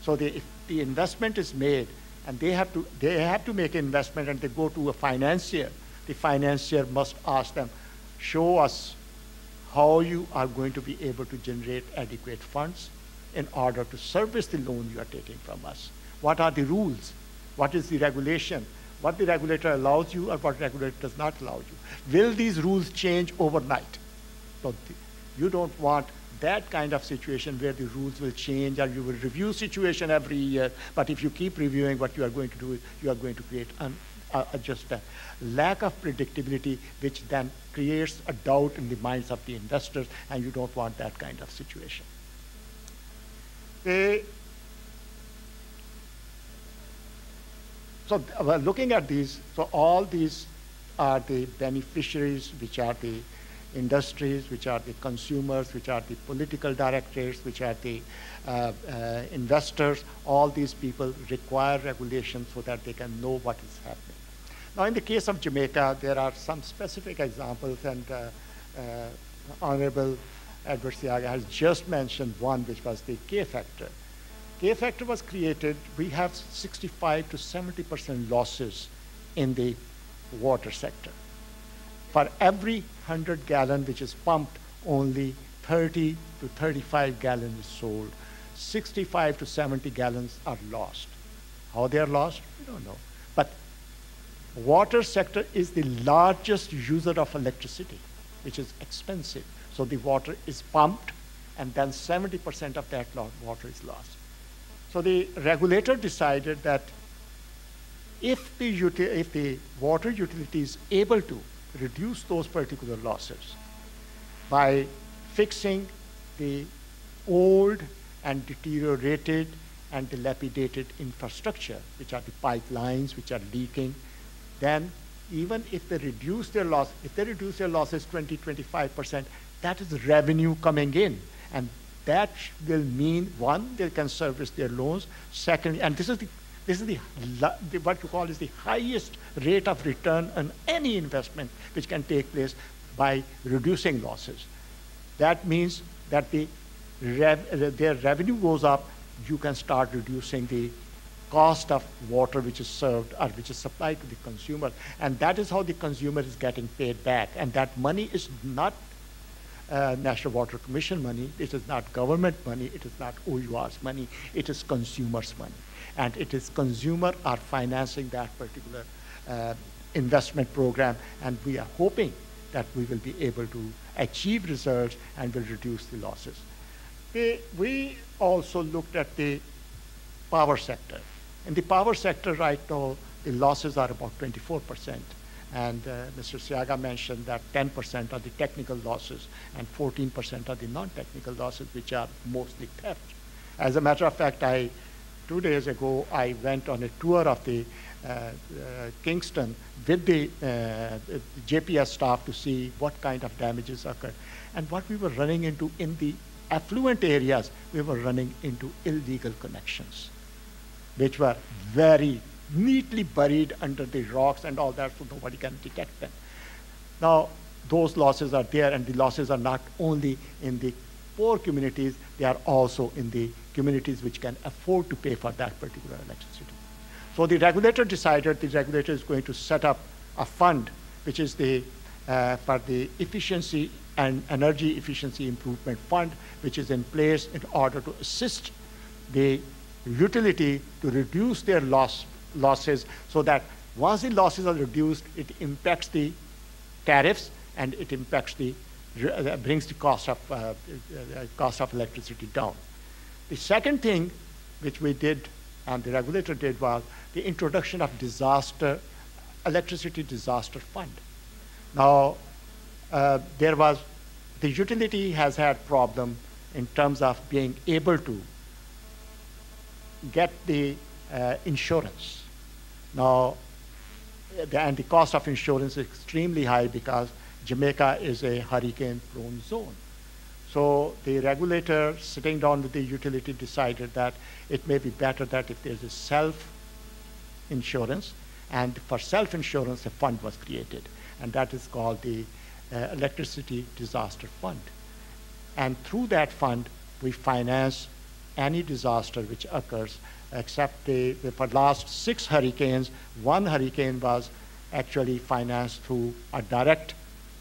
So if the investment is made and they have to make an investment and they go to a financier, the financier must ask them, show us how you are going to be able to generate adequate funds in order to service the loan you are taking from us. What are the rules? What is the regulation? What the regulator allows you or what regulator does not allow you? Will these rules change overnight? So you don't want that kind of situation where the rules will change or you will review situation every year, but if you keep reviewing, what you are going to do is you are going to create just a lack of predictability, which then creates a doubt in the minds of the investors, and you don't want that kind of situation. So looking at these, so all these are the beneficiaries, which are the industries, which are the consumers, which are the political directors, which are the investors. All these people require regulation so that they can know what is happening. Now, in the case of Jamaica, there are some specific examples, and Honorable Edward Siaga has just mentioned one, which was the K factor. K factor was created, we have 65 to 70% losses in the water sector. For every 100 gallon which is pumped, only 30 to 35 gallons is sold. 65 to 70 gallons are lost. How they are lost, we don't know. But water sector is the largest user of electricity, which is expensive. So the water is pumped, and then 70% of that water is lost. So the regulator decided that if the water utility is able to reduce those particular losses by fixing the old and deteriorated and dilapidated infrastructure, which are the pipelines which are leaking, then even if they reduce their loss, if they reduce their losses 20, 25%, that is revenue coming in. And that will mean, one, they can service their loans. Secondly, and this is what you call is the highest rate of return on any investment which can take place by reducing losses. That means that their revenue goes up, you can start reducing the cost of water which is served or which is supplied to the consumer. And that is how the consumer is getting paid back. And that money is not National Water Commission money, it is not government money, it is not OUR's money, it is consumers' money. And it is consumer are financing that particular investment program, and we are hoping that we will be able to achieve results and will reduce the losses. We also looked at the power sector. In the power sector right now, the losses are about 24%. And Mr. Siaga mentioned that 10% are the technical losses and 14% are the non-technical losses, which are mostly theft. As a matter of fact, 2 days ago, I went on a tour of the Kingston with the JPS staff to see what kind of damages occurred. And what we were running into in the affluent areas, we were running into illegal connections, which were very neatly buried under the rocks and all that, so nobody can detect them. Now, those losses are there, and the losses are not only in the poor communities, they are also in the communities which can afford to pay for that particular electricity. So the regulator decided the regulator is going to set up a fund, which is for the efficiency and energy efficiency improvement fund, which is in place in order to assist the utility to reduce their losses, so that once the losses are reduced, it impacts the tariffs and it impacts brings the cost of electricity down. The second thing which we did and the regulator did was the introduction of electricity disaster fund. Now, the utility has had problem in terms of being able to get the insurance. Now, and the cost of insurance is extremely high because Jamaica is a hurricane-prone zone. So the regulator, sitting down with the utility, decided that it may be better that if there's a self-insurance, and for self-insurance, a fund was created, and that is called the Electricity Disaster Fund. And through that fund, we finance any disaster which occurs, except for the last 6 hurricanes, 1 hurricane was actually financed through a direct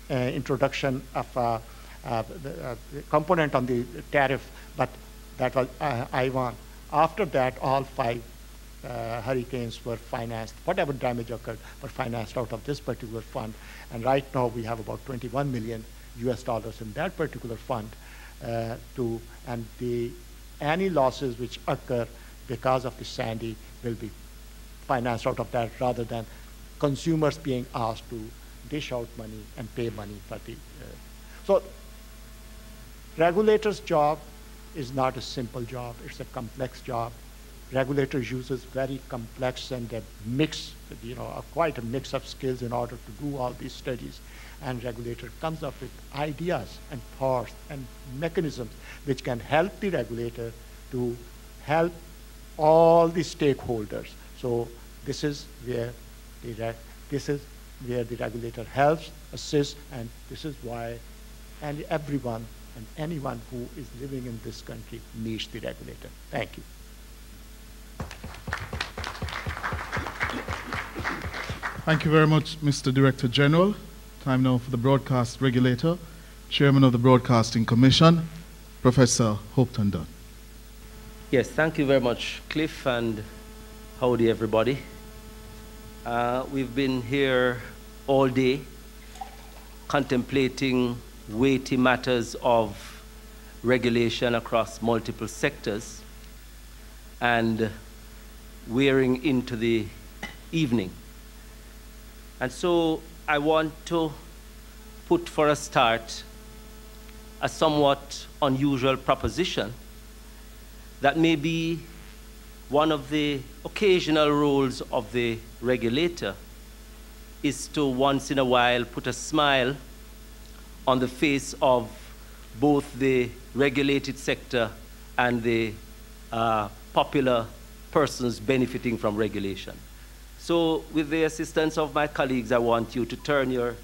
introduction of the component on the tariff, but that was I-1. After that, all 5 hurricanes were financed. Whatever damage occurred were financed out of this particular fund. And right now we have about $21 million US in that particular fund any losses which occur because of the Sandy will be financed out of that, rather than consumers being asked to dish out money and pay money for the. So regulators' job is not a simple job, it's a complex job. Regulators uses very complex and a mix, quite a mix of skills in order to do all these studies. And regulator comes up with ideas and thoughts and mechanisms which can help the regulator to help all the stakeholders. So this is where the regulator helps, assists, and this is why everyone and anyone who is living in this country needs the regulator. Thank you. Thank you very much, Mr. Director General. Time now for the broadcast regulator, Chairman of the Broadcasting Commission, Professor Hopton Dunn. Yes, thank you very much, Cliff, and howdy everybody. We've been here all day contemplating weighty matters of regulation across multiple sectors and wearing into the evening. And so I want to put for a start a somewhat unusual proposition that may be one of the occasional roles of the regulator is to once in a while put a smile on the face of both the regulated sector and the popular persons benefiting from regulation. So with the assistance of my colleagues, I want you to turn your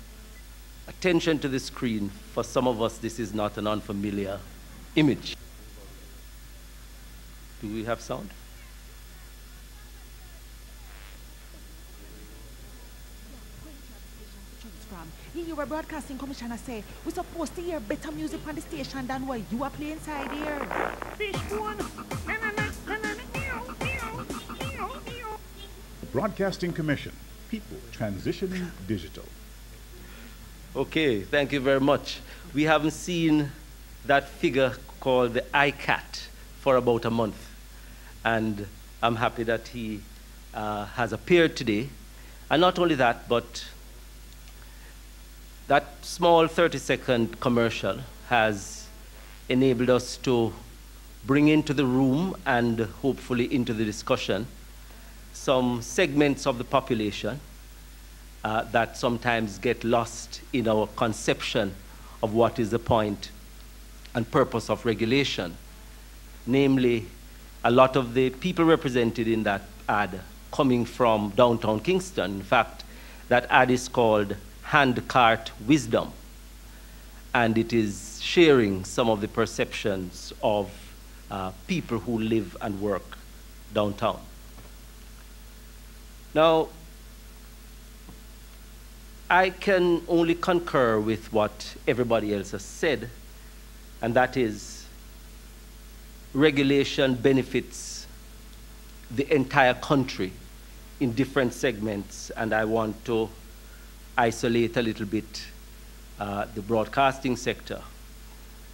attention to the screen. For some of us, this is not an unfamiliar image. Do we have sound? You were broadcasting commissioner say we're supposed to hear better music on the station than what you are playing inside here. Fish one. Broadcasting Commission, people transitioning digital. Okay, thank you very much. We haven't seen that figure called the ICAT for about a month, and I'm happy that he has appeared today. And not only that, but that small 30-second commercial has enabled us to bring into the room and hopefully into the discussion some segments of the population that sometimes get lost in our conception of what is the point and purpose of regulation. Namely, a lot of the people represented in that ad coming from downtown Kingston. In fact, that ad is called Handcart Wisdom, and it is sharing some of the perceptions of people who live and work downtown. Now, I can only concur with what everybody else has said, and that is regulation benefits the entire country in different segments, and I want to isolate a little bit the broadcasting sector.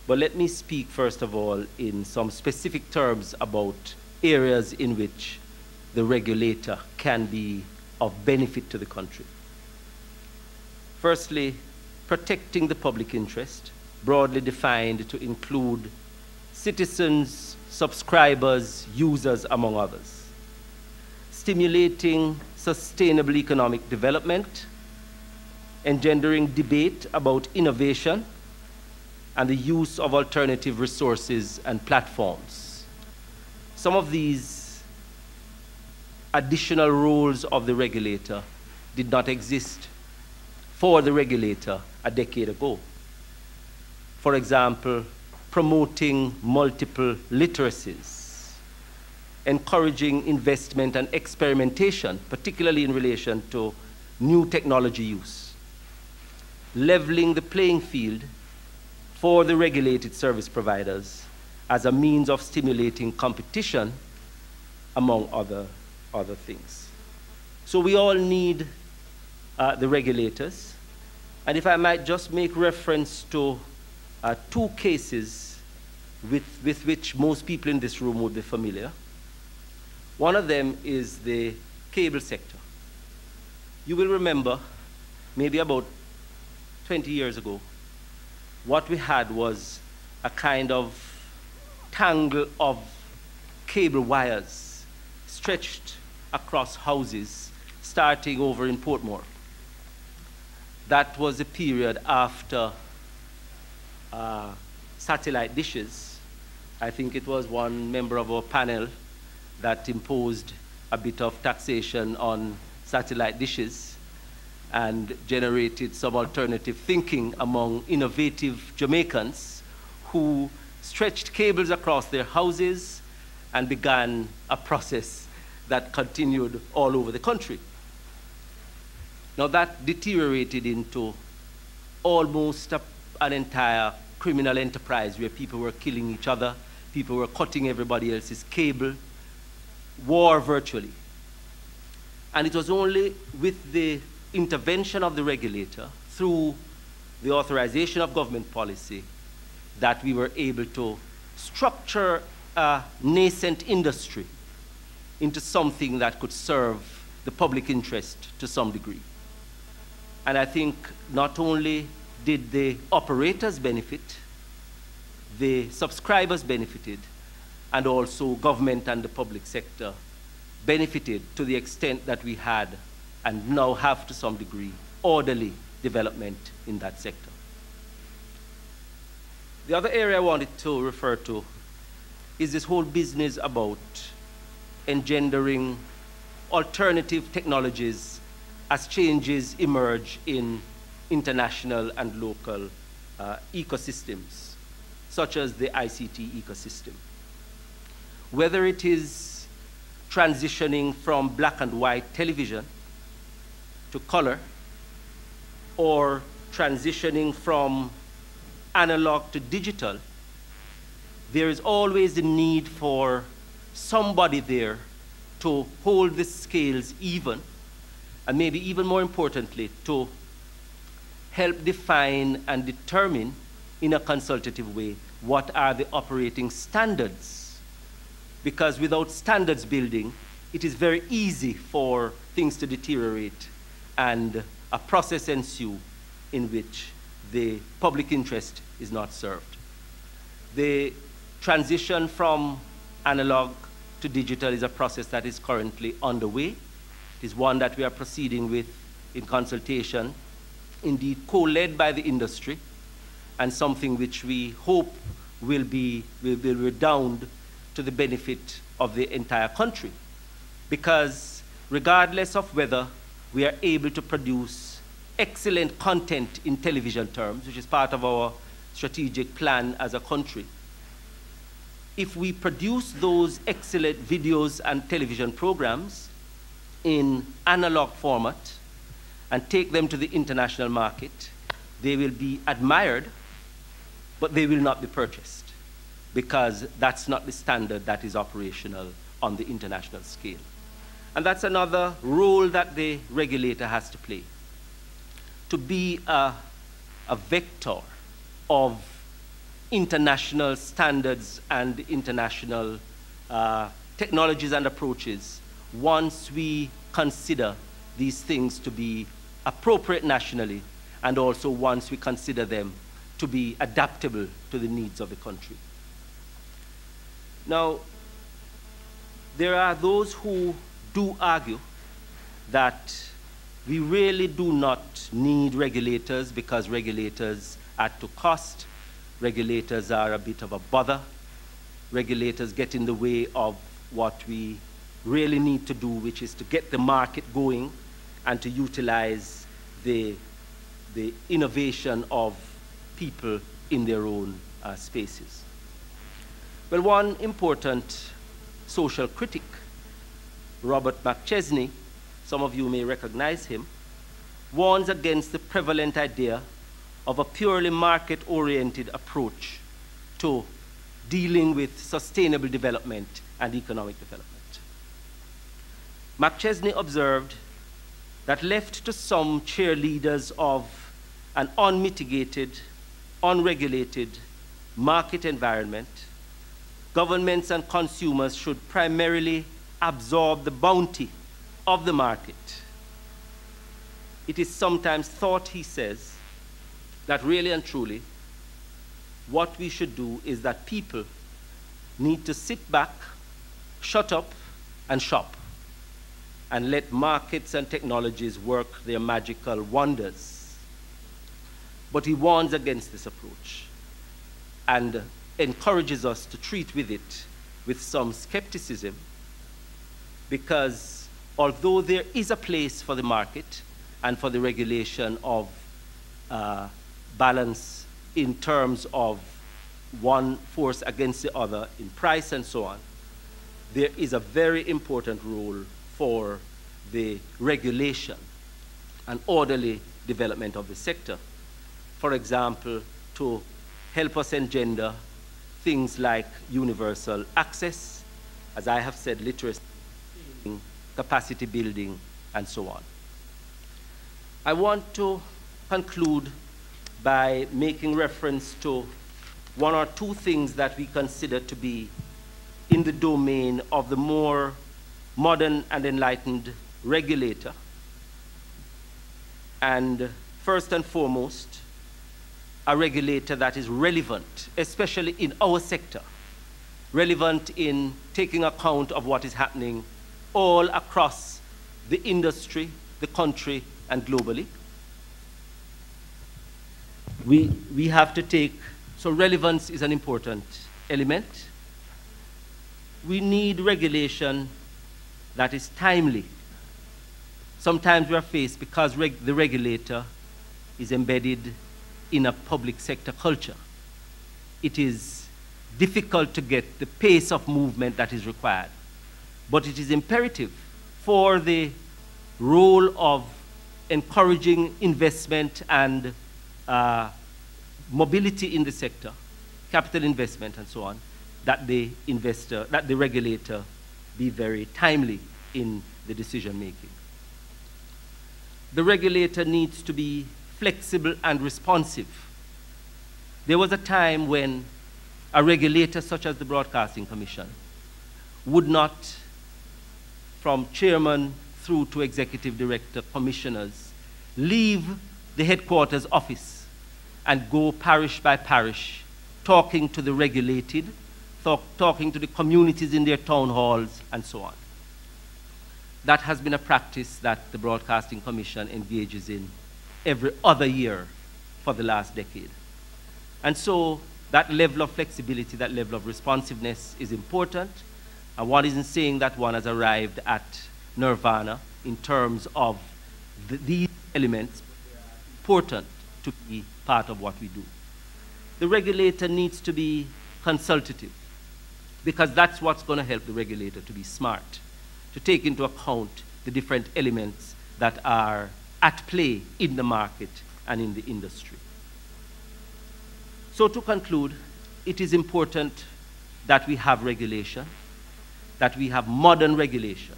But let me speak first of all in some specific terms about areas in which the regulator can be of benefit to the country. Firstly, protecting the public interest, broadly defined to include citizens, subscribers, users, among others. Stimulating sustainable economic development, engendering debate about innovation, and the use of alternative resources and platforms. Some of these additional roles of the regulator did not exist for the regulator a decade ago. For example, promoting multiple literacies, encouraging investment and experimentation, particularly in relation to new technology use, leveling the playing field for the regulated service providers as a means of stimulating competition, among other things. So we all need the regulators. And if I might just make reference to two cases with which most people in this room would be familiar. One of them is the cable sector. You will remember, maybe about 20 years ago, what we had was a kind of tangle of cable wires stretched across houses, starting over in Portmore. That was a period after satellite dishes. I think it was one member of our panel that imposed a bit of taxation on satellite dishes and generated some alternative thinking among innovative Jamaicans who stretched cables across their houses and began a process that continued all over the country. Now that deteriorated into almost an entire criminal enterprise where people were killing each other, people were cutting everybody else's cable, war virtually. And it was only with the intervention of the regulator through the authorization of government policy that we were able to structure a nascent industry into something that could serve the public interest to some degree. And I think not only did the operators benefit, the subscribers benefited, and also government and the public sector benefited to the extent that we had and now have to some degree orderly development in that sector. The other area I wanted to refer to is this whole business about engendering alternative technologies as changes emerge in international and local ecosystems, such as the ICT ecosystem. Whether it is transitioning from black and white television to color, or transitioning from analog to digital, there is always the need for somebody there to hold the scales even, and maybe even more importantly, to help define and determine in a consultative way what are the operating standards. Because without standards building, it is very easy for things to deteriorate and a process ensue in which the public interest is not served. The transition from analog to digital is a process that is currently underway. It is one that we are proceeding with in consultation, indeed co-led by the industry, and something which we hope will redound to the benefit of the entire country. Because regardless of whether we are able to produce excellent content in television terms, which is part of our strategic plan as a country, if we produce those excellent videos and television programs in analog format and take them to the international market, they will be admired, but they will not be purchased, because that's not the standard that is operational on the international scale. And that's another role that the regulator has to play, to be a vector of international standards and international technologies and approaches once we consider these things to be appropriate nationally, and also once we consider them to be adaptable to the needs of the country. Now, there are those who do argue that we really do not need regulators because regulators add to cost. Regulators are a bit of a bother. Regulators get in the way of what we really need to do, which is to get the market going and to utilize the innovation of people in their own spaces. Well, one important social critic, Robert McChesney, some of you may recognize him, warns against the prevalent idea of a purely market-oriented approach to dealing with sustainable development and economic development. McChesney observed that left to some cheerleaders of an unmitigated, unregulated market environment, governments and consumers should primarily absorb the bounty of the market. It is sometimes thought, he says, that really and truly, what we should do is that people need to sit back, shut up, and shop, and let markets and technologies work their magical wonders. But he warns against this approach and encourages us to treat with it with some skepticism, because although there is a place for the market and for the regulation of balance in terms of one force against the other in price and so on, there is a very important role for the regulation and orderly development of the sector. For example, to help us engender things like universal access, as I have said, literacy, capacity building, and so on. I want to conclude by making reference to one or two things that we consider to be in the domain of the more modern and enlightened regulator. And first and foremost, a regulator that is relevant, especially in our sector, relevant in taking account of what is happening all across the industry, the country, and globally. We have to take, so relevance is an important element. We need regulation that is timely. Sometimes we are faced, because the regulator is embedded in a public sector culture, it is difficult to get the pace of movement that is required. But it is imperative for the role of encouraging investment and mobility in the sector, capital investment and so on, that the regulator be very timely in the decision making. The regulator needs to be flexible and responsive. There was a time when a regulator such as the Broadcasting Commission would not, from chairman through to executive director, commissioners, leave the headquarters office and go parish by parish, talking to the regulated, talking to the communities in their town halls, and so on. That has been a practice that the Broadcasting Commission engages in every other year for the last decade. And so that level of flexibility, that level of responsiveness is important. And one isn't saying that one has arrived at nirvana in terms of these elements, but they are important to be part of what we do. The regulator needs to be consultative, because that's what's going to help the regulator to be smart, to take into account the different elements that are at play in the market and in the industry. So to conclude, it is important that we have regulation, that we have modern regulation.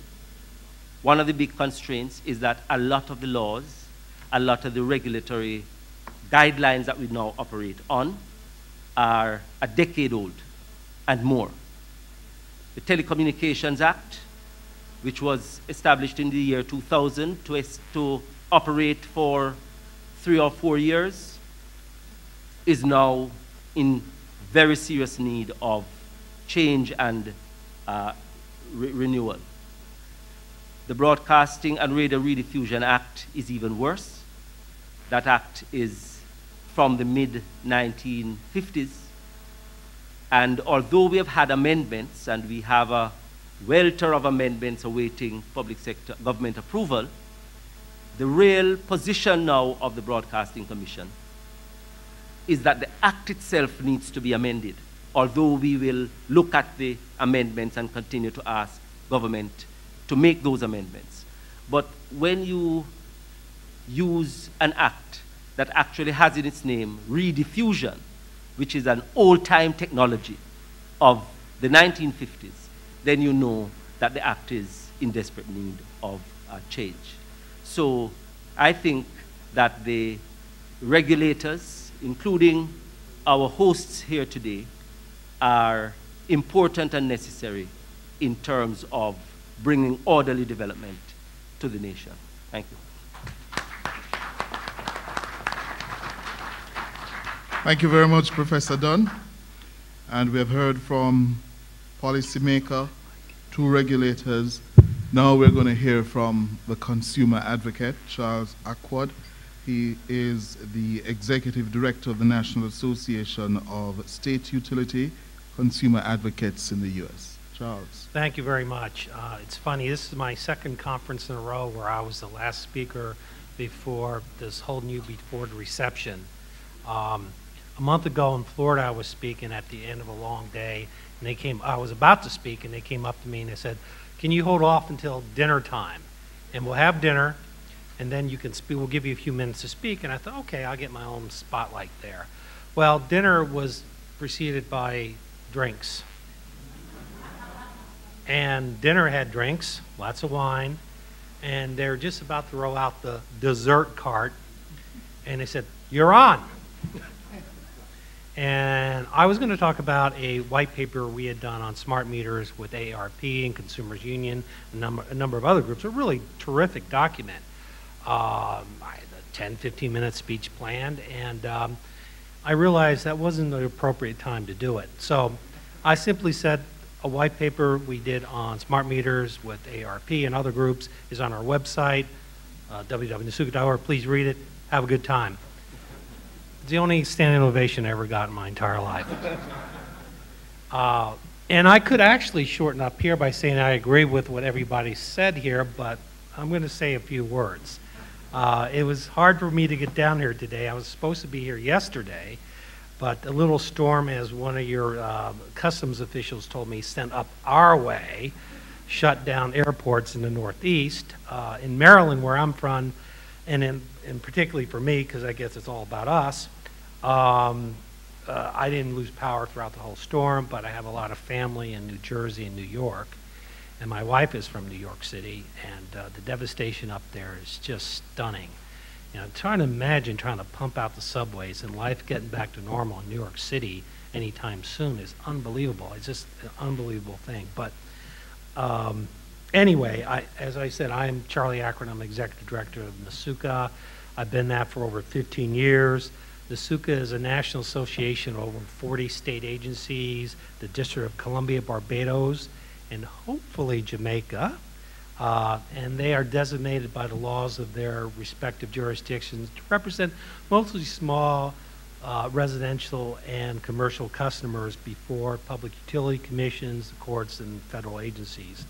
One of the big constraints is that a lot of the laws, a lot of the regulatory guidelines that we now operate on are a decade old and more. The Telecommunications Act, which was established in the year 2000 to operate for 3 or 4 years, is now in very serious need of change and renewal. The Broadcasting and Radio Rediffusion Act is even worse. That act is from the mid-1950s. And although we have had amendments, and we have a welter of amendments awaiting public sector government approval, the real position now of the Broadcasting Commission is that the act itself needs to be amended, although we will look at the amendments and continue to ask government to make those amendments. But when you use an act that actually has in its name rediffusion, which is an old-time technology of the 1950s, then you know that the act is in desperate need of change. So I think that the regulators, including our hosts here today, are important and necessary in terms of bringing orderly development to the nation. Thank you. Thank you very much, Professor Dunn. And we have heard from policymaker, two regulators. Now we're going to hear from the consumer advocate, Charles Ackward. He is the Executive Director of the National Association of State Utility Consumer Advocates in the U.S. Charles. Thank you very much. It's funny, this is my second conference in a row where I was the last speaker before this whole new before the reception. A month ago in Florida, I was speaking at the end of a long day, and I was about to speak, and they came up to me and they said, "Can you hold off until dinner time? And we'll have dinner, and then you can speak, we'll give you a few minutes to speak." And I thought, okay, I'll get my own spotlight there. Well, dinner was preceded by drinks. And dinner had drinks, lots of wine, and they're just about to roll out the dessert cart, and they said, "You're on." And I was going to talk about a white paper we had done on smart meters with ARP and Consumers Union, a number of other groups, a really terrific document. I had a 10, 15-minute speech planned, and I realized that wasn't the appropriate time to do it. So I simply said a white paper we did on smart meters with ARP and other groups is on our website, www.nasuka.org. Please read it. Have a good time. It's the only standing ovation I ever got in my entire life. And I could actually shorten up here by saying I agree with what everybody said here, but I'm going to say a few words. It was hard for me to get down here today. I was supposed to be here yesterday, but a little storm, as one of your customs officials told me, sent up our way, shut down airports in the Northeast. In Maryland, where I'm from, and particularly for me, because I guess it's all about us, I didn't lose power throughout the whole storm, but I have a lot of family in New Jersey and New York, and my wife is from New York City, and the devastation up there is just stunning. You know, trying to imagine trying to pump out the subways and life getting back to normal in New York City anytime soon is unbelievable. It's just an unbelievable thing. But anyway, as I said, I'm Charlie Ackward. I'm Executive Director of NASUCA. I've been that for over 15 years. NASUCA is a national association of over 40 state agencies, the District of Columbia, Barbados, and hopefully Jamaica. And they are designated by the laws of their respective jurisdictions to represent mostly small residential and commercial customers before public utility commissions, the courts, and federal agencies.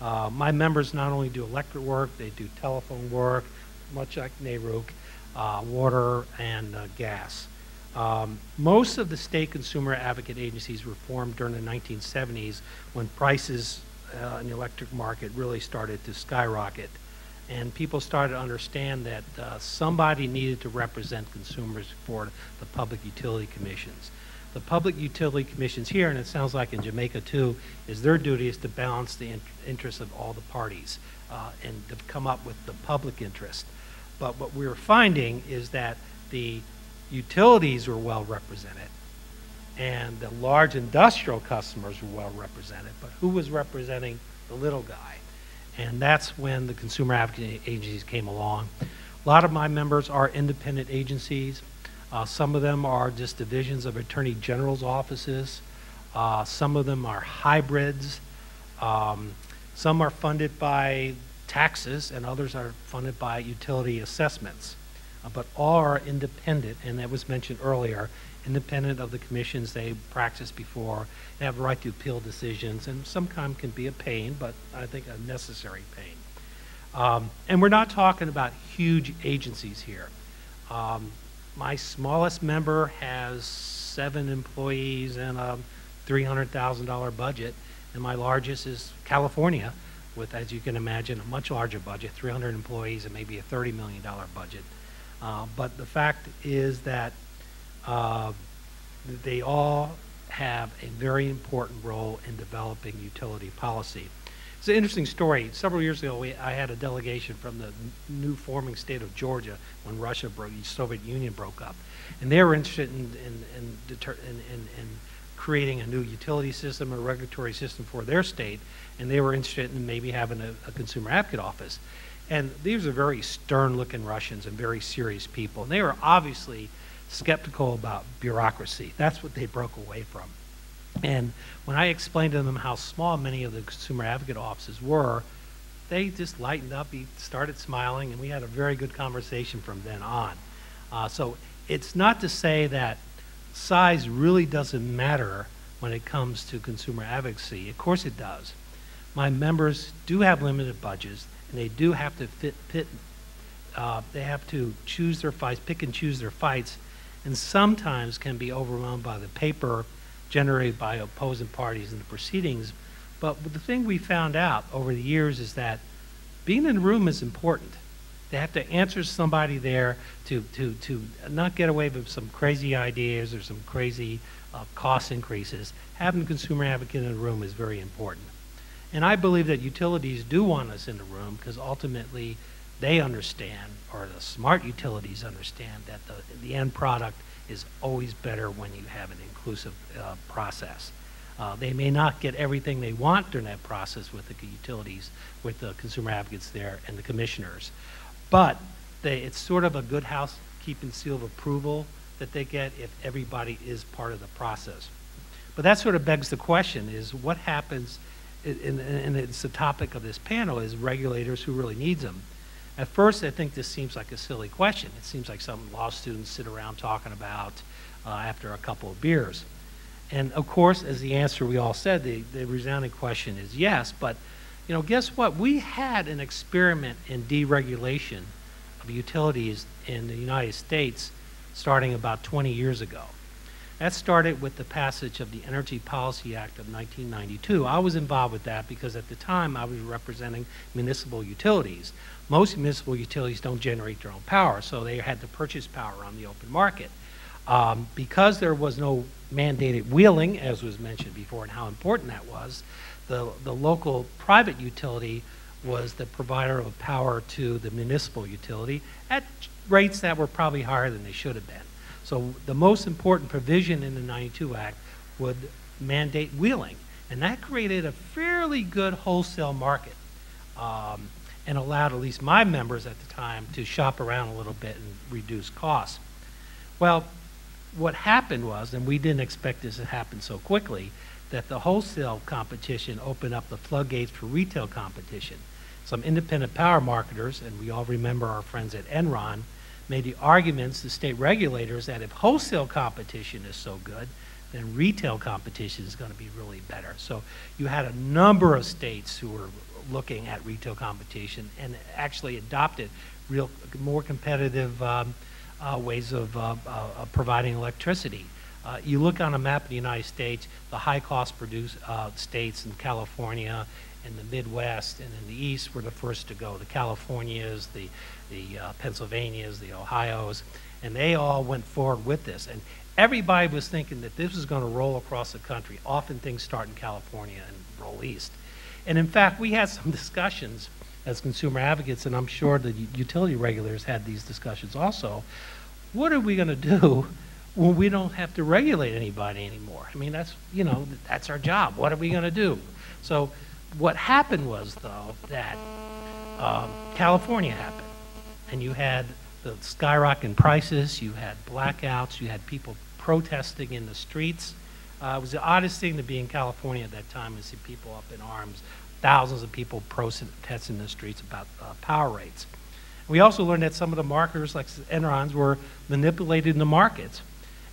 My members not only do electric work, they do telephone work, much like NARUC, water, and gas. Most of the state consumer advocate agencies were formed during the 1970s when prices in the electric market really started to skyrocket. And people started to understand that somebody needed to represent consumers for the public utility commissions. The public utility commissions here, and it sounds like in Jamaica too, is their duty is to balance the interests of all the parties and to come up with the public interest. But what we were finding is that the utilities were well represented and the large industrial customers were well represented, but who was representing the little guy? And that's when the consumer advocate agencies came along. A lot of my members are independent agencies. Some of them are just divisions of attorney general's offices. Some of them are hybrids. Some are funded by taxes, and others are funded by utility assessments. But all are independent, and that was mentioned earlier, independent of the commissions they practiced before. They have the right to appeal decisions, and sometimes can be a pain, but I think a necessary pain. And we're not talking about huge agencies here. My smallest member has 7 employees and a $300,000 budget, and my largest is California, with, as you can imagine, a much larger budget, 300 employees and maybe a $30 million budget. But the fact is that they all have a very important role in developing utility policy. It's an interesting story. Several years ago, I had a delegation from the new forming state of Georgia when the Soviet Union broke up. And they were interested in creating a new utility system, a regulatory system for their state, and they were interested in maybe having a consumer advocate office. And these are very stern-looking Russians and very serious people. And they were obviously skeptical about bureaucracy. That's what they broke away from. And when I explained to them how small many of the consumer advocate offices were, they just lightened up, he started smiling, and we had a very good conversation from then on. So it's not to say that size really doesn't matter when it comes to consumer advocacy. Of course it does. My members do have limited budgets, and they do have to they have to choose their fights, pick and choose their fights, and sometimes can be overwhelmed by the paper generated by opposing parties in the proceedings. But the thing we found out over the years is that being in the room is important. They have to answer somebody there to not get away with some crazy ideas or some crazy cost increases. Having a consumer advocate in the room is very important. And I believe that utilities do want us in the room because ultimately they understand, or the smart utilities understand, that the end product is always better when you have an inclusive process. They may not get everything they want during that process with the utilities, with the consumer advocates there and the commissioners. But it's sort of a good housekeeping seal of approval that they get if everybody is part of the process. But that sort of begs the question is what happens, and it's the topic of this panel, is regulators, who really needs them. At first, I think this seems like a silly question. It seems like some law students sit around talking about after a couple of beers. And of course, as the answer we all said, the resounding question is yes, but you know, guess what? We had an experiment in deregulation of utilities in the United States starting about 20 years ago. That started with the passage of the Energy Policy Act of 1992. I was involved with that because at the time I was representing municipal utilities. Most municipal utilities don't generate their own power, so they had to purchase power on the open market. Because there was no mandated wheeling, as was mentioned before, and how important that was, the local private utility was the provider of power to the municipal utility at rates that were probably higher than they should have been. So the most important provision in the 92 Act would mandate wheeling, and that created a fairly good wholesale market and allowed at least my members at the time to shop around a little bit and reduce costs. Well, what happened was, and we didn't expect this to happen so quickly, that the wholesale competition opened up the floodgates for retail competition. Some independent power marketers, and we all remember our friends at Enron, made the arguments to state regulators that if wholesale competition is so good, then retail competition is going to be really better. So you had a number of states who were looking at retail competition and actually adopted more competitive ways of providing electricity. You look on a map of the United States, the high-cost states in California, in the Midwest, and in the East were the first to go. The Californias, the Pennsylvanias, the Ohios, and they all went forward with this. And everybody was thinking that this was going to roll across the country. Often things start in California and roll east. And in fact, we had some discussions as consumer advocates, and I'm sure the utility regulators had these discussions also. What are we going to do when we don't have to regulate anybody anymore? I mean, that's, you know, that's our job. What are we going to do? So what happened was, though, that California happened, and you had the skyrocketing prices, you had blackouts, you had people protesting in the streets. It was the oddest thing to be in California at that time and see people up in arms, thousands of people protesting in the streets about power rates. We also learned that some of the marketers, like Enrons, were manipulated in the markets.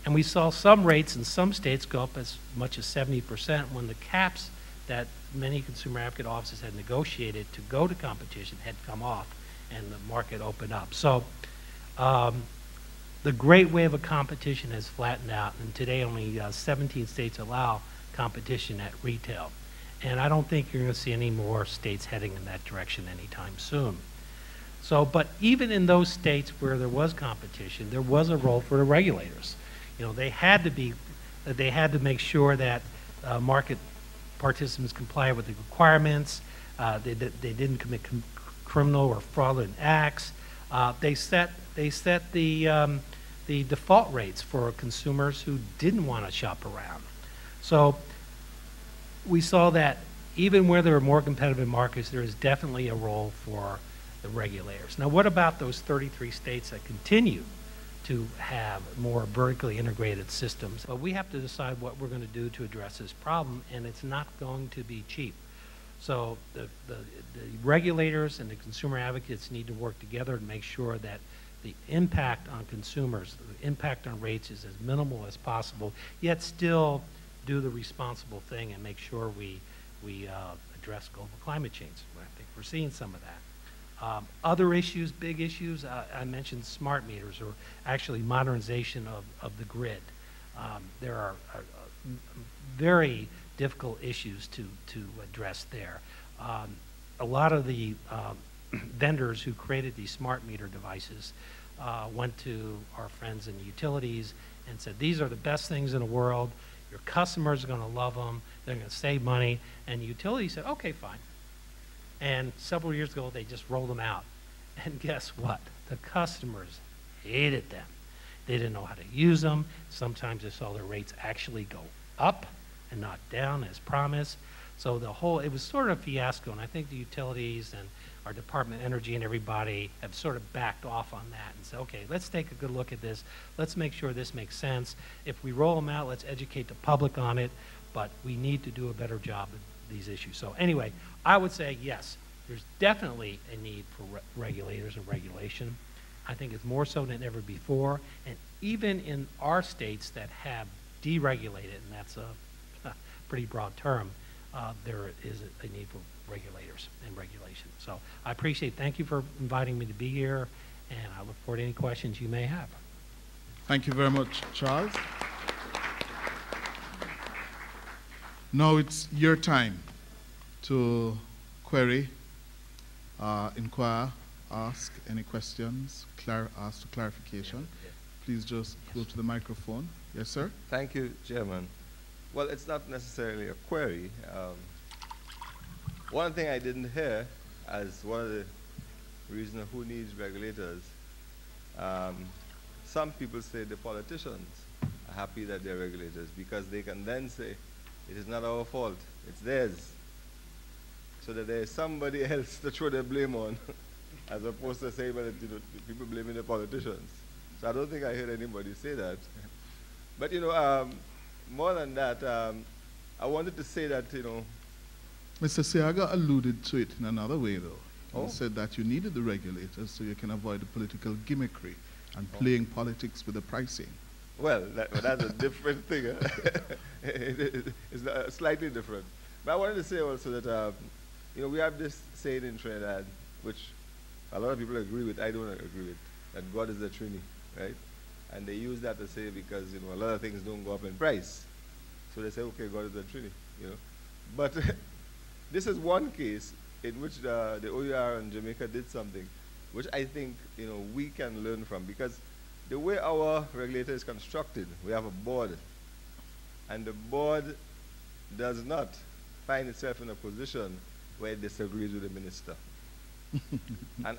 And we saw some rates in some states go up as much as 70% when the caps that many consumer advocate offices had negotiated to go to competition had come off and the market opened up. So the great wave of competition has flattened out, and today only 17 states allow competition at retail. And I don't think you're going to see any more states heading in that direction anytime soon. So, but even in those states where there was competition, there was a role for the regulators. You know, they had to make sure that market participants comply with the requirements. They didn't commit criminal or fraudulent acts. They set the default rates for consumers who didn't want to shop around. So we saw that even where there are more competitive markets, there is definitely a role for the regulators. Now, what about those 33 states that continue to have more vertically integrated systems? But we have to decide what we're going to do to address this problem, and it's not going to be cheap. So the regulators and the consumer advocates need to work together to make sure that the impact on consumers, the impact on rates is as minimal as possible, yet still do the responsible thing and make sure we address global climate change. I think we're seeing some of that. Other issues, big issues, I mentioned smart meters, or actually modernization of the grid. There are very difficult issues to address there. A lot of the vendors who created these smart meter devices went to our friends in utilities and said, these are the best things in the world. Your customers are going to love them. They're going to save money. And the utility said, okay, fine. And several years ago, they just rolled them out. And guess what? The customers hated them. They didn't know how to use them. Sometimes they saw their rates actually go up and not down as promised. So it was sort of a fiasco. And I think the utilities and our Department of Energy and everybody have sort of backed off on that and said, okay, let's take a good look at this. Let's make sure this makes sense. If we roll them out, let's educate the public on it. But we need to do a better job of these issues. So anyway, I would say yes, there's definitely a need for regulators and regulation. I think it's more so than ever before. And even in our states that have deregulated, and that's a pretty broad term, there is a need for regulators and regulation. So I appreciate, thank you for inviting me to be here, and I look forward to any questions you may have. Thank you very much, Charles. Now it's your time to query, inquire, ask any questions, ask for clarification. Please just go to the microphone. Yes, sir? Thank you, Chairman. Well, it's not necessarily a query. One thing I didn't hear as one of the reasons who needs regulators, some people say the politicians are happy that they're regulators because they can then say, it is not our fault, it's theirs. So that there is somebody else to throw the blame on, as opposed to saying, well, people blaming the politicians. So I don't think I heard anybody say that. But, more than that, I wanted to say that, Mr. Seaga alluded to it in another way, though. Oh. He said that you needed the regulators so you can avoid the political gimmickry and playing politics with the pricing. Well, that's a different thing. It's slightly different. But I wanted to say also that, we have this saying in Trinidad, which a lot of people agree with, I don't agree with, that God is the Trini, right? And they use that to say because, a lot of things don't go up in price. So they say, okay, God is the Trini, But this is one case in which the OER in Jamaica did something, which I think, we can learn from, because the way our regulator is constructed, we have a board, and the board does not find itself in a position where it disagrees with the minister. And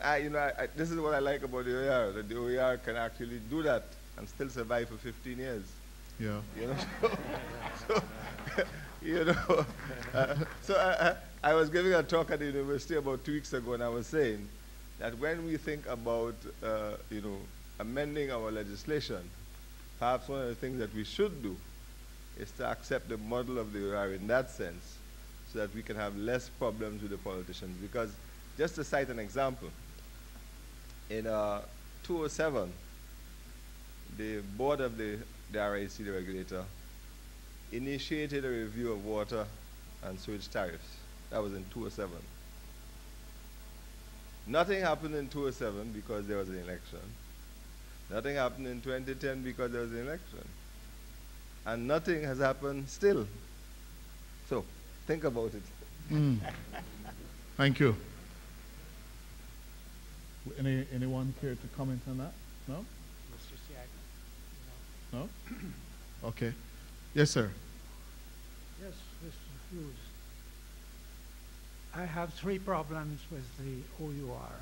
this is what I like about the OER, that the OER can actually do that and still survive for 15 years. Yeah. So I was giving a talk at the university about 2 weeks ago, and I was saying that when we think about, amending our legislation, perhaps one of the things that we should do is to accept the model of the OUR in that sense, so that we can have less problems with the politicians. Because, just to cite an example, in 2007, the board of the RIC, the regulator, initiated a review of water and sewage tariffs. That was in 2007. Nothing happened in 2007 because there was an election. Nothing happened in 2010 because there was an election. And nothing has happened still. So, think about it. Thank you. Anyone care to comment on that? No? Mr. Siak, No? Okay. Yes, sir. Yes, Mr. Hughes. I have three problems with the OUR.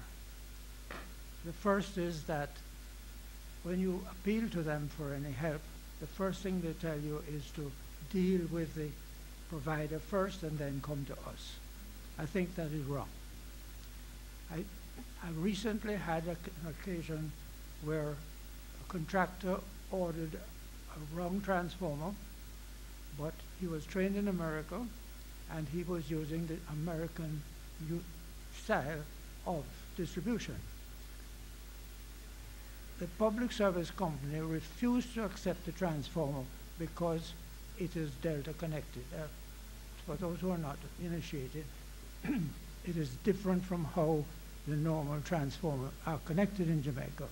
The first is that when you appeal to them for any help, the first thing they tell you is to deal with the provider first and then come to us. I think that is wrong. I recently had an occasion where a contractor ordered a wrong transformer, but he was trained in America and he was using the American style of distribution. The public service company refused to accept the transformer because it is Delta connected. For those who are not initiated, it is different from how the normal transformers are connected in Jamaica.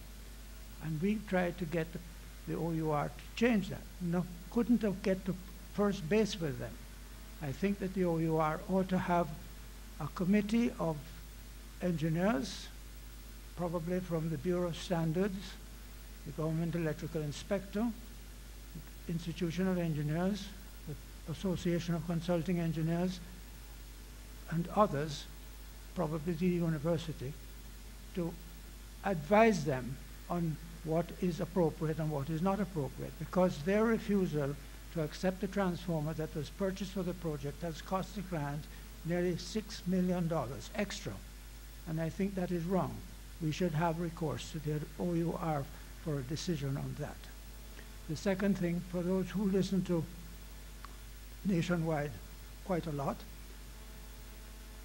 And we tried to get the OUR to change that. No, couldn't have get to first base with them. I think that the OUR ought to have a committee of engineers, probably from the Bureau of Standards, the Government Electrical Inspector, Institution of Engineers, the Association of Consulting Engineers, and others, probably the university, to advise them on what is appropriate and what is not appropriate, because their refusal to accept the transformer that was purchased for the project has cost the client nearly $6 million extra. And I think that is wrong. We should have recourse to the OUR for a decision on that. The second thing, for those who listen to Nationwide quite a lot,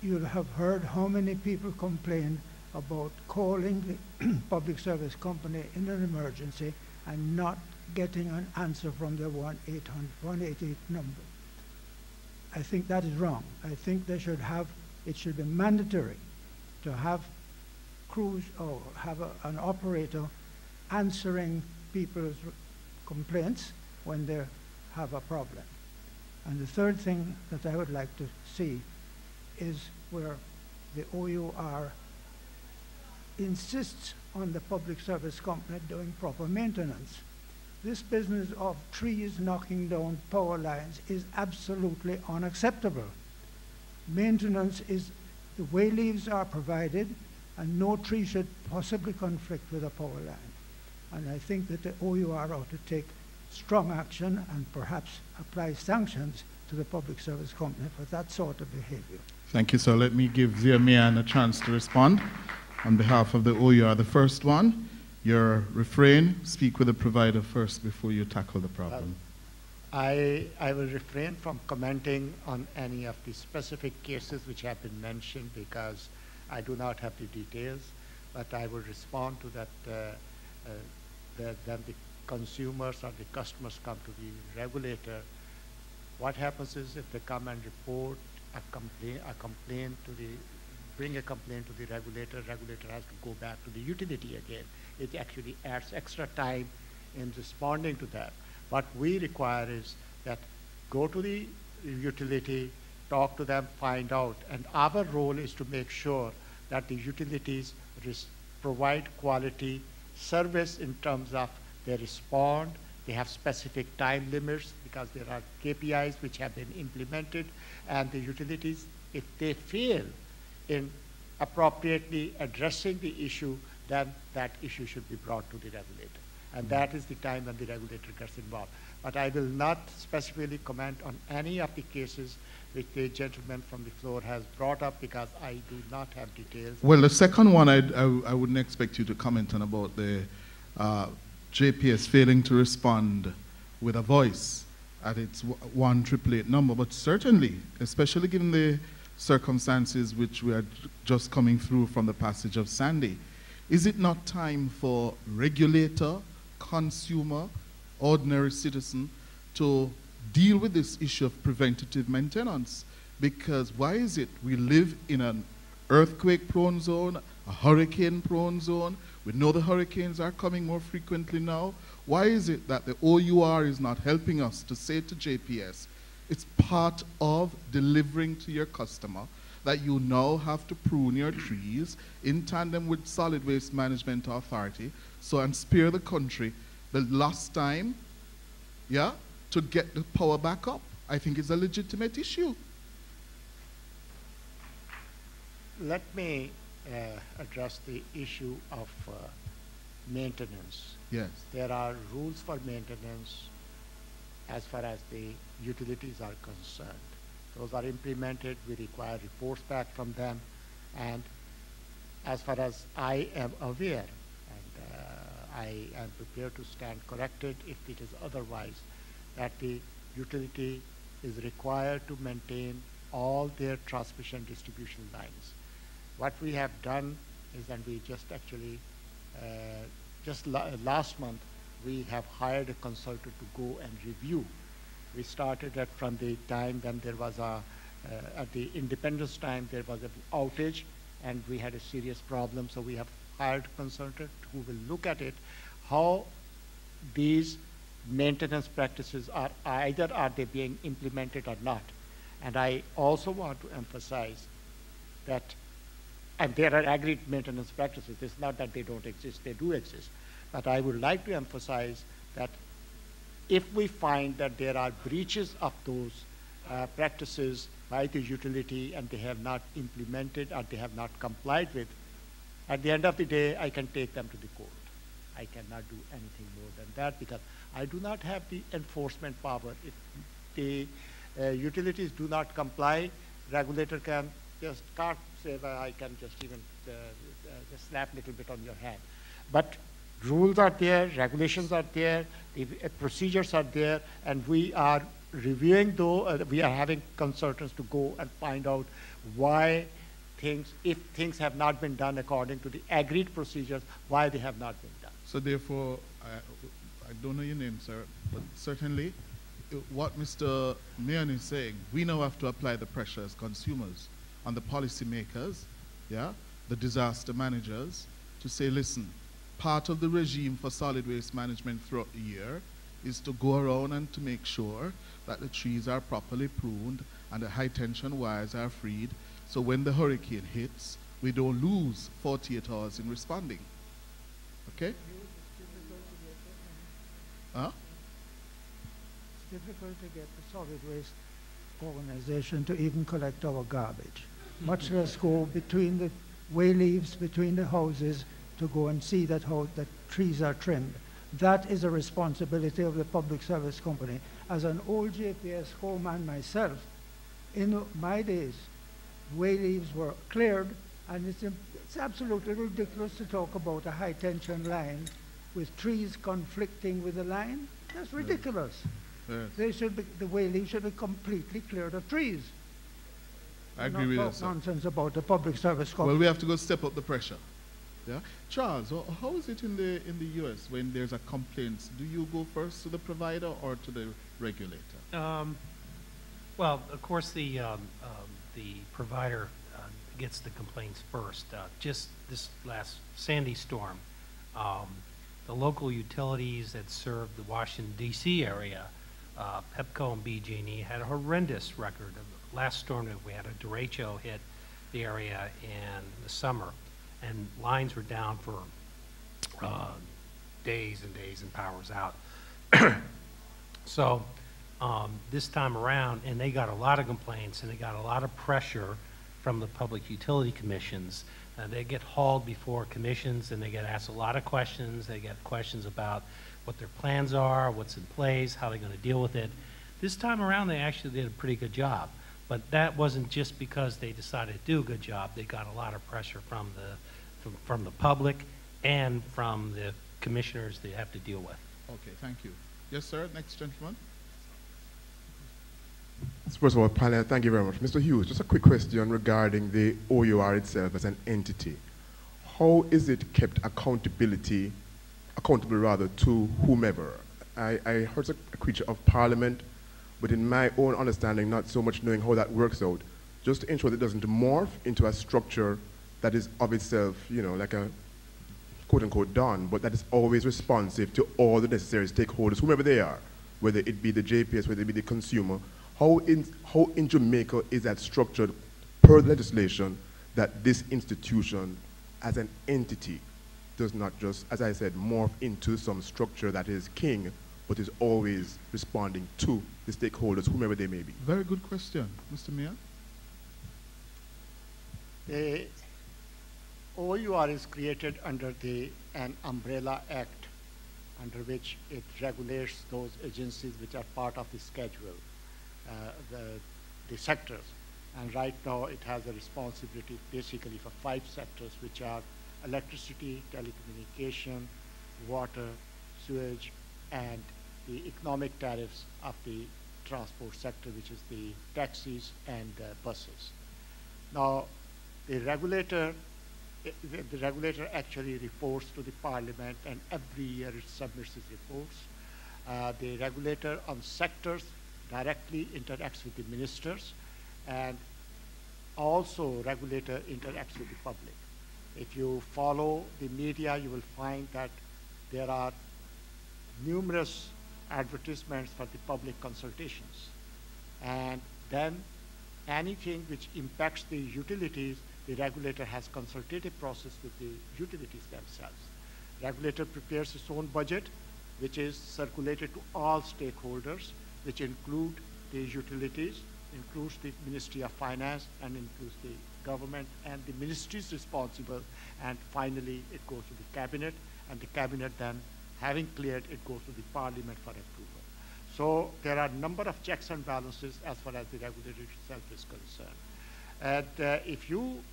you'll have heard how many people complain about calling the public service company in an emergency and not getting an answer from their 188 number. I think that is wrong. I think they should have, it should be mandatory to have crews or have an operator answering people's complaints when they have a problem. And the third thing that I would like to see is where the OUR insists on the public service company doing proper maintenance. This business of trees knocking down power lines is absolutely unacceptable. Maintenance is, the way leaves are provided, and no tree should possibly conflict with a power line. And I think that the OUR ought to take strong action and perhaps apply sanctions to the public service company for that sort of behavior. Thank you, sir. Let me give Ziamian a chance to respond on behalf of the OUR. The first one, your refrain, speak with the provider first before you tackle the problem. I will refrain from commenting on any of the specific cases which have been mentioned because I do not have the details, but I will respond to that when the consumers or the customers come to the regulator, what happens is if they come and report bring a complaint to the regulator has to go back to the utility again. It actually adds extra time in responding to that. What we require is that go to the utility, talk to them, find out, and our role is to make sure that the utilities provide quality service in terms of they respond, they have specific time limits because there are KPIs which have been implemented, and the utilities, if they fail in appropriately addressing the issue, then that issue should be brought to the regulator. And that is the time when the regulator gets involved. But I will not specifically comment on any of the cases which the gentleman from the floor has brought up because I do not have details. Well, the second one I wouldn't expect you to comment on about the JPS failing to respond with a voice at its 1888 number, but certainly, especially given the circumstances which we are just coming through from the passage of Sandy, is it not time for regulator, consumer, ordinary citizen to deal with this issue of preventative maintenance? Because why is it we live in an earthquake-prone zone, a hurricane-prone zone? We know the hurricanes are coming more frequently now. Why is it that the OUR is not helping us to say to JPS, it's part of delivering to your customer that you now have to prune your trees in tandem with Solid Waste Management Authority, so and spare the country the last time, yeah, to get the power back up? I think it's a legitimate issue. Let me address the issue of maintenance. Yes. There are rules for maintenance as far as the utilities are concerned. Those are implemented. We require reports back from them. And as far as I am aware, and I am prepared to stand corrected if it is otherwise, that the utility is required to maintain all their transmission distribution lines. What we have done is that we just actually, last month, we have hired a consultant to go and review. We started that from the time when there was at the Independence time, there was an outage and we had a serious problem. So we have hired a consultant who will look at it, how these maintenance practices are, either are they being implemented or not. And I also want to emphasize that, and there are agreed maintenance practices. It's not that they don't exist, they do exist. But I would like to emphasize that if we find that there are breaches of those practices by the utility and they have not implemented or they have not complied with, at the end of the day, I can take them to the court. I cannot do anything more than that because I do not have the enforcement power. If the utilities do not comply, regulator can just can't say, well, I can just even just slap a little bit on your hand. But rules are there, regulations are there, the procedures are there, and we are reviewing we are having consultants to go and find out why if things have not been done according to the agreed procedures, why they have not been done. So therefore, I don't know your name, sir, but certainly what Mr. Mayon is saying, we now have to apply the pressure as consumers on the policymakers, yeah, the disaster managers, to say, listen, part of the regime for solid waste management throughout the year is to go around and to make sure that the trees are properly pruned and the high tension wires are freed, so when the hurricane hits, we don't lose 48 hours in responding. Okay? Huh? It's difficult to get the solid waste organization to even collect our garbage, much less go between the way leaves, between the houses, to go and see that how the trees are trimmed. That is a responsibility of the public service company. As an old JPS foreman myself, in my days, way leaves were cleared, and it's absolutely ridiculous to talk about a high tension line with trees conflicting with the line. That's ridiculous. Yes. They should be, the way leaves should be completely cleared of trees. I agree with you, Not sir. talk nonsense about the public service company. Well, we have to go step up the pressure. Yeah, Charles, how is it in the U.S. when there's a complaint? Do you go first to the provider or to the regulator? Well, of course, the provider gets the complaints first. Just this last Sandy storm, the local utilities that serve the Washington, D.C. area, Pepco and BG&E, had a horrendous record. Last storm that we had, a derecho hit the area in the summer, and lines were down for days and days and power was out. So this time around, and they got a lot of complaints and they got a lot of pressure from the public utility commissions. They get hauled before commissions and they get asked a lot of questions. They get questions about what their plans are, what's in place, how they're going to deal with it. This time around, they actually did a pretty good job. But that wasn't just because they decided to do a good job. They got a lot of pressure from the public and from the commissioners they have to deal with. Okay, thank you. Yes, sir. Next gentleman. First of all, panel, thank you very much. Mr. Hughes, just a quick question regarding the OUR itself as an entity. How is it kept accountable to whomever? I heard it's a creature of parliament, but in my own understanding, not so much knowing how that works out, just to ensure that it doesn't morph into a structure that is of itself, you know, like a quote-unquote Don, but that is always responsive to all the necessary stakeholders, whomever they are, whether it be the JPS, whether it be the consumer. How in Jamaica is that structured per legislation that this institution as an entity does not just, as I said, morph into some structure that is king, but is always responding to the stakeholders, whomever they may be? Very good question. Mr. Mayor? The OUR is created under an umbrella act under which it regulates those agencies which are part of the schedule, the sectors. And right now it has a responsibility basically for 5 sectors, which are electricity, telecommunication, water, sewage, and the economic tariffs of the transport sector, which is the taxis and buses. Now, the regulator actually reports to the parliament, and every year it submits its reports. The regulator on sectors directly interacts with the ministers, and also regulator interacts with the public. If you follow the media, you will find that there are numerous advertisements for the public consultations. And then anything which impacts the utilities, the regulator has consultative process with the utilities themselves. Regulator prepares its own budget, which is circulated to all stakeholders, which include the utilities, includes the Ministry of Finance, and includes the government, and the ministries responsible, and finally it goes to the cabinet, and the cabinet then, having cleared, it goes to the parliament for approval. So there are a number of checks and balances as far as the regulator itself is concerned. And if you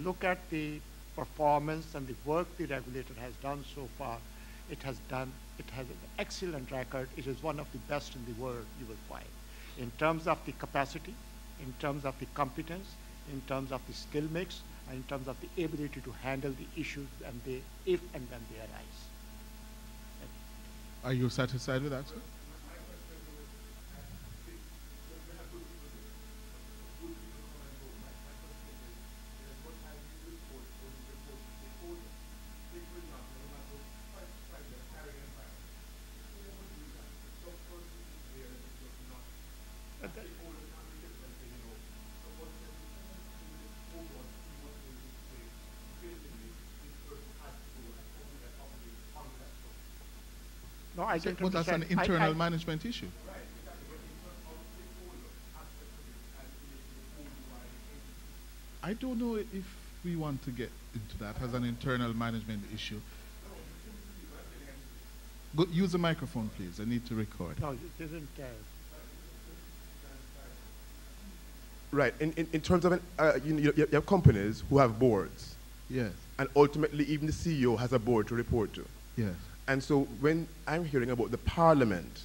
look at the performance and the work the regulator has done so far, it has an excellent record. It is one of the best in the world, you will find, in terms of the capacity, in terms of the competence, in terms of the skill mix, and in terms of the ability to handle the issues and if and when they arise. Are you satisfied with that, sir? No, I don't But that's an understand. internal management issue. I don't know if we want to get into that as an internal management issue. Go, use the microphone, please. I need to record. No, it isn't. Right. In terms of, you have companies who have boards. Yes. And ultimately, even the CEO has a board to report to. Yes. And so when I'm hearing about the parliament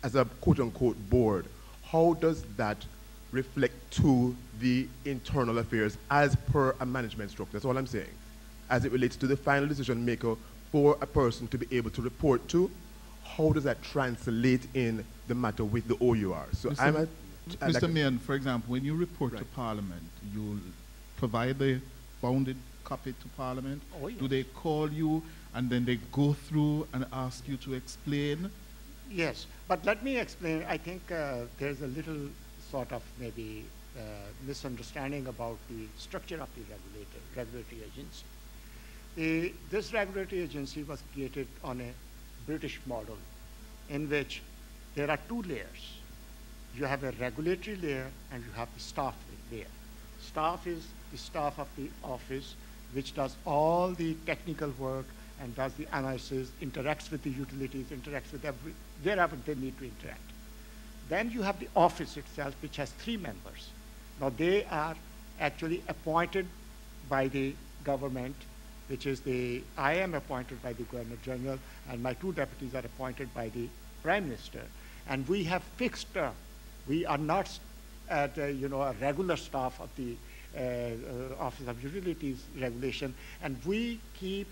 as a quote-unquote board, how does that reflect to the internal affairs as per a management structure? That's all I'm saying. As it relates to the final decision maker for a person to be able to report to, how does that translate in the matter with the OUR? So Mr. Mayor, for example, when you report to Parliament, you provide the bounded copy to Parliament? Oh, yes. Do they call you and then they go through and ask you to explain? Yes, but let me explain. I think there's a little sort of maybe misunderstanding about the structure of the regulatory agency. This regulatory agency was created on a British model in which there are 2 layers. You have a regulatory layer and you have the staff layer. Staff is the staff of the office, which does all the technical work and does the analysis, interacts with the utilities, interacts with wherever they need to interact. Then you have the office itself, which has 3 members. Now they are actually appointed by the government, which is I am appointed by the Governor General, and my 2 deputies are appointed by the Prime Minister. And we have fixed term. We are not at a regular staff of the Office of Utilities Regulation, and we keep,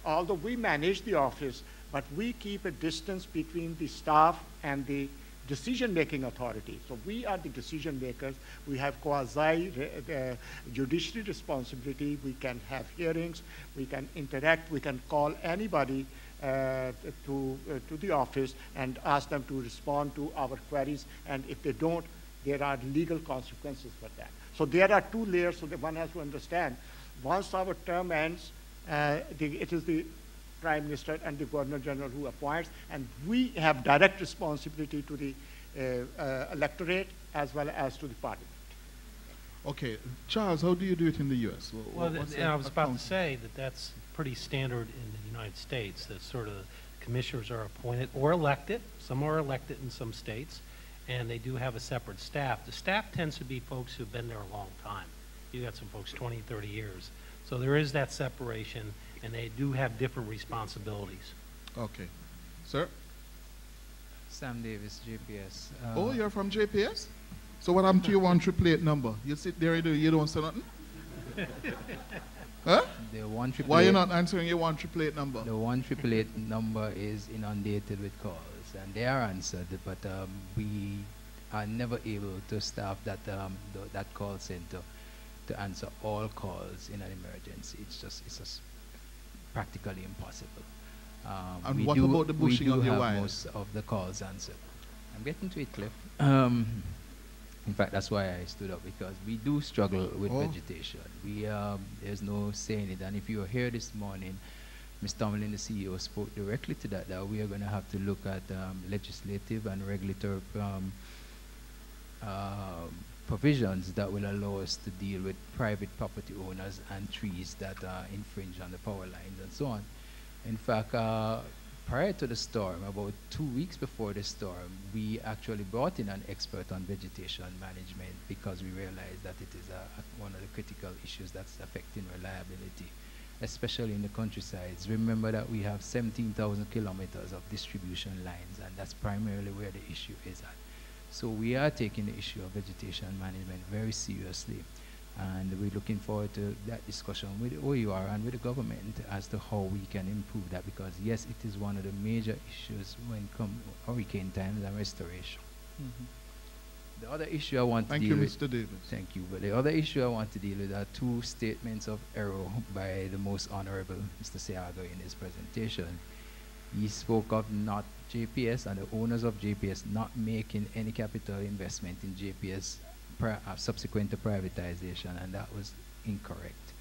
although we manage the office, but we keep a distance between the staff and the decision-making authority. So we are the decision makers. We have quasi-judiciary responsibility. We can have hearings. We can interact. We can call anybody to the office and ask them to respond to our queries. And if they don't, there are legal consequences for that. So there are two layers, so that one has to understand. Once our term ends, it is the Prime Minister and the Governor General who appoints, and we have direct responsibility to the electorate as well as to the Parliament. Okay, Charles, how do you do it in the U.S.? Well, I was about to say that that's pretty standard in the United States, that sort of commissioners are appointed or elected. Some are elected in some states, and they do have a separate staff. The staff tends to be folks who've been there a long time. You got some folks 20, 30 years. So there is that separation, and they do have different responsibilities. Okay. Sir? Sam Davis, JPS. Oh, you're from JPS? So what happened to your 188 number? You sit there, you don't say nothing? Huh? The 188. Why are you not answering your 188 number? The 188 number is inundated with calls, and they are answered, but we are never able to staff that that call center to answer all calls in an emergency. It's just practically impossible. And what about the bushing of your wires? Most of the calls answered. I'm getting to it, Cliff. In fact, that's why I stood up, because we do struggle with vegetation. There's no saying it. And if you were here this morning, Ms. Tomlin, the CEO, spoke directly to that we are going to have to look at legislative and regulatory provisions that will allow us to deal with private property owners and trees that infringe on the power lines and so on. In fact, prior to the storm, about 2 weeks before the storm, we actually brought in an expert on vegetation management because we realized that it is one of the critical issues that's affecting reliability, especially in the countrysides. Remember that we have 17,000 kilometers of distribution lines, and that's primarily where the issue is at. So we are taking the issue of vegetation management very seriously, and we're looking forward to that discussion with the OUR and with the government as to how we can improve that, because yes, it is one of the major issues when come hurricane times and restoration. The other issue I want to deal with— Thank you, Mr. Davis. Thank you. But the other issue I want to deal with are two statements of error by the most honorable Mr. Seago in his presentation. He spoke of not JPS and the owners of JPS not making any capital investment in JPS subsequent to privatization, and that was incorrect.